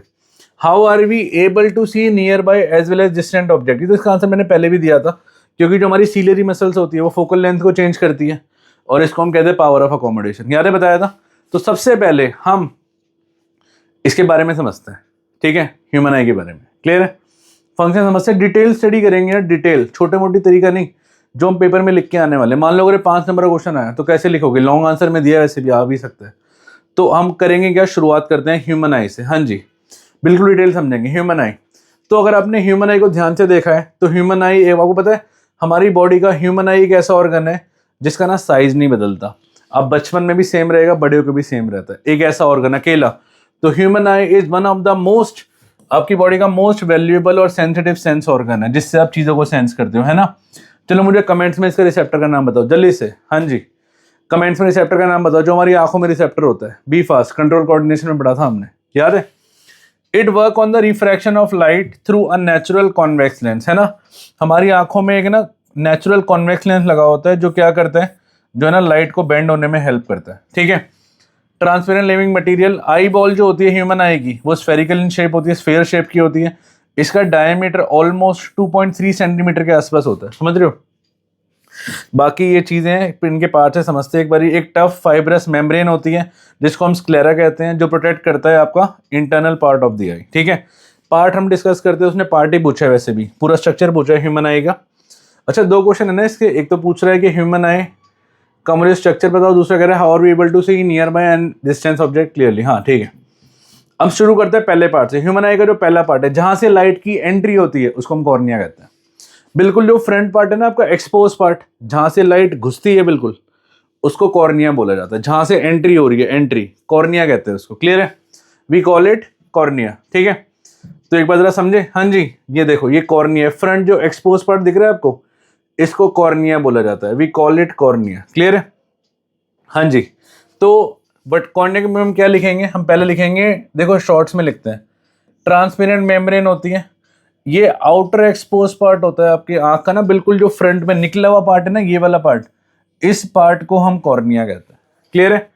How are we able to see near by as well as distant object, तो इसका आंसर मैंने पहले भी दिया था, क्योंकि जो हमारी सीलियरी मसल्स होती है वो फोकल लेंथ को चेंज करती है, और इसको हम कहते हैं पावर ऑफ अकोमोडेशन, याद है बताया था। तो सबसे पहले हम इसके बारे में समझते हैं, ठीक है, ह्यूमन आई के बारे में, क्लियर है। फंक्शन समझते हैं, डिटेल स्टडी करेंगे यार, डिटेल, छोटे मोटी तरीका नहीं जो हम पेपर में लिख के आने वाले। मान लो अगर 5 नंबर का क्वेश्चन आया तो कैसे लिखोगे, लॉन्ग आंसर में दिया वैसे भी आ भी सकता है। तो हम करेंगे क्या, शुरुआत करते हैं ह्यूमन आई से। हाँ जी, बिल्कुल डिटेल समझेंगे ह्यूमन आई। तो अगर आपने ह्यूमन आई को ध्यान से देखा है तो ह्यूमन आई, आपको पता है हमारी बॉडी का ह्यूमन आई एक ऐसा ऑर्गन है जिसका ना साइज नहीं बदलता। अब बचपन में भी सेम रहेगा, बड़े होकर भी सेम रहता है, एक ऐसा ऑर्गन अकेला। तो human I is one of the most, आपकी बॉडी का मोस्ट वैल्यूएबल और सेंसिटिव सेंस ऑर्गन है, जिससे आप चीज़ों को सेंस करते हो, है ना। चलो मुझे कमेंट्स में इसका रिसेप्टर का नाम बताओ जल्दी से। हाँ जी, कमेंट्स में रिसेप्टर का नाम बताओ जो हमारी आंखों में रिसेप्टर होता है। बी फास्ट, कंट्रोल कोऑर्डिनेशन में पढ़ा था हमने, याद है। It work on the refraction of light through a natural convex lens, है ना। हमारी आंखों में एक ना नेचुरल कॉन्वेक्स लेंस लगा होता है जो क्या करता है, जो है ना लाइट को बेंड होने में हेल्प करता है, ठीक है। Transparent living material, eye ball जो होती है ह्यूमन आई की वो स्फेरिकल इन शेप होती है, स्फेयर शेप की होती है। इसका डायमीटर ऑलमोस्ट 2.3 सेंटीमीटर के आसपास होता है, समझ रहे हो। बाकी ये चीज़ें इनके पार्ट से समझते हैं एक बारी। एक टफ फाइब्रस मेम्ब्रेन होती है जिसको हम स्क्लेरा कहते हैं, जो प्रोटेक्ट करता है आपका इंटरनल पार्ट ऑफ द आई, ठीक है। पार्ट हम डिस्कस करते हैं, उसने पार्ट ही पूछा है, वैसे भी पूरा स्ट्रक्चर पूछा है ह्यूमन आई का। अच्छा, 2 क्वेश्चन है ना इसके, एक तो पूछ रहा है कि ह्यूमन आई का मुझे स्ट्रक्चर बताओ, दूसरा कह रहा है how are we able to see near by and distance object clearly. हाँ ठीक है, अब शुरू करते हैं पहले पार्ट से। ह्यूमन आई का जो पहला पार्ट है जहां से लाइट की एंट्री होती है उसको हम कॉर्निया कहते हैं। बिल्कुल जो फ्रंट पार्ट है ना आपका एक्सपोज पार्ट, जहां से लाइट घुसती है बिल्कुल, उसको कॉर्निया बोला जाता है। जहां से एंट्री हो रही है, एंट्री, कॉर्निया कहते हैं उसको, क्लियर है। वी कॉल इट कॉर्निया, ठीक है। तो एक बार जरा समझे। हाँ जी, ये देखो ये कॉर्निया है, फ्रंट जो एक्सपोज पार्ट दिख रहा है आपको, इसको कॉर्निया बोला जाता है। We call it cornea, clear है। हाँ जी, तो बट कॉर्निया में हम क्या लिखेंगे, हम पहले लिखेंगे, देखो शॉर्ट्स में लिखते हैं, ट्रांसपेरेंट मेम्ब्रेन होती है, ये आउटर एक्सपोज पार्ट होता है आपकी आंख का ना, बिल्कुल जो फ्रंट में निकला हुआ पार्ट है ना, ये वाला पार्ट, इस पार्ट को हम कॉर्निया कहते हैं, क्लियर है।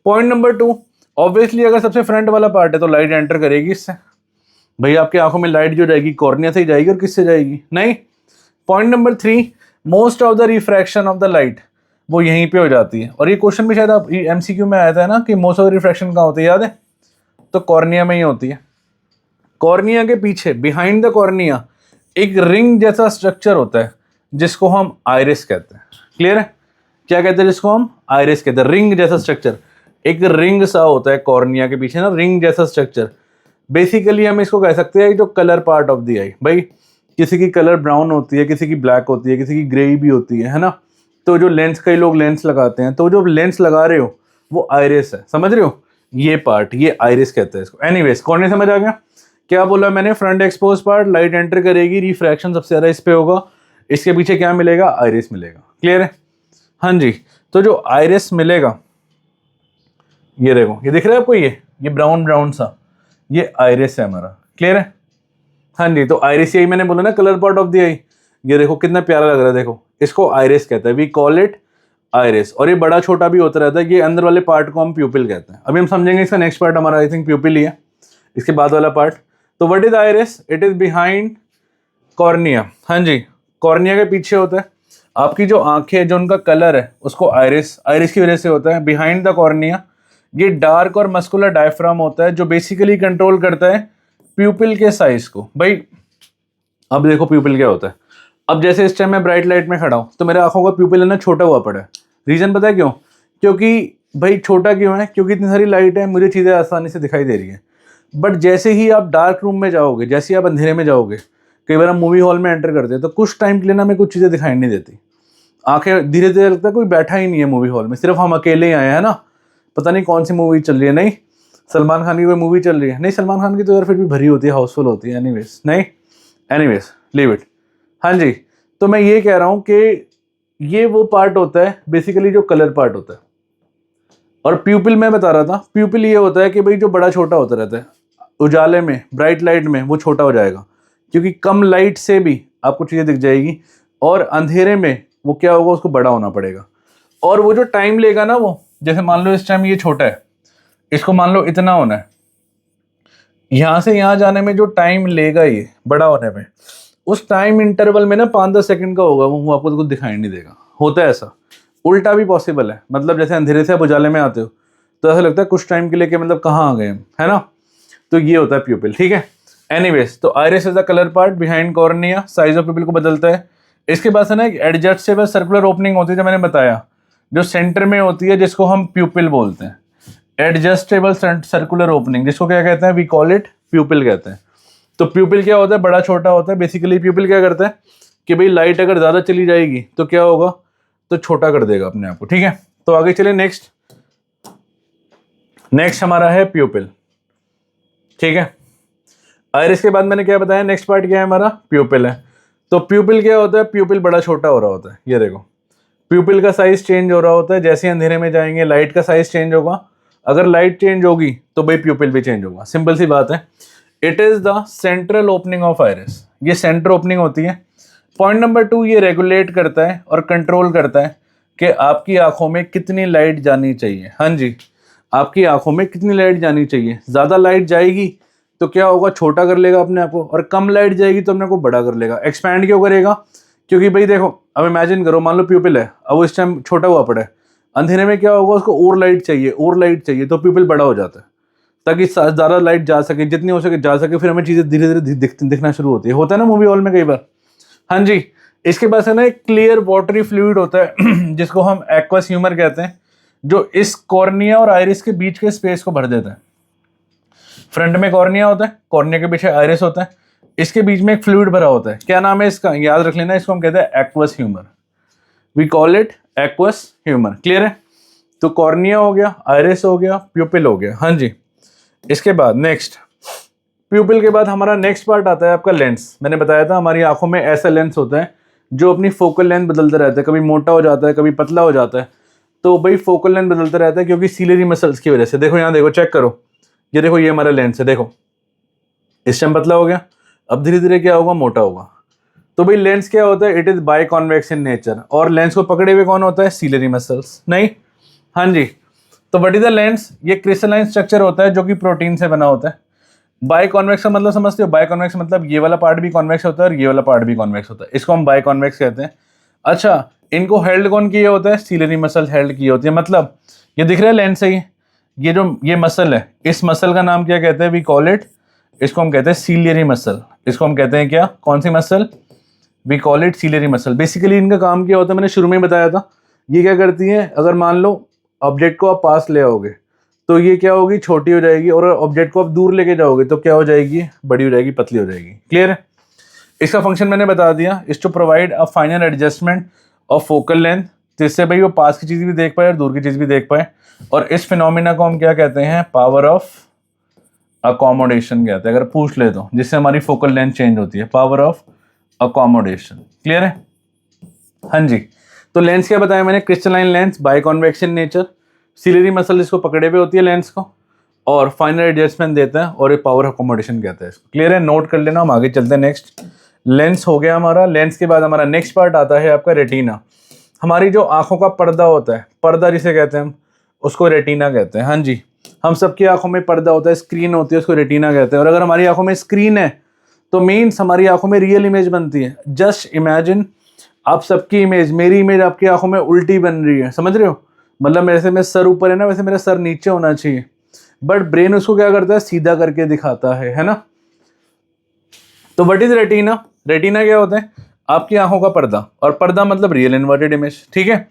पॉइंट नंबर 2, ऑब्वियसली अगर सबसे फ्रंट वाला पार्ट है तो लाइट एंटर करेगी इससे। भाई आपकी आंखों में लाइट जो जाएगी कॉर्निया से ही जाएगी, और किससे जाएगी, नहीं। Point number 3, most of the refraction of the light वो यहीं पे हो जाती है। और ये क्वेश्चन भी शायद आप एमसीक्यू में आया था ना कि मोस्ट ऑफ द रिफ्रैक्शन कहाँ होती है, याद है, तो कॉर्निया में ही होती है। कॉर्निया के पीछे, बिहाइंड द कॉर्निया, एक रिंग जैसा स्ट्रक्चर होता है जिसको हम आइरिस कहते हैं, क्लियर है। क्या कहते हैं जिसको हम, आइरिस कहते हैं। रिंग जैसा स्ट्रक्चर, एक रिंग सा होता है कॉर्निया के पीछे ना, रिंग जैसा स्ट्रक्चर। बेसिकली हम इसको कह सकते हैं जो कलर पार्ट ऑफ द आई। भाई किसी की कलर ब्राउन होती है, किसी की ब्लैक होती है, किसी की ग्रे भी होती है ना। तो जो लेंस, कई लोग लेंस लगाते हैं, तो जो लेंस लगा रहे हो वो आइरिस है, समझ रहे हो, ये पार्ट, ये आइरिस कहते हैं इसको। एनीवेज, कॉर्निया समझ आ गया। क्या बोला मैंने, front expose part, light enter करेगी, रिफ्रैक्शन सबसे ज़्यादा इस पे होगा, इसके पीछे क्या मिलेगा, आइरिस मिलेगा, क्लियर है। हाँ जी, तो जो आइरिस मिलेगा, ये देखो, ये दिख रहा है आपको, ये ब्राउन ब्राउन सा, ये आइरिस है हमारा, क्लियर है। हाँ जी, तो आइरिस, यही मैंने बोला ना कलर पार्ट ऑफ द आई। ये देखो कितना प्यारा लग रहा है, देखो इसको आइरिस कहते हैं, वी कॉल इट आइरिस। और ये बड़ा छोटा भी होता रहता है, ये अंदर वाले पार्ट को हम प्यूपिल कहते हैं। अभी हम समझेंगे इसका नेक्स्ट पार्ट हमारा, आई थिंक प्यूपिल ही है, इसके बाद वाला पार्ट। तो what is iris, it is behind cornea. हाँ जी, कॉर्निया के पीछे होता है। आपकी जो आंखें, जो उनका कलर है उसको आइरिस, आइरिस की वजह से होता है। बिहाइंड द कॉर्निया ये डार्क और मस्कुलर डायफ्राम होता है जो बेसिकली कंट्रोल करता है प्यूपिल के साइज को। भाई अब देखो प्यूपिल क्या होता है। अब जैसे इस टाइम मैं ब्राइट लाइट में खड़ा हूँ तो मेरे आंखों का प्यूपिल है ना छोटा हुआ पड़ा है। रीजन पता है क्यों, क्योंकि भाई छोटा क्यों है, क्योंकि इतनी सारी लाइट है, मुझे चीज़ें आसानी से दिखाई दे रही है। बट जैसे ही आप डार्क रूम में जाओगे, जैसे ही आप अंधेरे में जाओगे, कई बार हम मूवी हॉल में एंटर करते हैं तो कुछ टाइम के लिए ना हमें कुछ चीज़ें दिखाई नहीं देती। आंखें धीरे धीरे लगता है कोई बैठा ही नहीं है मूवी हॉल में, सिर्फ हम अकेले ही आए हैं ना। पता नहीं कौन सी मूवी चल रही है, नहीं सलमान खान की कोई मूवी चल रही है, नहीं सलमान खान की तो यार फिर भी भरी होती है, हाउसफुल होती है। एनीवेज, नहीं एनीवेज लीव इट। हाँ जी, तो मैं ये कह रहा हूँ कि ये वो पार्ट होता है बेसिकली जो कलर पार्ट होता है। और प्यूपिल मैं बता रहा था, प्यूपिल ये होता है कि भाई जो बड़ा छोटा होता रहता है, उजाले में, ब्राइट लाइट में वो छोटा हो जाएगा, क्योंकि कम लाइट से भी आपको चीज़ें दिख जाएगी, और अंधेरे में वो क्या होगा, उसको बड़ा होना पड़ेगा। और वो जो टाइम लेगा ना, वो जैसे मान लो इस टाइम ये छोटा है, इसको मान लो इतना होना है, यहाँ से यहाँ जाने में जो टाइम लेगा ये बड़ा होने में, उस टाइम इंटरवल में ना 5-10 सेकंड का होगा, वो आपको कुछ दिखाई नहीं देगा, होता है ऐसा। उल्टा भी पॉसिबल है, मतलब जैसे अंधेरे से आप उजाले में आते हो तो ऐसा लगता है कुछ टाइम के लिए कि मतलब कहाँ आ गए हम, है ना। तो ये होता है प्यूपिल, ठीक है। एनीवेज, तो iris is the colour part behind cornea, size of प्यूपिल को बदलता है। इसके पास है ना एक एडजस्टेबल सर्कुलर ओपनिंग होती है, जो मैंने बताया, जो सेंटर में होती है, जिसको हम प्यूपिल बोलते हैं। एडजस्टेबल सर्कुलर ओपनिंग, जिसको क्या कहते हैं, वी कॉल इट प्यूपिल कहते हैं। तो प्यूपिल क्या होता है, बड़ा छोटा होता है। बेसिकली प्यूपिल क्या करता है कि भाई लाइट अगर ज़्यादा चली जाएगी तो क्या होगा, तो छोटा कर देगा अपने आप को, ठीक है। तो आगे चले, नेक्स्ट हमारा है प्यूपिल, ठीक है। आइरिस के बाद मैंने क्या बताया, नेक्स्ट पार्ट क्या है हमारा, प्यूपिल है। तो प्यूपिल क्या होता है, प्यूपिल बड़ा छोटा हो रहा होता है। ये देखो, प्यूपिल का साइज चेंज हो रहा होता है, जैसे अंधेरे में जाएंगे लाइट का साइज चेंज होगा। अगर लाइट चेंज होगी तो भाई प्यूपिल भी चेंज होगा, सिंपल सी बात है। It is the central opening of iris, ये सेंटर ओपनिंग होती है। पॉइंट नंबर 2, ये रेगुलेट करता है और कंट्रोल करता है कि आपकी आंखों में कितनी लाइट जानी चाहिए। हाँ जी, आपकी आंखों में कितनी लाइट जानी चाहिए। ज़्यादा लाइट जाएगी तो क्या होगा, छोटा कर लेगा अपने आप को, और कम लाइट जाएगी तो अपने को बड़ा कर लेगा। एक्सपैंड क्यों करेगा, क्योंकि भाई देखो, अब इमेजिन करो, मान लो प्यूपिल है, अब वो इस टाइम छोटा हुआ पड़ा है, अंधेरे में क्या होगा, उसको और लाइट चाहिए, और लाइट चाहिए, तो प्यूपिल बड़ा हो जाता है ताकि ज़्यादा लाइट जा सके, जितनी हो सके जा सके। फिर हमें चीज़ें धीरे धीरे दिखना शुरू होती है, होता है ना मूवी हॉल में कई बार। हाँ जी, इसके पास है ना एक क्लियर वाटरी फ्लूइड होता है जिसको हम एक्वस ह्यूमर कहते हैं, जो इस कॉर्निया और आइरिस के बीच के स्पेस को भर देता है। फ्रंट में कॉर्निया होता है, कॉर्निया के पीछे आइरिस होता है, इसके बीच में एक फ्लूइड भरा होता है। क्या नाम है इसका, याद रख लेना, इसको हम कहते हैं aqueous humour. We call it aqueous humour, clear है। तो कॉर्निया हो गया, आइरिस हो गया, प्यूपिल हो गया। हाँ जी, इसके बाद नेक्स्ट, प्यूपिल के बाद हमारा नेक्स्ट पार्ट आता है आपका लेंस। मैंने बताया था हमारी आंखों में ऐसा लेंस होता है जो अपनी फोकल लेंथ बदलता रहता है, कभी मोटा हो जाता है, कभी पतला हो जाता है। तो भाई फोकल लेंथ बदलता रहता है क्योंकि सीलियरी मसल्स की वजह से। देखो यहाँ देखो, चेक करो, ये देखो, ये हमारा लेंस है, देखो इस टाइम पतला हो गया, अब धीरे धीरे क्या होगा, मोटा होगा। तो भाई लेंस क्या होता है, it is by convex in nature. और लेंस को पकड़े हुए कौन होता है, सीलियरी मसल्स, नहीं। हाँ जी, तो व्हाट इज द लेंस, ये क्रिस्टलाइन स्ट्रक्चर होता है जो कि प्रोटीन से बना होता है। बाय कॉन्वेक्स का मतलब समझते हो, बाय कॉन्वेक्स मतलब ये वाला पार्ट भी कॉन्वेक्स होता है और ये वाला पार्ट भी कॉन्वेक्स होता है, इसको हम बाय कॉन्वेक्स कहते हैं। अच्छा, इनको हेल्ड कौन किया होता है, सीलियरी मसल हेल्ड की होती है। मतलब ये दिख रहा है लेंस से ही, ये जो ये मसल है, इस मसल का नाम क्या कहते हैं, वी कॉल इट, इसको हम कहते हैं सीलियरी मसल। इसको हम कहते हैं क्या, कौन सी muscle, we call it ciliary muscle. Basically इनका काम क्या होता है, मैंने शुरू में ही बताया था। ये क्या करती है, अगर मान लो ऑब्जेक्ट को आप पास ले आओगे तो ये क्या होगी, छोटी हो जाएगी, और ऑब्जेक्ट को आप दूर लेके जाओगे तो क्या हो जाएगी, बड़ी हो जाएगी, पतली हो जाएगी, क्लियर है। इसका फंक्शन मैंने बता दिया, is to provide a final adjustment of focal length, जिससे भाई वो पास की चीज़ भी देख पाए और दूर की चीज़ भी देख पाए। और इस फिनोमिना को हम क्या कहते हैं, पावर ऑफ अकोमोडेशन कहते हैं, अगर पूछ ले तो, जिससे हमारी फोकल लेंथ चेंज होती है, पावर ऑफ अकोमोडेशन, क्लियर है। हाँ जी, तो लेंस क्या बताया मैंने, crystalline lens, by convection nature, ciliary muscle इसको पकड़े हुए होती है लेंस को, और फाइनल एडजस्टमेंट देता है, और ये पावर अकोमोडेशन कहता है इसको, क्लियर है। नोट कर लेना, हम आगे चलते हैं। नेक्स्ट लेंस हो गया हमारा। लेंस के बाद हमारा नेक्स्ट पार्ट आता है आपका रेटिना। हमारी जो आंखों का पर्दा होता है, पर्दा जिसे कहते हैं हम, उसको रेटिना कहते हैं। हाँ जी, हम सबकी आंखों में पर्दा होता है, स्क्रीन होती है, उसको रेटिना कहते हैं। और अगर हमारी आंखों में स्क्रीन है तो मीन्स हमारी आंखों में रियल इमेज बनती है। जस्ट इमेजिन, आप सबकी इमेज, मेरी इमेज आपकी आंखों में उल्टी बन रही है, समझ रहे हो, मतलब मेरे से, मेरा सर ऊपर है ना, वैसे मेरा सर नीचे होना चाहिए, बट ब्रेन उसको क्या करता है, सीधा करके दिखाता है ना। तो व्हाट इज रेटिना, रेटिना क्या होता है, आपकी आंखों का पर्दा, और पर्दा मतलब रियल इन्वर्टेड इमेज, ठीक है।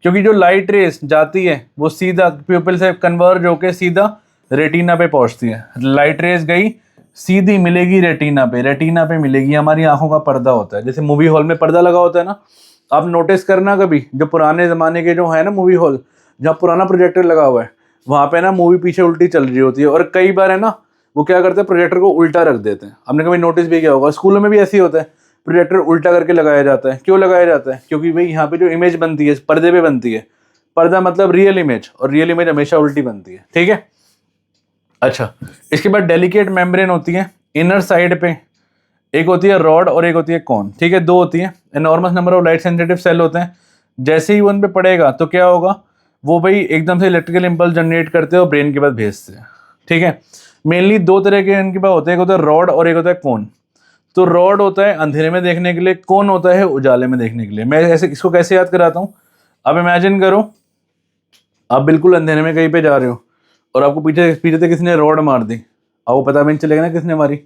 क्योंकि जो लाइट रेस जाती है वो सीधा प्यूपिल से कन्वर्ज होकर सीधा रेटिना पे पहुंचती है। लाइट रेस गई, सीधी मिलेगी रेटिना पे, रेटिना पे मिलेगी, हमारी आंखों का पर्दा होता है। जैसे मूवी हॉल में पर्दा लगा होता है ना, आप नोटिस करना कभी, जो पुराने ज़माने के जो है ना मूवी हॉल, जहाँ पुराना प्रोजेक्टर लगा हुआ है, वहाँ पे ना मूवी पीछे उल्टी चल रही होती है, और कई बार है ना वो क्या करते हैं, प्रोजेक्टर को उल्टा रख देते हैं। आपने कभी नोटिस भी किया होगा, स्कूलों में भी ऐसे ही होता है, प्रोजेक्टर उल्टा करके लगाया जाता है। क्यों लगाया जाता है, क्योंकि भाई यहाँ पे जो इमेज बनती है पर्दे पे बनती है, पर्दा मतलब रियल इमेज, और रियल इमेज हमेशा उल्टी बनती है, ठीक है। अच्छा, इसके बाद डेलिकेट मेम्ब्रेन होती है इनर साइड पे, एक होती है रॉड और एक होती है कॉन, ठीक है, दो होती है। Enormous number of light sensitive cell होते हैं, जैसे ही वो उन पे पड़ेगा तो क्या होगा, वो भाई एकदम से इलेक्ट्रिकल इंपल्स जनरेट करते हैं और ब्रेन के पास भेजते हैं, ठीक है। मेनली दो तरह के इनके पास होते हैं, एक होता है रॉड और एक होता है कोन। तो रॉड होता है अंधेरे में देखने के लिए, कोन होता है उजाले में देखने के लिए। मैं ऐसे इसको कैसे याद कराता हूँ, अब इमेजिन करो आप बिल्कुल अंधेरे में कहीं पे जा रहे हो और आपको पीछे पीछे से किसी ने रॉड मार दी, आपको पता भी नहीं चलेगा ना किसने मारी।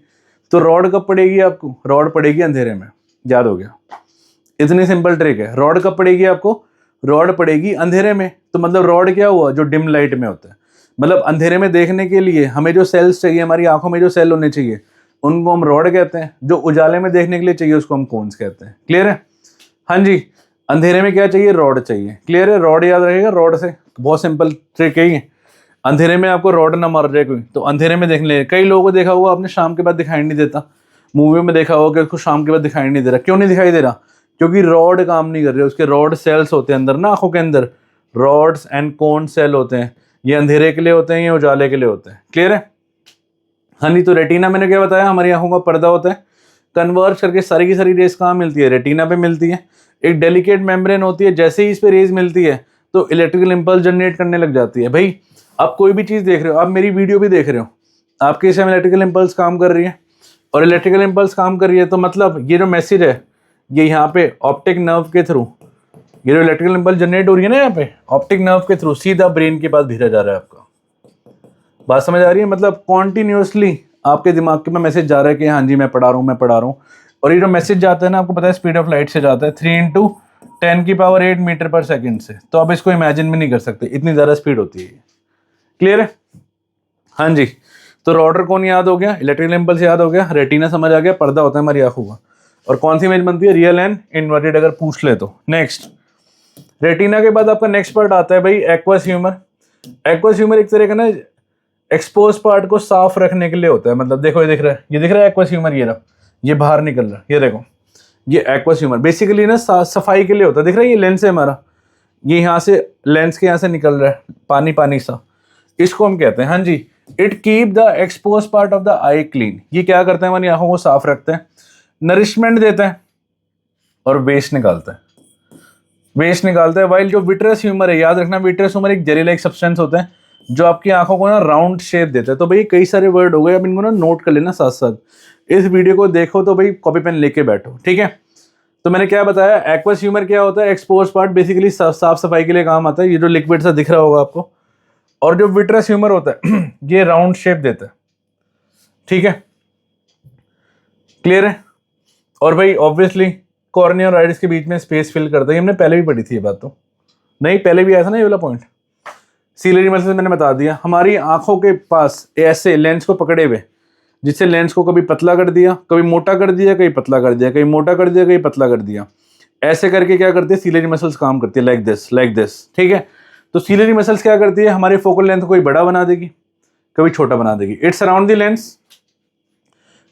तो रॉड कब पड़ेगी आपको? रॉड पड़ेगी अंधेरे में। याद हो गया, इतनी सिंपल ट्रिक है। रॉड कब पड़ेगी आपको? रॉड पड़ेगी अंधेरे में। तो मतलब रॉड क्या हुआ? जो डिम लाइट में होता है। मतलब अंधेरे में देखने के लिए हमें जो सेल्स चाहिए, हमारी आंखों में जो सेल होने चाहिए, उनको हम रॉड कहते हैं। जो उजाले में देखने के लिए चाहिए उसको हम कोन्स कहते हैं। क्लियर है? हाँ जी, अंधेरे में क्या चाहिए? रॉड चाहिए। क्लियर है? रॉड याद रहेगा, रॉड से बहुत सिंपल ट्रिक है ये। अंधेरे में आपको रॉड ना मार जाए कोई, तो अंधेरे में देखने लगे। कई लोगों को देखा होगा आपने, शाम के बाद दिखाई नहीं देता। मूवी में देखा होगा कि उसको शाम के बाद दिखाई नहीं दे रहा। क्यों नहीं दिखाई दे रहा? क्योंकि रॉड काम नहीं कर रहे, उसके रॉड सेल्स होते हैं अंदर ना, आंखों के अंदर रॉड्स एंड कोन सेल होते हैं। ये अंधेरे के लिए होते हैं, ये उजाले के लिए होते हैं। क्लियर है? हाँ जी, तो रेटिना मैंने क्या बताया, हमारी आंखों का पर्दा होता है। कन्वर्ज करके सारी की सारी रेस कहाँ मिलती है? रेटिना पे मिलती है। एक डेलिकेट मेम्ब्रेन होती है, जैसे ही इस पे रेज मिलती है तो इलेक्ट्रिकल इंपल्स जनरेट करने लग जाती है। भाई आप कोई भी चीज़ देख रहे हो, आप मेरी वीडियो भी देख रहे हो, आपके इसमें इलेक्ट्रिकल इंपल्स काम कर रही है, और इलेक्ट्रिकल इंपल्स काम कर रही है तो मतलब ये जो मैसेज है ये यहाँ पे ऑप्टिक नर्व के थ्रू, ये जो इलेक्ट्रिकल इंपल्स जनरेट हो रही है ना यहाँ पे ऑप्टिक नर्व के थ्रू, सीधा ब्रेन के पास भेजा जा रहा है आपका। बात समझ आ रही है? मतलब कॉन्टिन्यूसली आपके दिमाग के में मैसेज जा रहा है कि हाँ जी मैं पढ़ा रहा हूँ, मैं पढ़ा रहा हूँ। और ये जो मैसेज जाता है ना, आपको पता है स्पीड ऑफ लाइट से जाता है 3 × 10⁸ मीटर पर सेकंड से। तो आप इसको इमेजिन भी नहीं कर सकते, इतनी ज़्यादा स्पीड होती है। क्लियर है? हाँ जी, तो रॉडर कौन याद हो गया, इलेक्ट्रिकल इंपल्स याद हो गया, रेटिना समझ आ गया, पर्दा होता है हमारी आंखों का। और कौन सी इमेज बनती है? रियल एंड इन्वर्टेड, अगर पूछ ले तो। नेक्स्ट, रेटिना के बाद आपका नेक्स्ट पार्ट आता है भाई एक्वस ह्यूमर। एक्वस ह्यूमर एक तरह का ना एक्सपोज पार्ट को साफ रखने के लिए होता है। मतलब देखो, ये दिख रहा है, ये दिख रहा है एक्वस ह्यूमर, ये रहा, ये बाहर निकल रहा है, ये देखो, ये एक्वस ह्यूमर बेसिकली ना सफाई के लिए होता है। दिख रहा है, ये लेंस है हमारा, ये यहाँ से लेंस के यहाँ से निकल रहा है पानी पानी सा, इसको हम कहते हैं। हाँ जी, it keep the expose part of the eye clean. ये क्या करते हैं? हमारी आंखों को साफ रखते हैं, नरिशमेंट देता है और वेस्ट निकालता है। वेस्ट निकालता है। वाइल जो विट्रस ह्यूमर है, याद रखना विट्रस ह्यूमर एक जेली लाइक सब्सटेंस होता है जो आपकी आंखों को ना राउंड शेप देता है। तो भाई कई सारे वर्ड हो गए, अब इनको ना नोट कर लेना साथ साथ। इस वीडियो को देखो तो भाई कॉपी पेन लेके बैठो, ठीक है? तो मैंने क्या बताया, एक्वस ह्यूमर क्या होता है? एक्सपोज पार्ट, बेसिकली साफ सफाई के लिए काम आता है। ये जो लिक्विड सा दिख रहा होगा आपको। और जो विट्रस ह्यूमर होता है ये राउंड शेप देता है, ठीक है? क्लियर है? और भाई ऑब्वियसली कॉर्निया और आइरिस के बीच में स्पेस फिल करता है। हमने पहले भी पढ़ी थी ये बात, तो नहीं पहले भी आया था ना ये वाला पॉइंट। सीलियरी मसल्स मैंने बता दिया, हमारी आंखों के पास ऐसे लेंस को पकड़े हुए, जिससे लेंस को कभी पतला कर दिया, कभी मोटा कर दिया, कभी पतला कर दिया, कभी मोटा कर दिया, कभी पतला कर दिया। ऐसे करके क्या करती है? सीलियरी मसल्स काम करती है, लाइक दिस, ठीक है? तो सीलियरी मसल्स क्या करती है? हमारी फोकल लेंथ को कभी बड़ा बना देगी, कभी छोटा बना देगी। It's around the lens.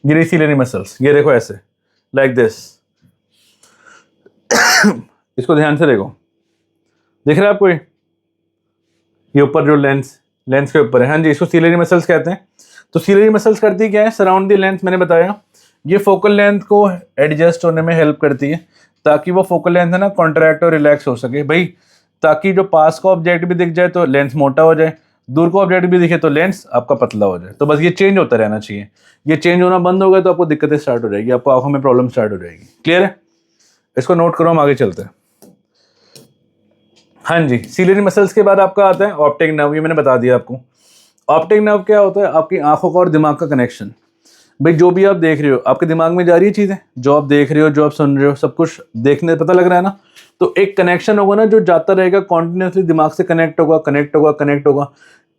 ये सीलियरी मसल्स, ये देखो ऐसे, लाइक दिस। इसको ध्यान से देखो, दिख रहा है आपको? ये ऊपर जो लेंस के ऊपर है, हाँ जी, इसको सीलियरी मसल्स कहते हैं। तो सीलियरी मसल्स करती क्या है? Surround the lens. मैंने बताया ये फोकल लेंथ को एडजस्ट होने में हेल्प करती है, ताकि वो फोकल लेंथ है ना कॉन्ट्रैक्ट और रिलैक्स हो सके भाई, ताकि जो पास का ऑब्जेक्ट भी दिख जाए तो लेंस मोटा हो जाए, दूर का ऑब्जेक्ट भी दिखे तो लेंस आपका पतला हो जाए। तो बस ये चेंज होता रहना चाहिए। ये चेंज होना बंद हो गया तो आपको दिक्कतें स्टार्ट हो जाएगी, आपको आंखों में प्रॉब्लम स्टार्ट हो जाएगी। क्लियर है? इसको नोट करो, हम आगे चलते हैं। हाँ जी, सीलियरी मसल्स के बाद आपका आता है ऑप्टिक नर्व। ये मैंने बता दिया आपको। ऑप्टिक नर्व क्या होता है? आपकी आंखों का और दिमाग का कनेक्शन। भाई जो भी आप देख रहे हो आपके दिमाग में जा रही है चीज़ें, जो आप देख रहे हो, जो आप सुन रहे हो, सब कुछ देखने पता लग रहा है ना। तो एक कनेक्शन होगा ना जो जाता रहेगा कॉन्टिन्यूसली, दिमाग से कनेक्ट होगा, कनेक्ट होगा, कनेक्ट होगा।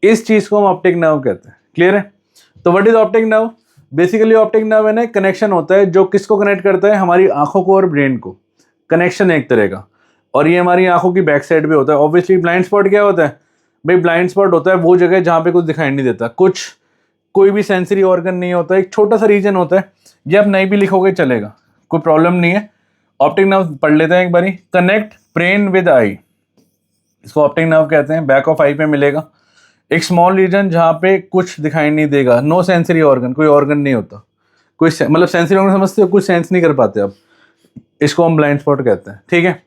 इस चीज़ को हम ऑप्टिक नर्व कहते हैं। क्लियर है? तो what is optic nerve? Basically optic nerve है ना एक कनेक्शन होता है जो किसको कनेक्ट करता है? हमारी आंखों को और ब्रेन को। कनेक्शन है एक तरह का, और ये हमारी आंखों की बैक साइड पे होता है। ऑब्वियसली ब्लाइंड स्पॉट क्या होता है? भाई ब्लाइंड स्पॉट होता है वो जगह जहाँ पे कुछ दिखाई नहीं देता, कोई भी सेंसरी ऑर्गन नहीं होता, एक छोटा सा रीजन होता है। ये आप नहीं भी लिखोगे चलेगा, कोई प्रॉब्लम नहीं है। ऑप्टिक नर्व पढ़ लेते हैं एक बारी। कनेक्ट ब्रेन विद आई, इसको ऑप्टिक नर्व कहते हैं। बैक ऑफ आई पे मिलेगा एक स्मॉल रीजन जहाँ पे कुछ दिखाई नहीं देगा। नो सेंसरी ऑर्गन, कोई ऑर्गन नहीं होता, कोई मतलब सेंसरी ऑर्गन समझते हो, कुछ सेंस नहीं कर पाते आप, इसको हम ब्लाइंड स्पॉट कहते हैं। ठीक है?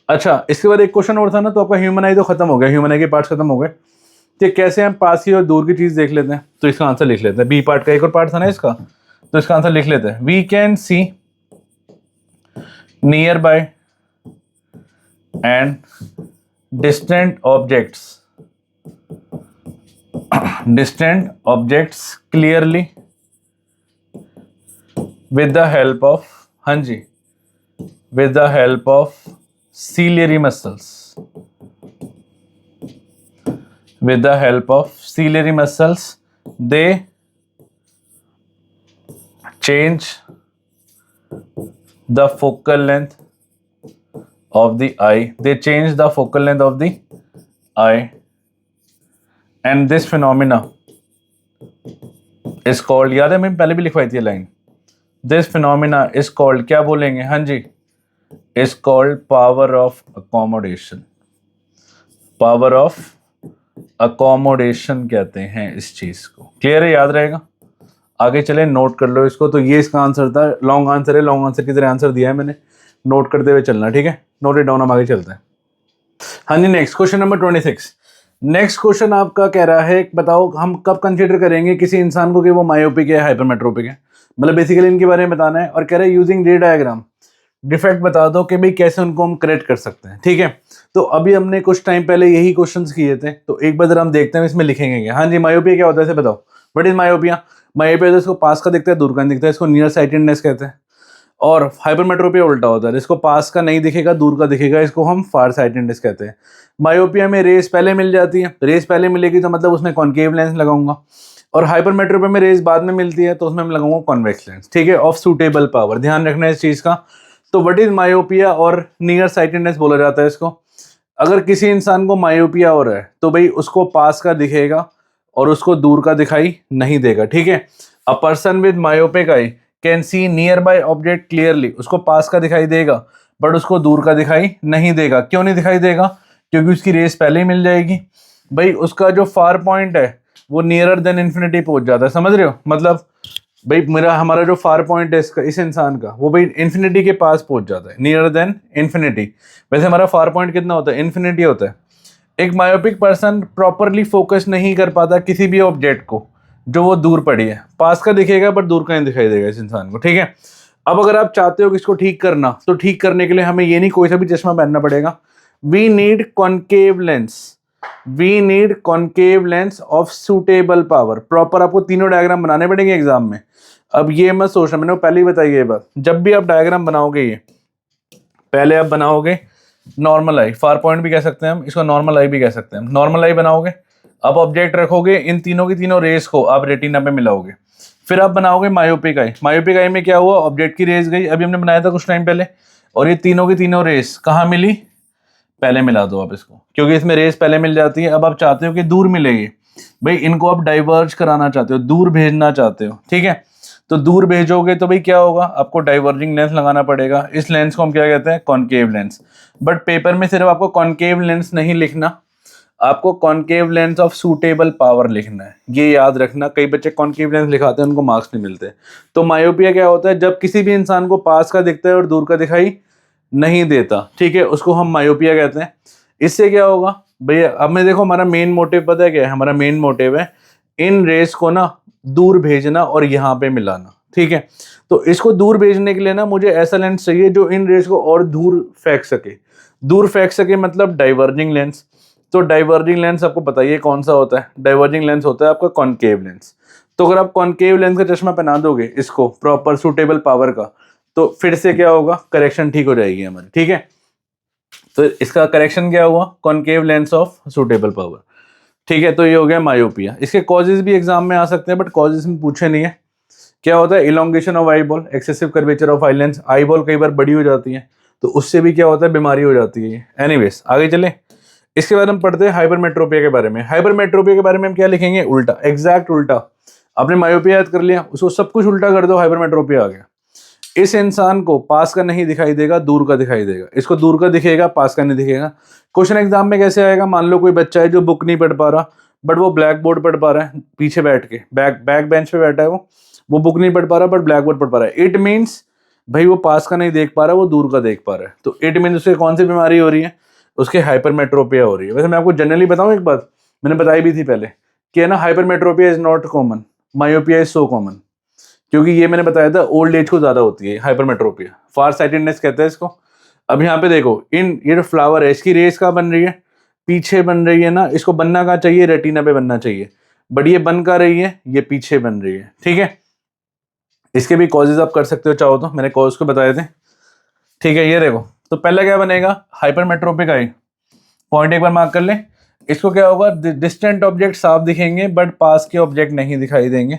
अच्छा, इसके बाद एक क्वेश्चन और था ना, तो आपका ह्यूमन आई तो खत्म हो गया, ह्यूमन आई के पार्ट्स खत्म हो गए। तो कैसे हम पास की और दूर की चीज देख लेते हैं? तो इसका आंसर लिख लेते हैं। बी पार्ट का एक और पार्ट था ना इसका, तो इसका आंसर लिख लेते हैं। We can see near by and distant objects clearly with the help of, हाँ जी, with the help of ciliary muscles. With the help of ciliary muscles, they change the focal length of the eye. They change the focal length of the eye, and this phenomena is called, याद है मैंने पहले भी लिखवाई थी line, this phenomena is called, क्या बोलेंगे, हाँ जी, is called power of accommodation. Power of accommodation कहते हैं इस चीज को. क्लियर है, याद रहेगा. आगे चले, नोट कर लो इसको. तो ये इसका आंसर था, लॉन्ग आंसर है, लॉन्ग आंसर की तरह आंसर दिया है मैंने, नोट करते हुए चलना, ठीक है. नोट इट डाउन, हम आगे चलते हैं. हाँ जी, next question number 26. Next question आपका कह रहा है, बताओ हम कब कंसीडर करेंगे किसी इंसान को कि वो मायोपिक है, हाइपरमेट्रोपिक है. मतलब बेसिकली इनके बारे में बताना है. और कह रहा है यूजिंग रे डायग्राम डिफेक्ट बता दो कि भाई कैसे उनको हम करेक्ट कर सकते हैं. ठीक है, तो अभी हमने कुछ टाइम पहले यही क्वेश्चंस किए थे, तो एक बार हम देखते हैं इसमें लिखेंगे क्या. हाँ जी, मायोपिया क्या होता है इसे बताओ. What is myopia? मायोपिया तो इसको पास का दिखता है, दूर का दिखता है, इसको नियर साइटेडनेस कहते हैं. और हाइपरमेट्रोपिया उल्टा होता है, इसको पास का नहीं दिखेगा, दूर का दिखेगा, इसको हम फार साइटेडनेस कहते हैं. मायोपिया में रेस पहले मिल जाती है, रेस पहले मिलेगी तो मतलब उसमें कॉनकेव लेंस लगाऊंगा. और हाइपरमेट्रोपिया में रेस बाद में मिलती है तो उसमें मैं लगाऊंगा कॉन्वेक्स लेंस. ठीक है, ऑफ सूटेबल पावर, ध्यान रखना है इस चीज का. तो व्हाट इज मायोपिया और नियर साइटेडनेस बोला जाता है इसको. अगर किसी इंसान को मायोपिया हो रहा है तो भाई उसको पास का दिखेगा और उसको दूर का दिखाई नहीं देगा. ठीक है, अ person with myopic eye can see near by object clearly. उसको पास का दिखाई देगा बट उसको दूर का दिखाई नहीं देगा. क्यों नहीं दिखाई देगा? क्योंकि उसकी रेस पहले ही मिल जाएगी. भाई उसका जो फार पॉइंट है वो नियरर देन इन्फिनिटी पहुंच जाता है. समझ रहे हो? मतलब भाई हमारा जो फार पॉइंट है इस इंसान का, वो भाई इन्फिनिटी के पास पहुंच जाता है, नियर देन इन्फिनिटी. वैसे हमारा फार पॉइंट कितना होता है? इन्फिनिटी होता है. एक मायोपिक पर्सन प्रॉपरली फोकस नहीं कर पाता किसी भी ऑब्जेक्ट को जो वो दूर पड़ी है. पास का दिखेगा बट दूर का नहीं दिखाई देगा इस इंसान को. ठीक है, अब अगर आप चाहते हो कि इसको ठीक करना, तो ठीक करने के लिए हमें ये नहीं कोई सा भी चश्मा पहनना पड़ेगा. We need concave lens. We need concave lens of suitable power. Proper आपको तीनों डायग्राम बनाने पड़ेंगे एग्जाम में. अब ये मत सोचना, मैंने पहले ही बताई ये बात, जब भी आप डायग्राम बनाओगे, ये पहले आप बनाओगे नॉर्मल आई, फार पॉइंट भी कह सकते हैं हम इसको, नॉर्मल आई भी कह सकते हैं. नॉर्मल आई बनाओगे, अब ऑब्जेक्ट रखोगे, इन तीनों की तीनों रेस को आप रेटिना पे मिलाओगे. फिर आप बनाओगे मायोपिक आई. मायोपिक आई में क्या हुआ? ऑब्जेक्ट की रेस गई, अभी हमने बनाया था कुछ टाइम पहले, और ये तीनों की तीनों रेस कहाँ मिली? पहले मिला दो आप इसको, क्योंकि इसमें रेस पहले मिल जाती है. अब आप चाहते हो कि दूर मिलेगी, भाई इनको आप डाइवर्ज कराना चाहते हो, दूर भेजना चाहते हो. ठीक है, तो दूर भेजोगे तो भाई क्या होगा? आपको डाइवर्जिंग लेंस लगाना पड़ेगा. इस लेंस को हम क्या कहते हैं? Concave lens. बट पेपर में सिर्फ आपको कॉनकेव लेंस नहीं लिखना, आपको concave lens of suitable power लिखना है. ये याद रखना, कई बच्चे कॉनकेव लेंस लिखाते हैं, उनको मार्क्स नहीं मिलते. तो मायोपिया क्या होता है? जब किसी भी इंसान को पास का दिखता है और दूर का दिखाई नहीं देता. ठीक है, उसको हम मायोपिया कहते हैं. इससे क्या होगा भैया? अब मैं देखो, हमारा मेन मोटिव पता है क्या है? हमारा मेन मोटिव है इन रेस को ना दूर भेजना और यहाँ पे मिलाना. ठीक है, तो इसको दूर भेजने के लिए ना मुझे ऐसा लेंस चाहिए जो इन रेस को और दूर फेंक सके. दूर फेंक सके मतलब डाइवर्जिंग लेंस. तो डाइवर्जिंग लेंस आपको बताइए कौन सा होता है? डाइवर्जिंग लेंस होता है आपका कॉनकेव लेंस. तो अगर आप कॉनकेव लेंस का चश्मा पहना दोगे इसको प्रॉपर सूटेबल पावर का, तो फिर से क्या होगा? करेक्शन ठीक हो जाएगी हमारी. ठीक है, तो इसका करेक्शन क्या हुआ? Concave lens of suitable power. ठीक है, तो ये हो गया मायोपिया. इसके कॉजेज भी एग्जाम में आ सकते हैं, बट कॉजेज में पूछे नहीं है. क्या होता है? Elongation of eye ball, excessive curvature of eye lens. Eye ball कई बार बड़ी हो जाती है, तो उससे भी क्या होता है? बीमारी हो जाती है. एनीवेज, आगे चले. इसके बाद हम पढ़ते हैं हाइपरमेट्रोपिया के बारे में. हाइपरमेट्रोपिया के बारे में हम क्या लिखेंगे? उल्टा, एग्जैक्ट उल्टा. आपने मायोपिया याद कर लिया, उसको सब कुछ उल्टा कर दो, हाइपरमेट्रोपिया आ गया. इस इंसान को पास का नहीं दिखाई देगा, दूर का दिखाई देगा. इसको दूर का दिखेगा, पास का नहीं दिखेगा. क्वेश्चन एग्जाम में कैसे आएगा? मान लो कोई बच्चा है जो बुक नहीं पढ़ पा रहा, बट वो ब्लैक बोर्ड पढ़ पा रहा है, पीछे बैठ के, बैक बेंच पे बैठा है, वो बुक नहीं पढ़ पा रहा बट ब्लैक बोर्ड पढ़ पा रहा है. इट मीन्स भाई वो पास का नहीं देख पा रहा, वो दूर का देख पा रहा है. तो इट मीन्स उसके कौन सी बीमारी हो रही है? उसके हाइपरमेट्रोपिया हो रही है. वैसे मैं आपको जनरली बताऊं एक बात, मैंने बताई भी थी पहले कि है ना, hypermetropia is not common, myopia is so common. क्योंकि ये मैंने बताया था ओल्ड एज को ज्यादा होती है हाइपरमेट्रोपिया. फार साइटेडनेस कहते हैं इसको. अब यहाँ पे देखो, इन ये जो फ्लावर है इसकी रेस कहाँ बन रही है, पीछे बन रही है ना, इसको बनना कहाँ चाहिए, रेटिना पे बनना चाहिए, बट ये बन कहाँ रही है, ये पीछे बन रही है। ठीक है, इसके भी कॉजेज आप कर सकते हो चाहो तो, मैंने कॉज को बताए थे। ठीक है, ये देखो, तो पहला क्या बनेगा, हाइपरमेट्रोपिक आई, पॉइंट एक बार मार्क कर ले। इसको क्या होगा, डिस्टेंट ऑब्जेक्ट साफ दिखेंगे बट पास के ऑब्जेक्ट नहीं दिखाई देंगे।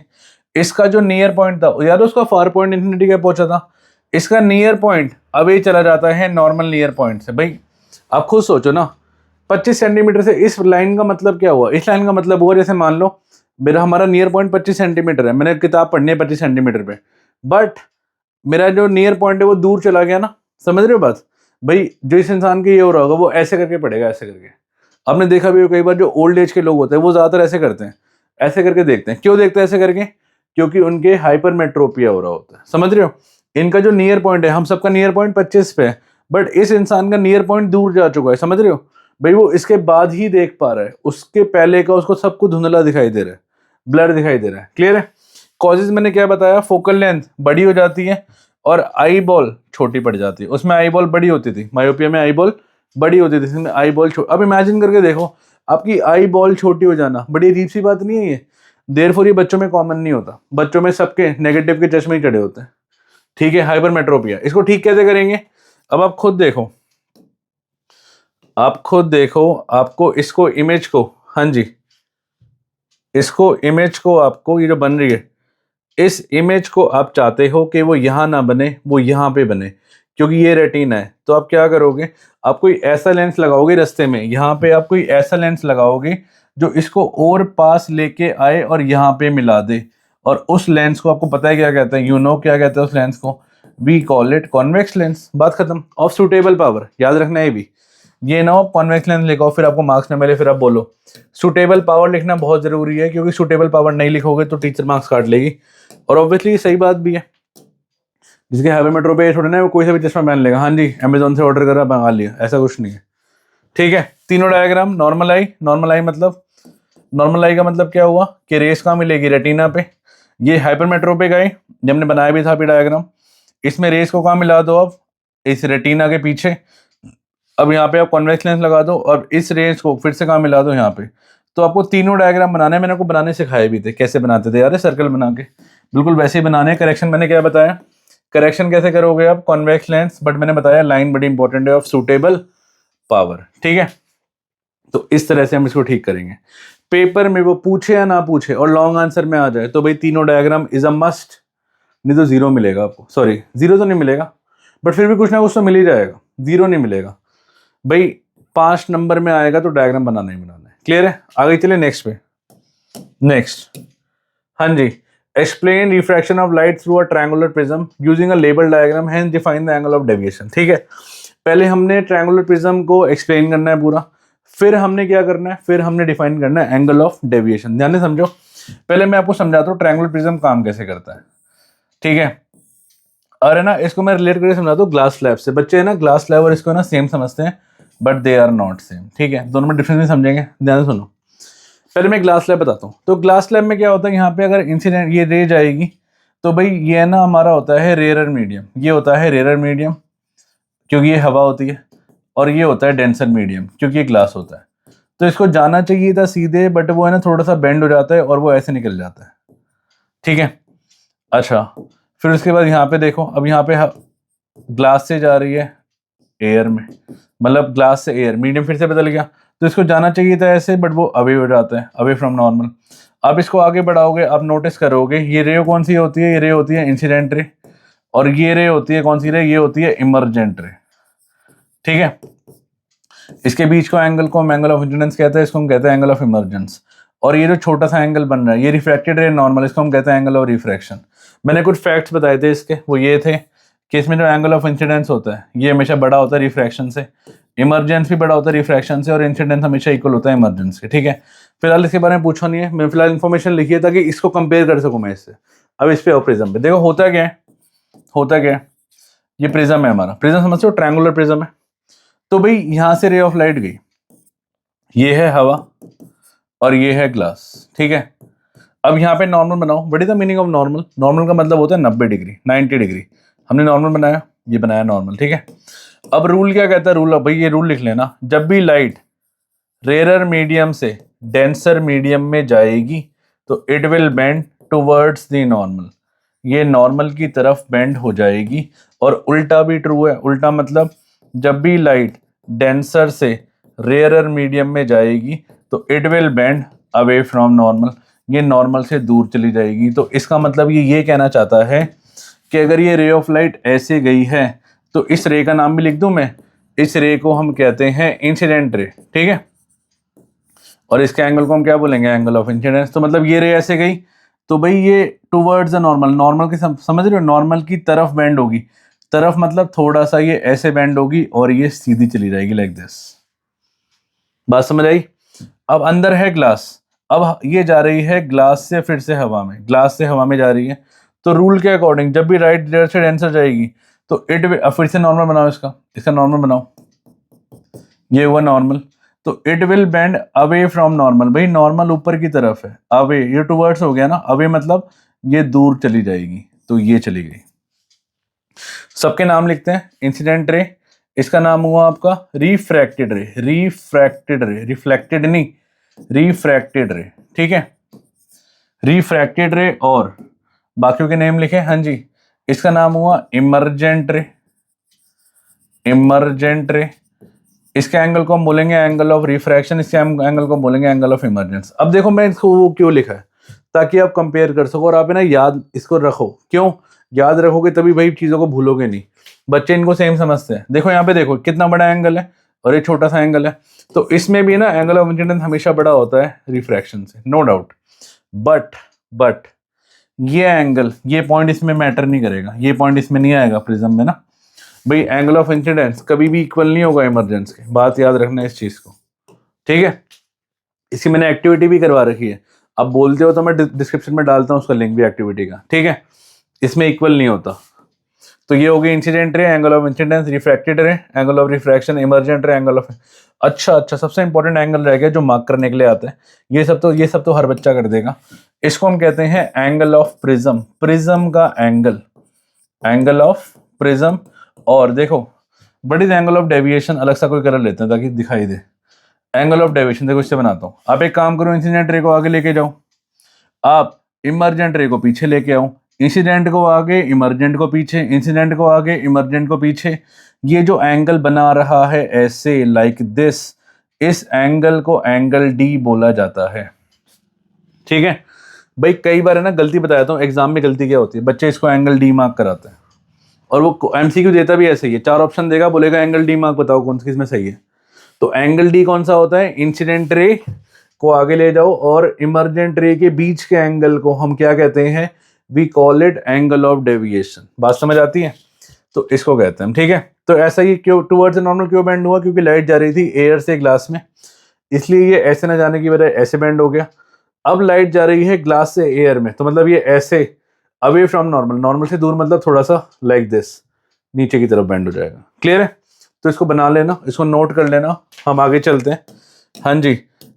इसका जो नियर पॉइंट था, यार उसका फार पॉइंट इन्फिनिटी क्या पहुंचा था, इसका नियर पॉइंट अब ये चला जाता है नॉर्मल नियर पॉइंट से। भाई आप खुद सोचो ना, 25 सेंटीमीटर से इस लाइन का मतलब क्या हुआ, इस लाइन का मतलब हुआ जैसे मान लो मेरा हमारा नियर पॉइंट 25 सेंटीमीटर है, मैंने किताब पढ़नी है 25 सेंटीमीटर पे, बट मेरा जो नियर पॉइंट है वो दूर चला गया ना, समझ रहे हो बात। भाई जो इस इंसान के ये हो रहा होगा वो ऐसे करके पढ़ेगा, ऐसे करके। आपने देखा भी कई बार जो ओल्ड एज के लोग होते हैं वो ज्यादातर ऐसे करते हैं, ऐसे करके देखते हैं। क्यों देखते हैं ऐसे करके, क्योंकि उनके हाइपरमेट्रोपिया हो रहा होता है, समझ रहे हो। इनका जो नियर पॉइंट है, हम सबका नियर पॉइंट 25 पे है, बट इस इंसान का नियर पॉइंट दूर जा चुका है, समझ रहे हो। भाई वो इसके बाद ही देख पा रहा है, उसके पहले का उसको सब कुछ धुंधला दिखाई दे रहा है, ब्लर दिखाई दे रहा है। क्लियर है। कॉजेज मैंने क्या बताया, फोकल लेंथ बड़ी हो जाती है और आई बॉल छोटी पड़ जाती है। उसमें आई बॉल बड़ी होती थी, मायोपिया में आई बॉल बड़ी होती थी, इसमें आई बॉल अब इमेजिन करके देखो, आपकी आई बॉल छोटी हो जाना बड़ी अजीब सी बात नहीं है ये। देयरफॉर ये बच्चों में कॉमन नहीं होता, बच्चों में सबके नेगेटिव के चश्मे ही चढ़े होते हैं। ठीक है, हाइपरमेट्रोपिया, इसको ठीक कैसे करेंगे, अब आप खुद देखो, आप खुद देखो, आपको इसको इमेज को, हाँ जी, इसको इमेज को, आपको ये जो बन रही है इस इमेज को आप चाहते हो कि वो यहाँ ना बने, वो यहाँ पे बने, क्योंकि ये रेटिना है। तो आप क्या करोगे, आप कोई ऐसा लेंस लगाओगे रास्ते में, यहाँ पे आप कोई ऐसा लेंस लगाओगे जो इसको और पास लेके आए और यहाँ पे मिला दे। और उस लेंस को आपको पता है क्या कहते हैं, यू नो क्या कहते हैं उस लेंस को, we call it convex lens. बात खत्म। ऑफ सुटेबल पावर, याद रखना है भी, ये ना हो कॉन्वेक्स लेंस लिखो फिर आपको मार्क्स ना मिले, फिर आप बोलो। सुटेबल पावर लिखना बहुत जरूरी है, क्योंकि सुटेबल पावर नहीं लिखोगे तो टीचर मार्क्स काट लेगी। और ऑब्वियसली सही बात भी है, जिसके हाइपरमेट्रो पे छोड़ना है वो कोई सा भी चश्मा पहन लेगा। हाँ जी, अमेजोन से ऑर्डर करा मंगा लिया, ऐसा कुछ नहीं है। ठीक है, तीनों डायग्राम नॉर्मल आई, नॉर्मल आई मतलब, नॉर्मल आई का मतलब क्या हुआ कि रेस कहाँ मिलेगी, रेटिना पे। ये हाइपरमेट्रोपिक आई, जब हमने बनाया भी था अभी डायग्राम, इसमें रेस को कहाँ मिला दो, अब इस रेटिना के पीछे। अब यहाँ पे आप कॉन्वेक्स लेंस लगा दो और इस रेस को फिर से कहाँ मिला दो, यहाँ पे। तो आपको तीनों डायग्राम बनाने, मैंने आपको बनाने सिखाए भी थे, कैसे बनाते थे यार, सर्कल बना के बिल्कुल वैसे ही बनाने। करेक्शन मैंने क्या बताया, करेक्शन कैसे करोगे आप, कॉन्वेक्स लेंस, बट मैंने बताया लाइन बड़ी इंपॉर्टेंट है ऑफ सूटेबल पावर। ठीक है, तो इस तरह से हम इसको ठीक करेंगे। पेपर में वो पूछे या ना पूछे और लॉन्ग आंसर में आ जाए तो भाई तीनों डायग्राम इज अ मस्ट, नहीं तो जीरो मिलेगा आपको। सॉरी, जीरो तो नहीं मिलेगा, बट फिर भी कुछ ना कुछ तो मिल ही जाएगा, जीरो नहीं मिलेगा भाई। 5 नंबर में आएगा तो डायग्राम बनाना ही बनाना है। क्लियर है, आगे चले नेक्स्ट पे। नेक्स्ट, हाँ जी, explain refraction of light through a triangular prism using a label diagram, hence define the angle of deviation. ठीक है, पहले हमने ट्रायंगुलर प्रिज्म को एक्सप्लेन करना है पूरा, फिर हमने क्या करना है, फिर हमने डिफाइन करना है एंगल ऑफ डेविएशन। ध्यान से समझो, पहले मैं आपको समझाता हूँ ट्रायंगुलर प्रिज्म काम कैसे करता है। ठीक है, और है ना, इसको मैं रिलेट करके समझाता हूँ ग्लास स्लैब से। बच्चे है ना ग्लास स्लैब और इसको ना सेम समझते हैं, but they are not same. ठीक है, दोनों में डिफरेंस भी समझेंगे, ध्यान से सुनो। पहले मैं ग्लास स्लैब बताता हूँ। तो ग्लास स्लैब में क्या होता है, यहाँ पे अगर इंसिडेंट ये रे जाएगी तो भाई ये ना हमारा होता है रेयरर मीडियम, ये होता है रेयरर मीडियम क्योंकि ये हवा होती है, और ये होता है डेंसर मीडियम क्योंकि ये ग्लास होता है। तो इसको जाना चाहिए था सीधे, बट वो है ना थोड़ा सा बेंड हो जाता है और वो ऐसे निकल जाता है। ठीक है, अच्छा, फिर उसके बाद यहाँ पे देखो, अब यहाँ पे ग्लास से जा रही है एयर में, मतलब ग्लास से एयर, मीडियम फिर से बदल गया, तो इसको जाना चाहिए था ऐसे, बट वो अवे हो जाता है, अवे फ्रॉम नॉर्मल। अब इसको आगे बढ़ाओगे, आप नोटिस करोगे ये रे कौन सी होती है, ये रे होती है इंसिडेंट रे, और ये रे होती है कौन सी रे, ये होती है इमरजेंट रे। ठीक है, इसके बीच को एंगल को हम एंगल ऑफ इंसिडेंस कहते हैं, इसको हम कहते हैं एंगल ऑफ इमरजेंस। और ये जो छोटा सा एंगल बन रहा है ये रिफ्रैक्टेड रे नॉर्मल, इसको हम कहते हैं एंगल ऑफ रिफ्रैक्शन। मैंने कुछ फैक्ट्स बताए थे इसके, वो ये थे कि इसमें जो एंगल ऑफ इंसिडेंस होता है ये हमेशा बड़ा होता है रिफ्रैक्शन से, इमरजेंस भी बड़ा होता है रिफ्रैक्शन से, और इंसिडेंस हमेशा इक्वल होता है इमरजेंस के। ठीक है, फिलहाल इसके बारे में पूछो नहीं है, मैं फिलहाल इन्फॉर्मेशन लिखी है ताकि इसको कंपेयर कर सकूं मैं इससे। अब इस पे और प्रिज्म पे देखो होता क्या है, होता क्या है, ये प्रिज्म है हमारा, प्रिज्म समझते हो, ट्रायंगुलर प्रिज्म है। तो भाई यहां से रे ऑफ लाइट गई, ये है हवा और ये है ग्लास। ठीक है, अब यहाँ पे नॉर्मल बनाओ। What is the meaning of normal, normal का मतलब होता है 90 डिग्री, 90 डिग्री। हमने नॉर्मल बनाया, ये बनाया नॉर्मल। ठीक है, अब रूल क्या कहता है, रूल भाई ये रूल लिख लेना, जब भी लाइट रेयरर मीडियम से डेंसर मीडियम में जाएगी तो it will bend towards the normal, ये नॉर्मल की तरफ बेंड हो जाएगी। और उल्टा भी ट्रू है, उल्टा मतलब जब भी लाइट डेंसर से रेयरर मीडियम में जाएगी तो it will bend away from normal, ये नॉर्मल से दूर चली जाएगी। तो इसका मतलब ये कहना चाहता है कि अगर ये रे ऑफ लाइट ऐसे गई है तो इस रे का नाम भी लिख दूं मैं, इस रे को हम कहते हैं इंसिडेंट रे, ठीक है। और इसके एंगल को हम क्या बोलेंगे, एंगल ऑफ इंसिडेंस। तो मतलब ये रे ऐसे गई तो भाई ये टुवर्ड्स द नॉर्मल, नॉर्मल की समझ रहे हो, नॉर्मल की तरफ बेंड होगी, तरफ मतलब थोड़ा सा ये ऐसे बेंड होगी और ये सीधी चली जाएगी लाइक दिस। बात समझ आई। अब अंदर है ग्लास, अब ये जा रही है ग्लास से फिर से हवा में, ग्लास से हवा में जा रही है। तो रूल के अकॉर्डिंग जब भी राइट रेयर से डेंसर जाएगी तो इट फिर से नॉर्मल बनाओ, इसका नॉर्मल बनाओ, ये हुआ नॉर्मल। तो it will bend away from normal, भाई नॉर्मल ऊपर की तरफ है, अवे ये टुवर्ड्स हो गया ना, अवे मतलब ये दूर चली जाएगी, तो ये चली गई। सबके नाम लिखते हैं। इंसिडेंट रे, इसका नाम हुआ आपका रिफ्रैक्टेड रे, रिफ्रैक्टेड रे, रिफ्लेक्टेड नहीं, रिफ्रैक्टेड रे, ठीक है, रिफ्रैक्टेड रे। और बाकियों के नेम लिखे, हाँ जी, इसका नाम हुआ इमरजेंट रे, इमरजेंट रे। इसके एंगल को हम बोलेंगे एंगल ऑफ रिफ्रैक्शन, इसके एंगल को बोलेंगे एंगल ऑफ इमरजेंस। अब देखो मैं इसको वो क्यों लिखा है, ताकि आप कंपेयर कर सको और आप ना याद इसको रखो। क्यों याद रखोगे, तभी भाई चीज़ों को भूलोगे नहीं। बच्चे इनको सेम समझते हैं। देखो यहाँ पे देखो कितना बड़ा एंगल है और ये छोटा सा एंगल है, तो इसमें भी ना एंगल ऑफ इंसिडेंस हमेशा बड़ा होता है रिफ्रैक्शन से, नो डाउट। बट ये एंगल, ये पॉइंट इसमें मैटर नहीं करेगा, ये पॉइंट इसमें नहीं आएगा प्रिज्म में ना भाई। एंगल ऑफ इंसिडेंस कभी भी इक्वल नहीं होगा इमरजेंस के, बात याद रखना है इस चीज को, ठीक है। इसकी मैंने एक्टिविटी भी करवा रखी है, अब बोलते हो तो मैं डिस्क्रिप्शन में डालता हूँ उसका लिंक भी एक्टिविटी का, ठीक है। इसमें इक्वल नहीं होता। तो ये हो गई incident ray, angle of incidence, refracted रे, angle of refraction, emergent ray, angle of. अच्छा सबसे इंपॉर्टेंट एंगल रह गया जो मार्क करने के लिए आता है। ये सब तो हर बच्चा कर देगा। इसको हम कहते हैं एंगल ऑफ प्रिज्म, प्रिज्म का एंगल, एंगल ऑफ प्रिज्म। और देखो what is angle of deviation, अलग सा कोई कलर लेते हैं ताकि दिखाई दे। एंगल ऑफ डेविएशन देखो इससे बनाता हूँ। आप एक काम करो, इंसिडेंट रे को आगे लेके जाओ, आप इमरजेंट रे को पीछे लेके आओ, इंसिडेंट को आगे, इमरजेंट को पीछे, इंसिडेंट को आगे, इमरजेंट को पीछे। ये जो एंगल बना रहा है ऐसे लाइक दिस, इस एंगल को एंगल डी बोला जाता है, ठीक है भाई। कई बार है ना गलती बता देता हूँ, एग्जाम में गलती क्या होती है, बच्चे इसको एंगल डी मार्क कराते हैं और वो एमसीक्यू देता भी ऐसे ही है, 4 ऑप्शन देगा, बोलेगा एंगल डी मार्क बताओ कौन सी किसमें सही है। तो एंगल डी कौन सा होता है, इंसिडेंट रे को आगे ले जाओ और इमरजेंट रे के बीच के एंगल को हम क्या कहते हैं, we call it angle of deviation. बात समझ आती है, तो इसको कहते हैं, ठीक है। तो ऐसा ही क्यों टुवर्ड्स नॉर्मल क्यों बेंड हुआ, क्योंकि लाइट जा रही थी एयर से ग्लास में, इसलिए ये ऐसे ना जाने की बजाय ऐसे बेंड हो गया। अब लाइट जा रही है ग्लास से एयर में, तो मतलब ये ऐसे अवे फ्रॉम नॉर्मल, नॉर्मल से दूर मतलब थोड़ा सा लाइक दिस नीचे की तरफ बेंड हो जाएगा। क्लियर है, तो इसको बना लेना, इसको नोट कर लेना, हम आगे चलते हैं। हाँ जी,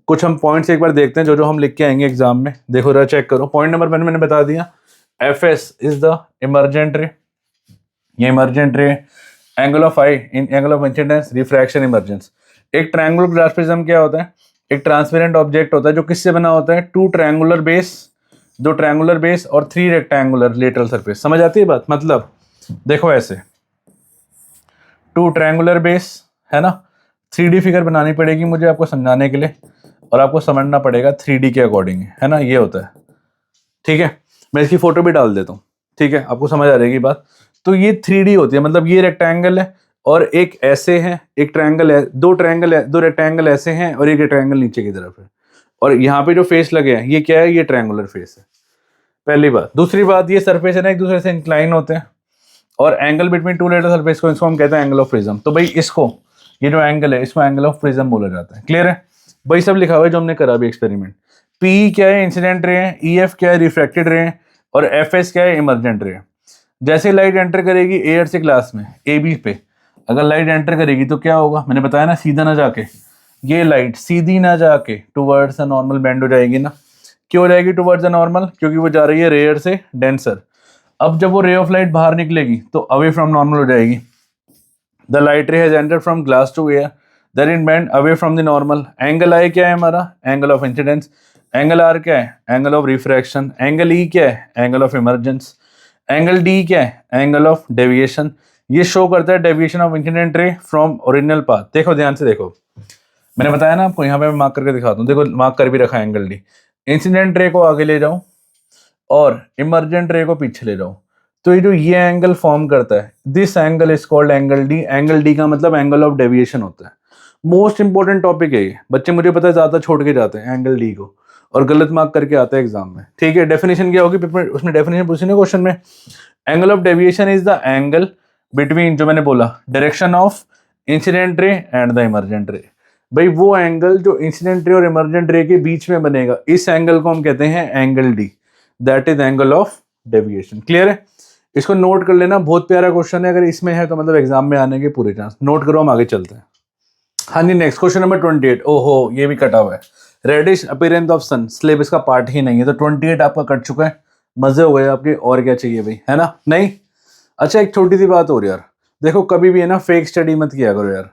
कुछ हम पॉइंट्स एक बार देखते हैं जो हम लिख के आएंगे एग्जाम में। देखो जरा चेक करो, पॉइंट नंबर 1 मैंने बता दिया, F S is the emergent ray, ये emergent ray. Angle of I, angle of incidence, refraction, emergence. एक ट्रायंगुलर ग्लास प्रिज्म क्या होता है, एक ट्रांसपेरेंट ऑब्जेक्ट होता है जो किससे बना होता है, 2 ट्रायंगुलर बेस, 2 ट्रायंगुलर बेस और 3 रेक्टेंगुलर लेटरल सरफेस। समझ आती है बात, मतलब देखो ऐसे 2 ट्रायंगुलर बेस है ना, 3D फिगर बनानी पड़ेगी मुझे आपको समझाने के लिए, और आपको समझना पड़ेगा 3D के अकॉर्डिंग, है ना, ये होता है, ठीक है। मैं इसकी फोटो भी डाल देता हूँ, ठीक है, आपको समझ आ जाएगी बात। तो ये 3D होती है, मतलब ये रेक्टेंगल है और एक ऐसे है, एक ट्रायंगल है, 2 ट्रायंगल है, 2 रेक्टेंगल ऐसे हैं और एक रेक्टेंगल नीचे की तरफ है, और यहाँ पे जो फेस लगे हैं ये क्या है, ये ट्रायंगुलर फेस है, पहली बात। दूसरी बात, ये सरफेस है ना एक दूसरे से इंक्लाइन होते हैं, और एंगल बिटवीन 2 लेटर सरफेस को, इसको हम कहते हैं एंगल ऑफ प्रिज्म। तो भाई इसको, ये जो एंगल है इसको एंगल ऑफ प्रिज्म बोला जाता है। क्लियर है भाई, सब लिखा हुआ है जो हमने करा अभी एक्सपेरिमेंट। पी क्या है, इंसिडेंट रे है, ई एफ क्या है, रिफ्रैक्टेड रे है, और एफ एस क्या है, इमरजेंट रे है। जैसे लाइट एंटर करेगी एयर से ग्लास में ए बी पे, अगर लाइट एंटर करेगी तो क्या होगा, मैंने बताया ना, सीधा ना जाके, ये लाइट सीधी ना जाके टुवर्ड्स द नॉर्मल बेंड हो जाएगी ना। क्यों हो जाएगी टुवर्ड्स द नॉर्मल, क्योंकि वो जा रही है रेयर से डेंसर। अब जब वो रे ऑफ लाइट बाहर निकलेगी तो अवे फ्रॉम नॉर्मल हो जाएगी, the light ray has entered from glass to air, then it bend away from the normal. Angle I क्या है हमारा, angle of incidence. Angle R क्या है, angle of refraction. Angle E क्या है, angle of emergence. Angle D क्या है, angle of deviation. ये शो करता है deviation of incident ray from original path. देखो ध्यान से देखो, मैंने बताया ना आपको, यहाँ पे मैं मार्क करके दिखाता हूँ, देखो मार्क कर भी रखा है एंगल डी। इंसिडेंट रे को आगे ले जाऊं और इमरजेंट रे को पीछे ले जाऊं, तो ये एंगल फॉर्म करता है, this angle is called angle D. Angle D का मतलब एंगल ऑफ डेविएशन होता है। मोस्ट इंपॉर्टेंट टॉपिक है ये, बच्चे मुझे पता है ज्यादा छोड़ के जाते हैं एंगल डी को और गलत मार्क करके आते हैं एग्जाम में। ठीक है, डेफिनेशन क्या होगी पेपर उसने, डेफिनेशन पूछी ना क्वेश्चन में, angle of deviation is the angle between, जो मैंने बोला, डायरेक्शन ऑफ इंसिडेंट रे एंड द इमरजेंट रे। भाई वो एंगल जो इंसिडेंट रे और इमरजेंट रे के बीच में बनेगा, इस एंगल को हम कहते हैं angle D, that is angle of deviation. Clear है, इसको नोट कर लेना, बहुत प्यारा क्वेश्चन है, अगर इसमें है तो मतलब एग्जाम में आने के पूरे चांस। नोट करो, हम आगे चलते हैं। हाँ जी, नेक्स्ट क्वेश्चन नंबर 28। ओहो, ये भी कटा हुआ है, reddish appearance of sun. Syllabus का पार्ट ही नहीं है, तो 28 आपका कट चुका है। मजे हो गए आपके, और क्या चाहिए भाई, है ना? नहीं? अच्छा, एक छोटी सी बात और यार, देखो कभी भी है ना फेक स्टडी मत किया करो यार।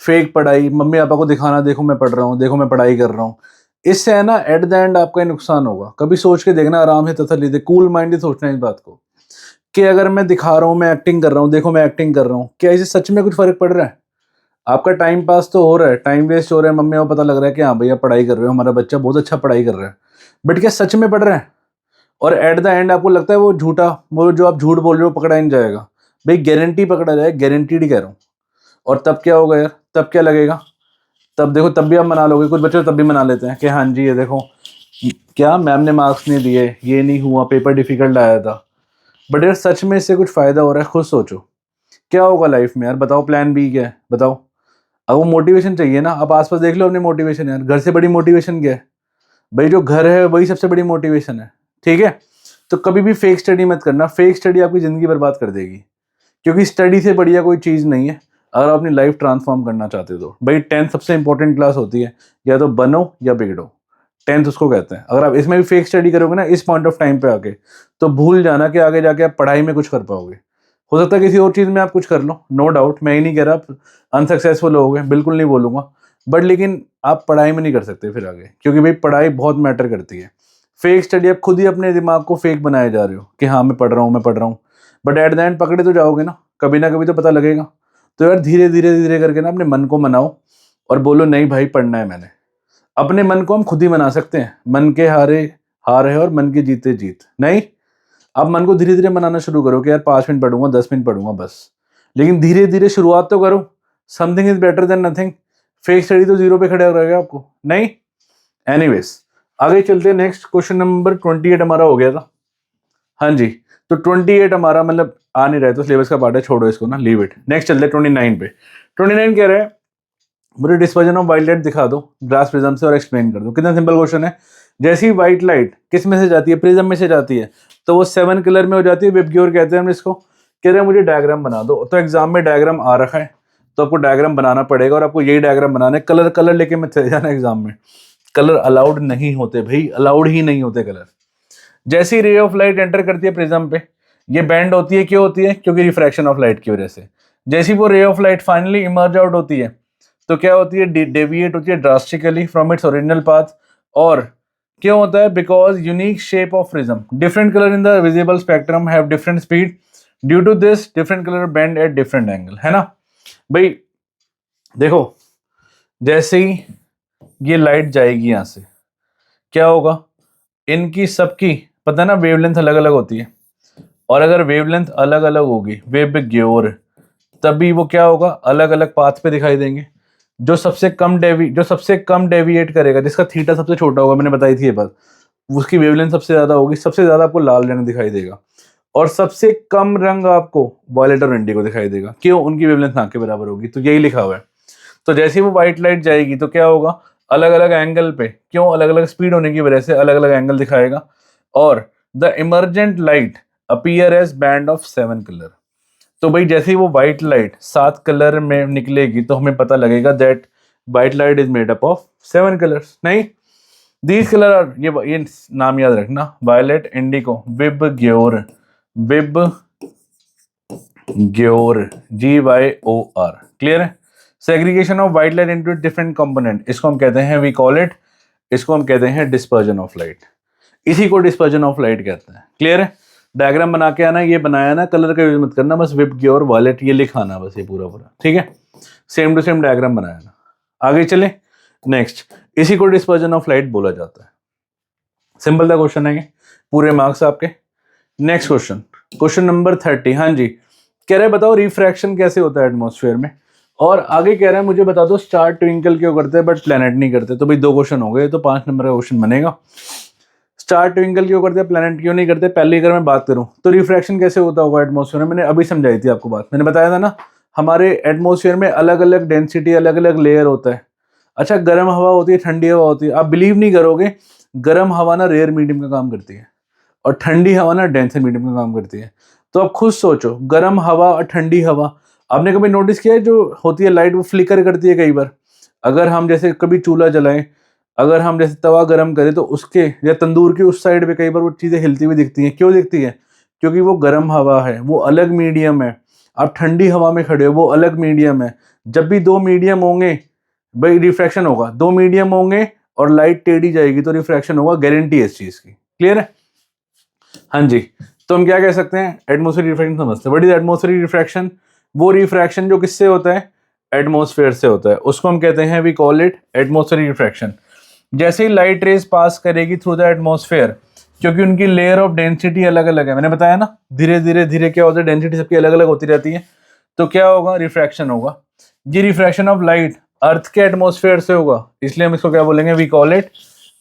फेक पढ़ाई, मम्मी पापा को दिखाना, देखो मैं पढ़ रहा हूँ, देखो मैं पढ़ाई कर रहा हूँ, इससे है ना एट द एंड आपका ही नुकसान होगा। कभी सोच के देखना, आराम से तसल्ली से, कूल माइंड से सोचना इस बात को कि अगर मैं दिखा रहा हूँ, मैं एक्टिंग कर रहा हूँ, देखो मैं एक्टिंग कर रहा हूँ, क्या इससे सच में कुछ फर्क पड़ रहा है? आपका टाइम पास तो हो रहा है, टाइम वेस्ट हो रहा है, मम्मी को पता लग रहा है कि हाँ भैया पढ़ाई कर रहे हो, हमारा बच्चा बहुत अच्छा पढ़ाई कर रहा है, बट क्या सच में पढ़ रहा है? और एट द एंड आपको लगता है वो झूठा, वो जो आप झूठ बोल रहे हो पकड़ा नहीं जाएगा। भाई गारंटी पकड़ा जाए, गारंटीड ही कह रहा हूँ। और तब क्या होगा यार, तब क्या लगेगा? तब देखो, तब भी आप मना लोगे, कुछ बच्चे तब भी मना लेते हैं कि हाँ जी ये देखो क्या मैम ने मार्क्स नहीं दिए, ये नहीं हुआ, पेपर डिफिकल्ट आया था। बट यार सच में इससे कुछ फायदा हो रहा है? खुद सोचो क्या होगा लाइफ में यार, बताओ प्लान बी क्या है, बताओ। अब वो मोटिवेशन चाहिए ना, आप आसपास देख लो अपनी मोटिवेशन यार, घर से बड़ी मोटिवेशन क्या है भाई? जो घर है वही सबसे बड़ी मोटिवेशन है। ठीक है, तो कभी भी फेक स्टडी मत करना, फेक स्टडी आपकी ज़िंदगी बर्बाद कर देगी, क्योंकि स्टडी से बढ़िया कोई चीज़ नहीं है अगर आप अपनी लाइफ ट्रांसफॉर्म करना चाहते हो तो। भाई 10th सबसे इंपॉर्टेंट क्लास होती है, या तो बनो या बिगड़ो, 10th उसको कहते हैं। अगर आप इसमें भी फेक स्टडी करोगे ना इस पॉइंट ऑफ टाइम पे आके, तो भूल जाना कि आगे जाके आप पढ़ाई में कुछ कर पाओगे। हो सकता है किसी और चीज़ में आप कुछ कर लो, नो डाउट, मैं ही नहीं कह रहा आप अनसक्सेसफुल हो गए, बिल्कुल नहीं बोलूँगा, बट लेकिन आप पढ़ाई में नहीं कर सकते फिर आगे, क्योंकि भाई पढ़ाई बहुत मैटर करती है। फेक स्टडी, आप खुद ही अपने दिमाग को फेक बनाए जा रहे हो कि हाँ मैं पढ़ रहा हूँ, मैं पढ़ रहा हूँ, बट एट द एंड पकड़े तो जाओगे ना कभी तो पता लगेगा। तो यार धीरे धीरे धीरे करके ना अपने मन को मनाओ और बोलो नहीं भाई पढ़ना है मैंने। अपने मन को हम खुद ही मना सकते हैं, मन के हारे हार है और मन के जीते जीत नहीं। आप मन को धीरे धीरे मनाना शुरू करो कि यार 5 मिनट पढ़ूंगा, 10 मिनट पढ़ूंगा बस, लेकिन धीरे धीरे शुरुआत तो करो। Something is better than nothing. Fake study तो जीरो पे खड़े रहेगा आपको, नहीं? एनीवेज, आगे चलते हैं। नेक्स्ट क्वेश्चन नंबर 28 हमारा हो गया था। हाँ जी, तो 28 हमारा मतलब आ नहीं रहा है तो सिलेबस का पार्ट है, छोड़ो इसको ना, लीव इट। नेक्स्ट चलते हैं 29 पे। 29 कह रहे हैं मुझे डिस्पर्जन ऑफ व्हाइट लाइट दिखा दो ग्लास प्रिज्म से और एक्सप्लेन कर दो। कितना सिंपल क्वेश्चन है। जैसी व्हाइट लाइट किस में से जाती है, प्रिज्म में से जाती है, तो वो 7 कलर में हो जाती है, विबग्योर कहते हैं हम इसको। कह रहे हैं मुझे डायग्राम बना दो, तो एग्जाम में डायग्राम आ रखा है तो आपको डायग्राम बनाना पड़ेगा, और आपको यही डायग्राम बनाना है। कलर कलर लेके मत चले जाना एग्जाम में, कलर अलाउड नहीं होते भाई, अलाउड ही नहीं होते कलर। जैसी रे ऑफ लाइट एंटर करती है प्रिज्म पे, ये बैंड होती है, क्यों होती है? क्योंकि रिफ्रैक्शन ऑफ लाइट की वजह से। जैसी वो ray of light finally emerge out होती है तो क्या होती है? डेविएट होती है drastically from its original path. और क्यों होता है? Because unique shape of prism, different colour in the visible spectrum have different speed, due to this different colour bend at different angle, है ना भाई? देखो जैसे ही ये लाइट जाएगी यहां से, क्या होगा? इनकी सबकी पता है ना वेवलेंथ अलग अलग होती है, और अगर वेवलेंथ अलग अलग होगी, वेबग्योर, तभी वो क्या होगा? अलग अलग पाथ पे दिखाई देंगे। जो सबसे कम डेविएट करेगा, जिसका थीटा सबसे छोटा होगा, मैंने बताई थी ये बात, उसकी वेवलेंथ सबसे ज्यादा होगी, सबसे ज्यादा आपको लाल रंग दिखाई देगा, और सबसे कम रंग आपको वॉयलेट और इंडिगो दिखाई देगा। क्यों? उनकी वेवलेंथ ना के बराबर होगी, तो यही लिखा हुआ है। तो जैसे ही वो व्हाइट लाइट जाएगी तो क्या होगा? अलग अलग एंगल पे, क्यों? अलग अलग स्पीड होने की वजह से अलग अलग एंगल दिखाएगा। और the emergent light appear as band of 7 colour. तो भाई जैसे ही वो व्हाइट लाइट 7 कलर में निकलेगी तो हमें पता लगेगा that white light is made up of 7 colours. नहीं, दीज कलर आर, ये नाम याद रखना, violet, indigo, VIBGYOR, VIB GYOR, GYOR, clear है। Segregation of white light into different component, इसको हम कहते हैं वी कॉल इट, इसको हम कहते हैं डिस्पर्जन ऑफ लाइट, इसी को डिस्पर्जन ऑफ लाइट कहते हैं। क्लियर है। डायग्राम बना के आना, ये बनाया ना, कलर का यूज मत करना, बस विप ग्योर वायलेट ये लिखाना बस, ये पूरा पूरा, ठीक है। सेम टू सेम डायग्राम बनाया ना। आगे चले नेक्स्ट, इसी को डिस्पर्जन ऑफ लाइट बोला जाता है। सिंपल सा क्वेश्चन है ये, पूरे मार्क्स आपके। Next question, question number 30। हाँ जी, कह रहे बताओ रिफ्रैक्शन कैसे होता है एटमॉस्फेयर में, और आगे कह रहा है मुझे बता दो स्टार ट्विंकल क्यों करते हैं बट प्लेनेट नहीं करते। तो भाई 2 क्वेश्चन हो गए, तो 5 नंबर का क्वेश्चन बनेगा। स्टार ट्विंकल क्यों करते हैं, प्लेनेट क्यों नहीं करते। पहले अगर मैं बात करूं तो रिफ्रैक्शन कैसे होता होगा एटमॉस्फेयर में, मैंने अभी समझाई थी आपको बात, मैंने बताया था ना, हमारे एटमॉस्फेयर में अलग अलग डेंसिटी, अलग अलग लेयर होता है। अच्छा, गर्म हवा होती है, ठंडी हवा होती है। आप बिलीव नहीं करोगे, गर्म हवा ना रेयर मीडियम का काम करती है, और ठंडी हवा ना डेंसर मीडियम का काम करती है। तो आप खुद सोचो, गर्म हवा और ठंडी हवा, आपने कभी नोटिस किया है जो होती है लाइट वो फ्लिकर करती है कई बार। अगर हम जैसे कभी चूल्हा जलाएं, अगर हम जैसे तवा गर्म करें तो उसके या तंदूर के उस साइड पे कई बार वो चीज़ें हिलती हुई दिखती हैं। क्यों दिखती है? क्योंकि वो गर्म हवा है, वो अलग मीडियम है। आप ठंडी हवा में खड़े हो, वो अलग मीडियम है। जब भी 2 मीडियम होंगे भाई रिफ्रैक्शन होगा, 2 मीडियम होंगे और लाइट टेढ़ी जाएगी तो रिफ्रैक्शन होगा, गारंटी है इस चीज़ की। क्लियर है? हाँ जी, तो हम क्या कह सकते हैं, एटमॉस्फेरिक रिफ्रैक्शन समझते हैं। What is atmospheric refraction? वो रिफ्रैक्शन जो किससे होता है, एटमॉस्फेयर से होता है, उसको हम कहते हैं we call it atmospheric refraction. जैसे ही लाइट रेज पास करेगी थ्रू द एटमॉस्फेयर, क्योंकि उनकी लेयर ऑफ डेंसिटी अलग अलग है, मैंने बताया ना, धीरे धीरे धीरे क्या होता है, डेंसिटी सबकी अलग अलग होती रहती है, तो क्या होगा, रिफ्रैक्शन होगा। ये रिफ्रैक्शन ऑफ लाइट अर्थ के एटमॉस्फेयर से होगा, इसलिए हम इसको क्या बोलेंगे, we call it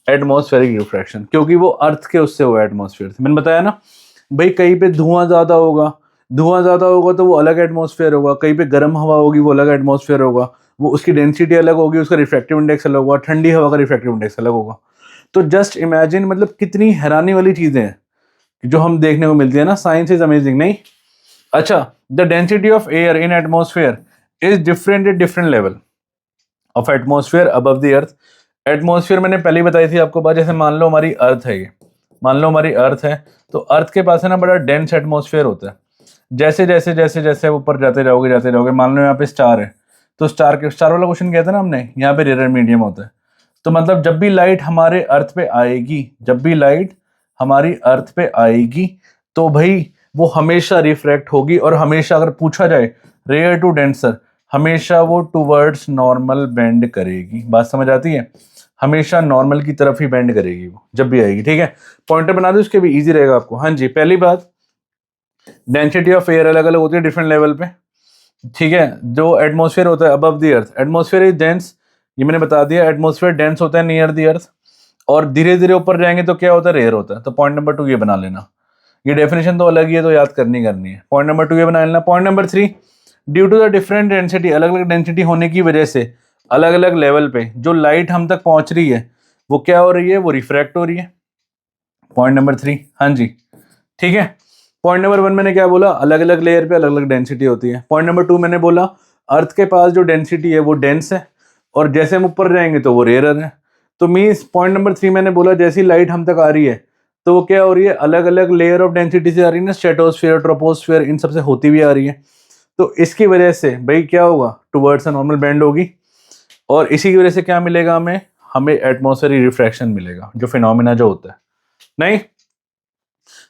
atmospheric refraction, क्योंकि वो अर्थ के उससे हुआ एटमॉस्फेयर से। मैंने बताया ना भाई, कहीं पे धुआं ज्यादा होगा, धुआं ज्यादा होगा तो वो अलग एटमॉस्फेयर होगा, कहीं पे गर्म हवा होगी वो अलग एटमॉस्फेयर होगा, वो उसकी डेंसिटी अलग होगी, उसका रिफ्रैक्टिव इंडेक्स अलग होगा, ठंडी हवा का रिफ्रैक्टिव इंडेक्स अलग होगा। तो जस्ट इमेजिन, मतलब कितनी हैरानी वाली चीजें हैं जो हम देखने को मिलती है ना, साइंस इज अमेजिंग, नहीं? अच्छा, the density of air in atmosphere is different at different level of atmosphere above the earth. Atmosphere मैंने पहले ही बताई थी आपको बात, जैसे मान लो हमारी अर्थ है, ये मान लो हमारी अर्थ है, तो अर्थ के पास है ना बड़ा डेंस एटमॉस्फेयर होता है। जैसे जैसे जैसे जैसे ऊपर जाते जाओगे, मान लो यहाँ पे स्टार है, तो स्टार वाला क्वेश्चन कहते हैं ना हमने, यहाँ पे रेयर मीडियम होता है। तो मतलब जब भी लाइट हमारे अर्थ पे आएगी, जब भी लाइट हमारी अर्थ पे आएगी, तो भाई वो हमेशा रिफ्रैक्ट होगी, और हमेशा अगर पूछा जाए रेयर टू डेंसर, हमेशा वो टूवर्ड्स नॉर्मल बेंड करेगी। बात समझ आती है? हमेशा नॉर्मल की तरफ ही बेंड करेगी वो जब भी आएगी। ठीक है, पॉइंटर बना दो उसके भी, इजी रहेगा आपको। हाँ जी, पहली बात, डेंसिटी ऑफ एयर अलग अलग होती है डिफरेंट लेवल पे। ठीक है, जो एटमॉस्फेयर होता है above the earth, atmosphere is dense, ये मैंने बता दिया, एटमॉस्फेयर डेंस होता है नियर द अर्थ, और धीरे धीरे ऊपर जाएंगे तो क्या होता है, रेयर होता है। तो पॉइंट नंबर 2 ये बना लेना, ये डेफिनेशन तो अलग ही है, तो याद करनी है। पॉइंट नंबर 2 ये बना लेना। Point number 3, due to the different density, अलग अलग डेंसिटी होने की वजह से अलग अलग लेवल पे जो लाइट हम तक पहुंच रही है वो क्या हो रही है, वो रिफ्रैक्ट हो रही है। पॉइंट नंबर 3, हाँ जी, ठीक है। पॉइंट नंबर 1 मैंने क्या बोला, अलग अलग लेयर पे अलग अलग डेंसिटी होती है। पॉइंट नंबर 2 मैंने बोला अर्थ के पास जो डेंसिटी है वो डेंस है, और जैसे हम ऊपर जाएंगे तो वो रेयर है। तो मीन्स पॉइंट नंबर 3 मैंने बोला, जैसी लाइट हम तक आ रही है तो वो क्या हो रही है, अलग अलग लेयर ऑफ डेंसिटी से आ रही है ना, स्ट्रेटोस्फीयर, ट्रोपोस्फीयर, इन सबसे होती हुई आ रही है। तो इसकी वजह से भाई क्या होगा, टुवर्ड्स अ नॉर्मल बेंड होगी, और इसी की वजह से क्या मिलेगा हमें, हमें एटमॉस्फेरिक रिफ्रैक्शन मिलेगा, जो फिनोमिना जो होता है। नहीं,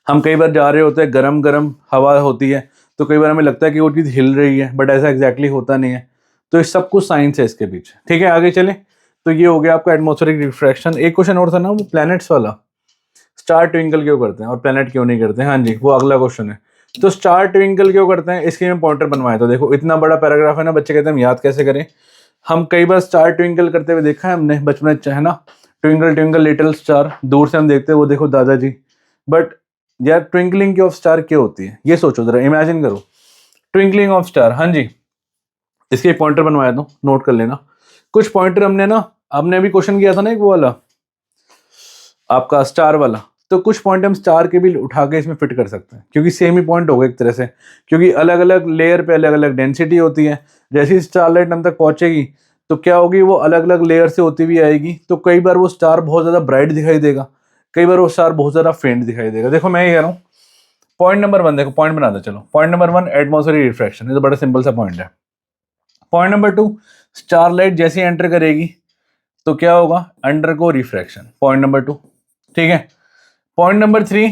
हम कई बार जा रहे होते हैं, गरम गरम हवा होती है, तो कई बार हमें लगता है कि वो चीज़ हिल रही है, बट ऐसा एग्जैक्टली होता नहीं है। तो ये सब कुछ साइंस है इसके पीछे। ठीक है, आगे चलें। तो ये हो गया आपका एटमॉस्फेरिक रिफ्रैक्शन। एक क्वेश्चन और था ना, वो प्लैनेट्स वाला, स्टार ट्विंकल क्यों करते हैं और प्लैनेट क्यों नहीं करते हैं। हाँ जी, वो अगला क्वेश्चन है। तो स्टार ट्विंकल क्यों करते हैं, इसके मैं पॉइंटर बनवाए। तो देखो इतना बड़ा पैराग्राफ है ना, बच्चे कहते हैं हम याद कैसे करें। हम कई बार स्टार ट्विंकल करते हुए देखा है हमने बचपन में, है ना, ट्विंकल ट्विंकल लिटिल स्टार, दूर से हम देखते हैं वो देखो दादाजी। बट यार ट्विंकलिंग ऑफ स्टार क्या होती है, ये सोचो जरा, इमेजिन करो ट्विंकलिंग ऑफ स्टार। हाँ जी, इसके एक पॉइंटर बनवाया दो, नोट कर लेना कुछ पॉइंटर। हमने अभी क्वेश्चन किया था ना एक वो वाला आपका स्टार वाला, तो कुछ पॉइंट हम स्टार के भी उठा के इसमें फिट कर सकते हैं, क्योंकि सेम ही पॉइंट होगा एक तरह से, क्योंकि अलग अलग लेयर पे अलग अलग डेंसिटी होती है। जैसे ही स्टारलाइट हम तक पहुंचेगी तो क्या होगी, वो अलग अलग लेयर से होती हुई आएगी। तो कई बार वो स्टार बहुत ज़्यादा ब्राइट दिखाई देगा, कई बार वो स्टार बहुत ज़्यादा फेंट दिखाई देगा। देखो मैं ये कह रहा हूँ, पॉइंट नंबर 1 देखो, पॉइंट बना दो चलो। पॉइंट नंबर 1 एटमॉस्फेरिक रिफ्रैक्शन, ये तो बड़ा सिंपल सा पॉइंट है। पॉइंट नंबर 2 स्टारलाइट जैसे एंटर करेगी तो क्या होगा, अंडरगो रिफ्रैक्शन, पॉइंट नंबर 2, ठीक है। पॉइंट नंबर 3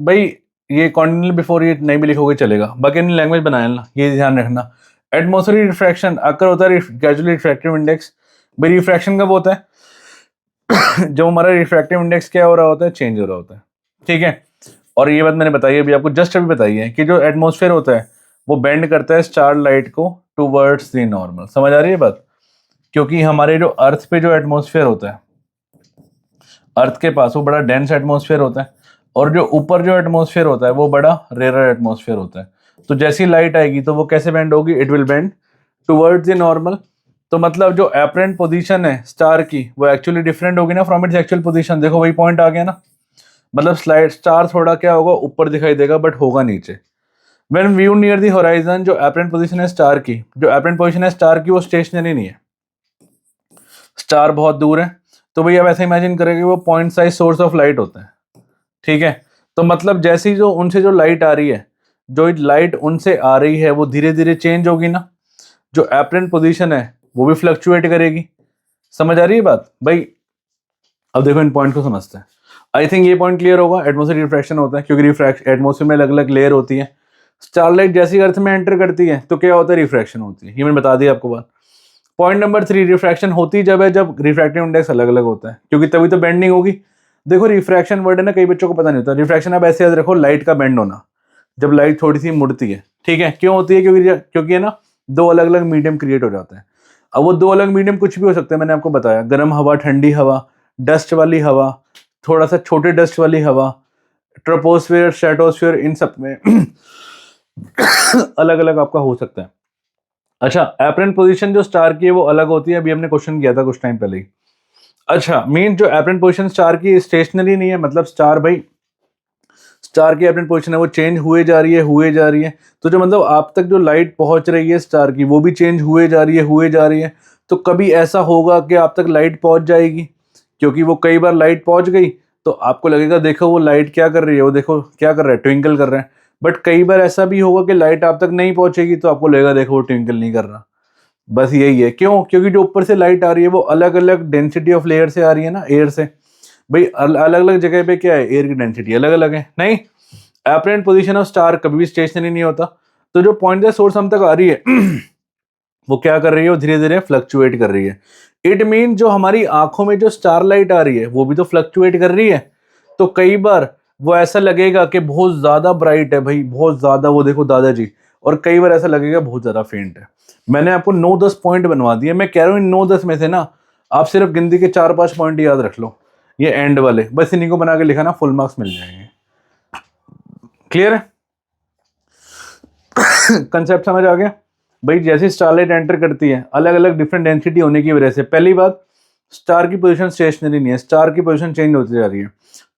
भाई ये कॉन्टिनेंटल बिफोर ये नहीं भी लिखोगे चलेगा, बाकी इन लैंग्वेज बनाया ना, ये ध्यान रखना। एटमॉस्फेरिक रिफ्रैक्शन अकर होता है ग्रेजुअली रिफ्रैक्टिव इंडेक्स। भाई रिफ्रैक्शन कब होता है, जब हमारा रिफ्रैक्टिव इंडेक्स क्या हो रहा होता है, चेंज हो रहा होता है, ठीक है। और ये बात मैंने बताई है अभी आपको, जस्ट अभी बताई है कि जो एटमॉस्फेयर होता है वो बेंड करता है स्टार लाइट को टूवर्ड्स द नॉर्मल। समझ आ रही है बात, क्योंकि हमारे जो अर्थ पे जो एटमॉस्फेयर होता है, अर्थ के पास वो बड़ा डेंस एटमॉस्फेयर होता है, और जो ऊपर जो एटमॉस्फेयर होता है वो बड़ा रेयर एटमॉस्फेयर होता है। तो जैसी लाइट आएगी तो वो कैसे बेंड होगी, it will bend towards the normal. तो मतलब जो एपरेंट पोजीशन है स्टार की वो एक्चुअली डिफरेंट होगी ना फ्रॉम इट्स एक्चुअल पोजीशन। देखो वही पॉइंट आ गया ना, मतलब स्लाइड स्टार थोड़ा क्या होगा, ऊपर दिखाई देगा बट होगा नीचे। When view near the horizon, जो एपरेंट पोजीशन है स्टार की, जो एपरेंट पोजीशन है स्टार की वो स्टेशनरी नहीं है, स्टार बहुत दूर है। तो भैया आप ऐसे इमेजिन करेंगे वो point size source of light होता है, ठीक है। तो मतलब जैसी जो उनसे जो लाइट आ रही है, जो लाइट उनसे आ रही है वो धीरे धीरे चेंज होगी ना, जो एपरेंट पोजीशन है वो भी फ्लक्चुएट करेगी। समझ आ रही है बात भाई। अब देखो इन पॉइंट को समझते हैं। आई थिंक ये पॉइंट क्लियर होगा। एटमॉस्फेरिक रिफ्रैक्शन होता है क्योंकि रिफ्रैक्शन एटमॉस्फेयर में अलग अलग लेयर होती है। स्टारलाइट जैसी अर्थ में एंटर करती है तो क्या होता है, रिफ्रैक्शन होती है, ये मैंने बता दिया आपको बात। पॉइंट नंबर 3 रिफ्रैक्शन होती जब है जब रिफ्रैक्टिव इंडेक्स अलग अलग होता है, क्योंकि तभी तो बेंडिंग होगी। देखो रिफ्रैक्शन वर्ड है ना, कई बच्चों को पता नहीं होता। रिफ्रैक्शन आप ऐसे याद रखो, लाइट का बेंड होना, जब लाइट थोड़ी सी मुड़ती है, ठीक है। क्यों होती है, क्योंकि है ना दो अलग अलग मीडियम क्रिएट हो जाते हैं। अब वो दो अलग मीडियम कुछ भी हो सकते हैं, मैंने आपको बताया, गर्म हवा, ठंडी हवा, डस्ट वाली हवा, थोड़ा सा छोटे डस्ट वाली हवा, ट्रोपोस्फेयर, स्ट्रेटोस्फेयर, इन सब में अलग अलग आपका हो सकता है। अच्छा, एपरेंट पोजीशन जो स्टार की है वो अलग होती है, अभी हमने क्वेश्चन किया था कुछ टाइम पहले ही। अच्छा, मीन जो एपरेंट पोजीशन स्टार की स्टेशनरी नहीं है, मतलब स्टार भाई स्टार की एपरेंट पोजीशन है वो चेंज हुए जा रही है, हुए जा रही है। तो जो मतलब आप तक जो लाइट पहुंच रही है स्टार की वो भी चेंज हुए जा रही है, हुए जा रही है। तो कभी ऐसा होगा कि आप तक लाइट पहुंच जाएगी, क्योंकि वो कई बार लाइट पहुंच गई तो आपको लगेगा देखो वो लाइट क्या कर रही है, वो देखो क्या कर रहा है, ट्विंकल कर रहा है। बट कई बार ऐसा भी होगा कि लाइट आप तक नहीं पहुंचेगी तो आपको लगेगा देखो वो ट्विंकल नहीं कर रहा। बस यही है, क्यों, क्योंकि जो ऊपर से लाइट आ रही है वो अलग अलग डेंसिटी ऑफ लेयर से आ रही है ना, एयर से। भाई अलग अलग जगह पे क्या है, एयर की डेंसिटी अलग अलग है। नहीं, एपरेंट पोजीशन ऑफ स्टार कभी भी स्टेशनरी नहीं होता। तो जो पॉइंट द सोर्स हम तक आ रही है वो क्या कर रही है, वो धीरे धीरे फ्लक्चुएट कर रही है। इट मीन जो हमारी आंखों में जो स्टारलाइट आ रही है वो भी तो फ्लक्चुएट कर रही है। तो कई बार वो ऐसा लगेगा कि बहुत ज्यादा ब्राइट है भाई, बहुत ज्यादा, वो देखो दादाजी, और कई बार ऐसा लगेगा बहुत ज्यादा फेंट है। मैंने आपको 9-10 पॉइंट बनवा दिए, मैं कह रहा हूँ इन 9-10 में से ना आप सिर्फ गिनती के 4-5 पॉइंट याद रख लो, ये एंड वाले, बस इन्हीं को बना के लिखा ना, फुल मार्क्स मिल जाएंगे। क्लियर है, कंसेप्ट समझ आ गया भाई। जैसे स्टारलाइट एंटर करती है अलग अलग डिफरेंट डेंसिटी होने की वजह से, पहली बात स्टार की पोजीशन स्टेशनरी नहीं है, स्टार की पोजीशन चेंज होती जा रही है।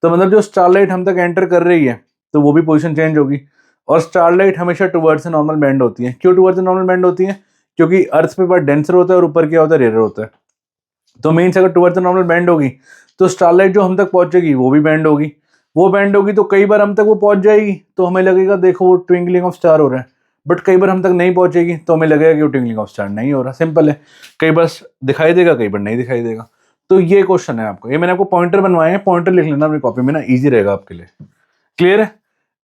तो मतलब जो स्टारलाइट हम तक एंटर कर रही है तो वो भी पोजीशन चेंज होगी। और स्टारलाइट हमेशा टुवर्ड्स नॉर्मल बेंड होती है। क्यों टुवर्ड्स नॉर्मल बेंड होती है, क्योंकि अर्थ पे बहुत डेंसर होता है और ऊपर क्या होता है, रेयर होता है। तो मीन्स अगर टुवर्ड्स नॉर्मल बेंड होगी तो स्टारलाइट जो हम तक पहुंचेगी वो भी बेंड होगी, वो बेंड होगी तो कई बार हम तक वो पहुंच जाएगी तो हमें लगेगा देखो वो ट्विंकलिंग ऑफ स्टार हो रहा है। बट कई बार हम तक नहीं पहुंचेगी तो हमें लगेगा कि वो ट्विंकलिंग ऑफ स्टार नहीं हो रहा। सिंपल है, कई बार दिखाई देगा, कई बार नहीं दिखाई देगा। तो ये क्वेश्चन है आपको, ये मैंने आपको पॉइंटर बनवाए हैं, पॉइंटर लिख लेना अपनी कॉपी में ना, इजी रहेगा आपके लिए। क्लियर है,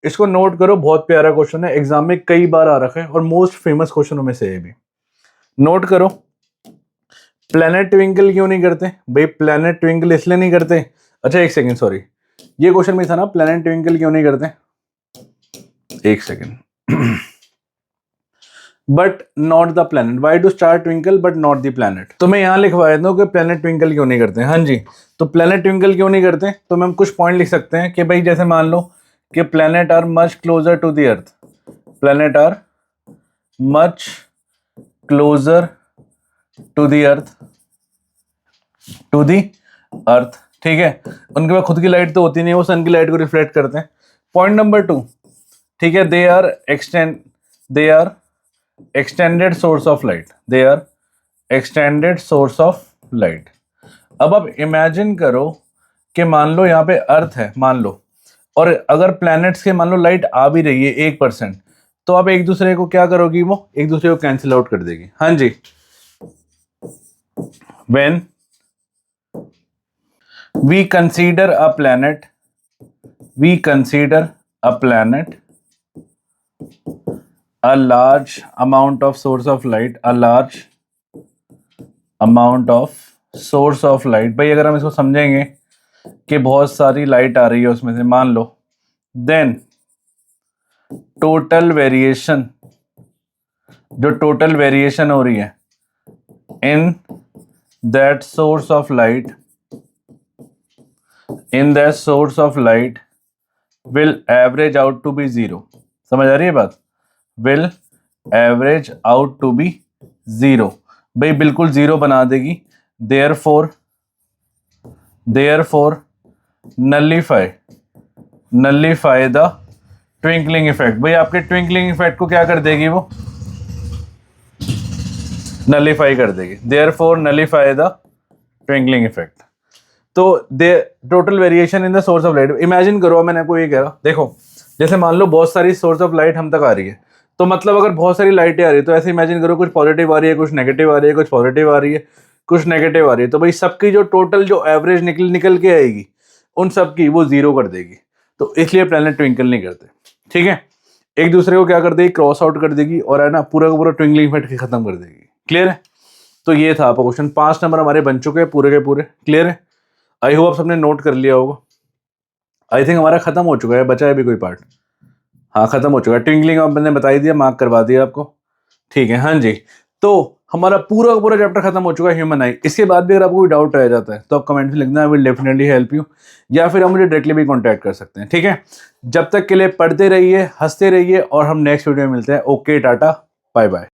इसको नोट करो, बहुत प्यारा क्वेश्चन है, एग्जाम में कई बार आ रखा है और मोस्ट फेमस क्वेश्चनों में से ये भी। नोट करो, प्लेनेट ट्विंकल क्यों नहीं करते भाई, प्लेनेट ट्विंकल इसलिए नहीं करते। अच्छा एक सेकंड, सॉरी, ये क्वेश्चन में था ना, प्लेनेट ट्विंकल क्यों नहीं करते, एक second. But not the planet, why do star twinkle but not the planet. तो मैं यहाँ लिखवा देता हूँ कि प्लेनेट ट्विंकल क्यों नहीं करते। हाँ जी, तो प्लेनेट ट्विंकल क्यों नहीं करते, तो हम कुछ पॉइंट लिख सकते हैं कि भाई जैसे मान लो कि planet are much closer to the earth, planet are much closer to the earth, to the earth, ठीक है। उनके पास खुद की लाइट तो होती नहीं, वो सन की लाइट को रिफ्लेक्ट करते हैं। पॉइंट नंबर 2, ठीक है, they are extended source of light, they are extended source of light. अब आप इमेजिन करो कि मान लो यहाँ पे अर्थ है, मान लो, और अगर प्लैनेट्स के मान लो लाइट आ भी रही है 1%, तो आप एक दूसरे को क्या करोगी, वो एक दूसरे को कैंसिल आउट कर देगी। हाँ जी, when we consider a planet, we consider a planet a large amount of source of light, a large amount of source of light। भाई अगर हम इसको समझेंगे कि बहुत सारी लाइट आ रही है उसमें से, मान लो, देन टोटल वेरिएशन, जो टोटल वेरिएशन हो रही है in that source of light, in that source of light will average out to be zero. समझ आ रही है बात? Will average out to be zero, भाई बिल्कुल जीरो बना देगी। Therefore nullify the twinkling effect. भाई आपके ट्विंकलिंग इफेक्ट को क्या कर देगी, वो नलिफाई कर देगी। Therefore nullify the twinkling effect. तो the total variation in the source of light, imagine करो, मैंने आपको ये कह रहा, देखो जैसे मान लो बहुत सारी सोर्स ऑफ लाइट हम तक आ रही है, तो मतलब अगर बहुत सारी लाइटें आ रही है तो ऐसे इमेजिन करो कुछ पॉजिटिव आ रही है, कुछ नेगेटिव आ रही है, कुछ पॉजिटिव आ रही है, कुछ नेगेटिव आ रही है, तो भाई सबकी जो टोटल जो एवरेज निकल के आएगी उन सब की वो जीरो कर देगी। तो इसलिए प्लैनेट ट्विंकल नहीं करते, ठीक है। एक दूसरे को क्या कर देगी, क्रॉस आउट कर देगी, और है ना पूरा का पूरा ट्विंकलिंग इफेक्ट खत्म कर देगी। क्लियर है? तो ये था आपका क्वेश्चन। 5 नंबर हमारे बन चुके हैं पूरे के पूरे। क्लियर है? आई होप आप सबने नोट कर लिया होगा। आई थिंक हमारा खत्म हो चुका है, बचा है भी कोई पार्ट? हाँ खत्म हो चुका है। ट्विंकलिंग मैंने बता ही दिया, मार्क करवा दिया आपको, ठीक है। हाँ जी, तो हमारा पूरा का पूरा चैप्टर खत्म हो चुका है ह्यूमन आई। इसके बाद भी अगर आपको कोई डाउट रह जाता है तो आप कमेंट में लिखना, I will definitely help you, या फिर आप मुझे डायरेक्टली भी कॉन्टैक्ट कर सकते हैं, ठीक है। जब तक के लिए पढ़ते रहिए, हंसते रहिए, और हम नेक्स्ट वीडियो में मिलते हैं। Okay, ta-ta, bye bye.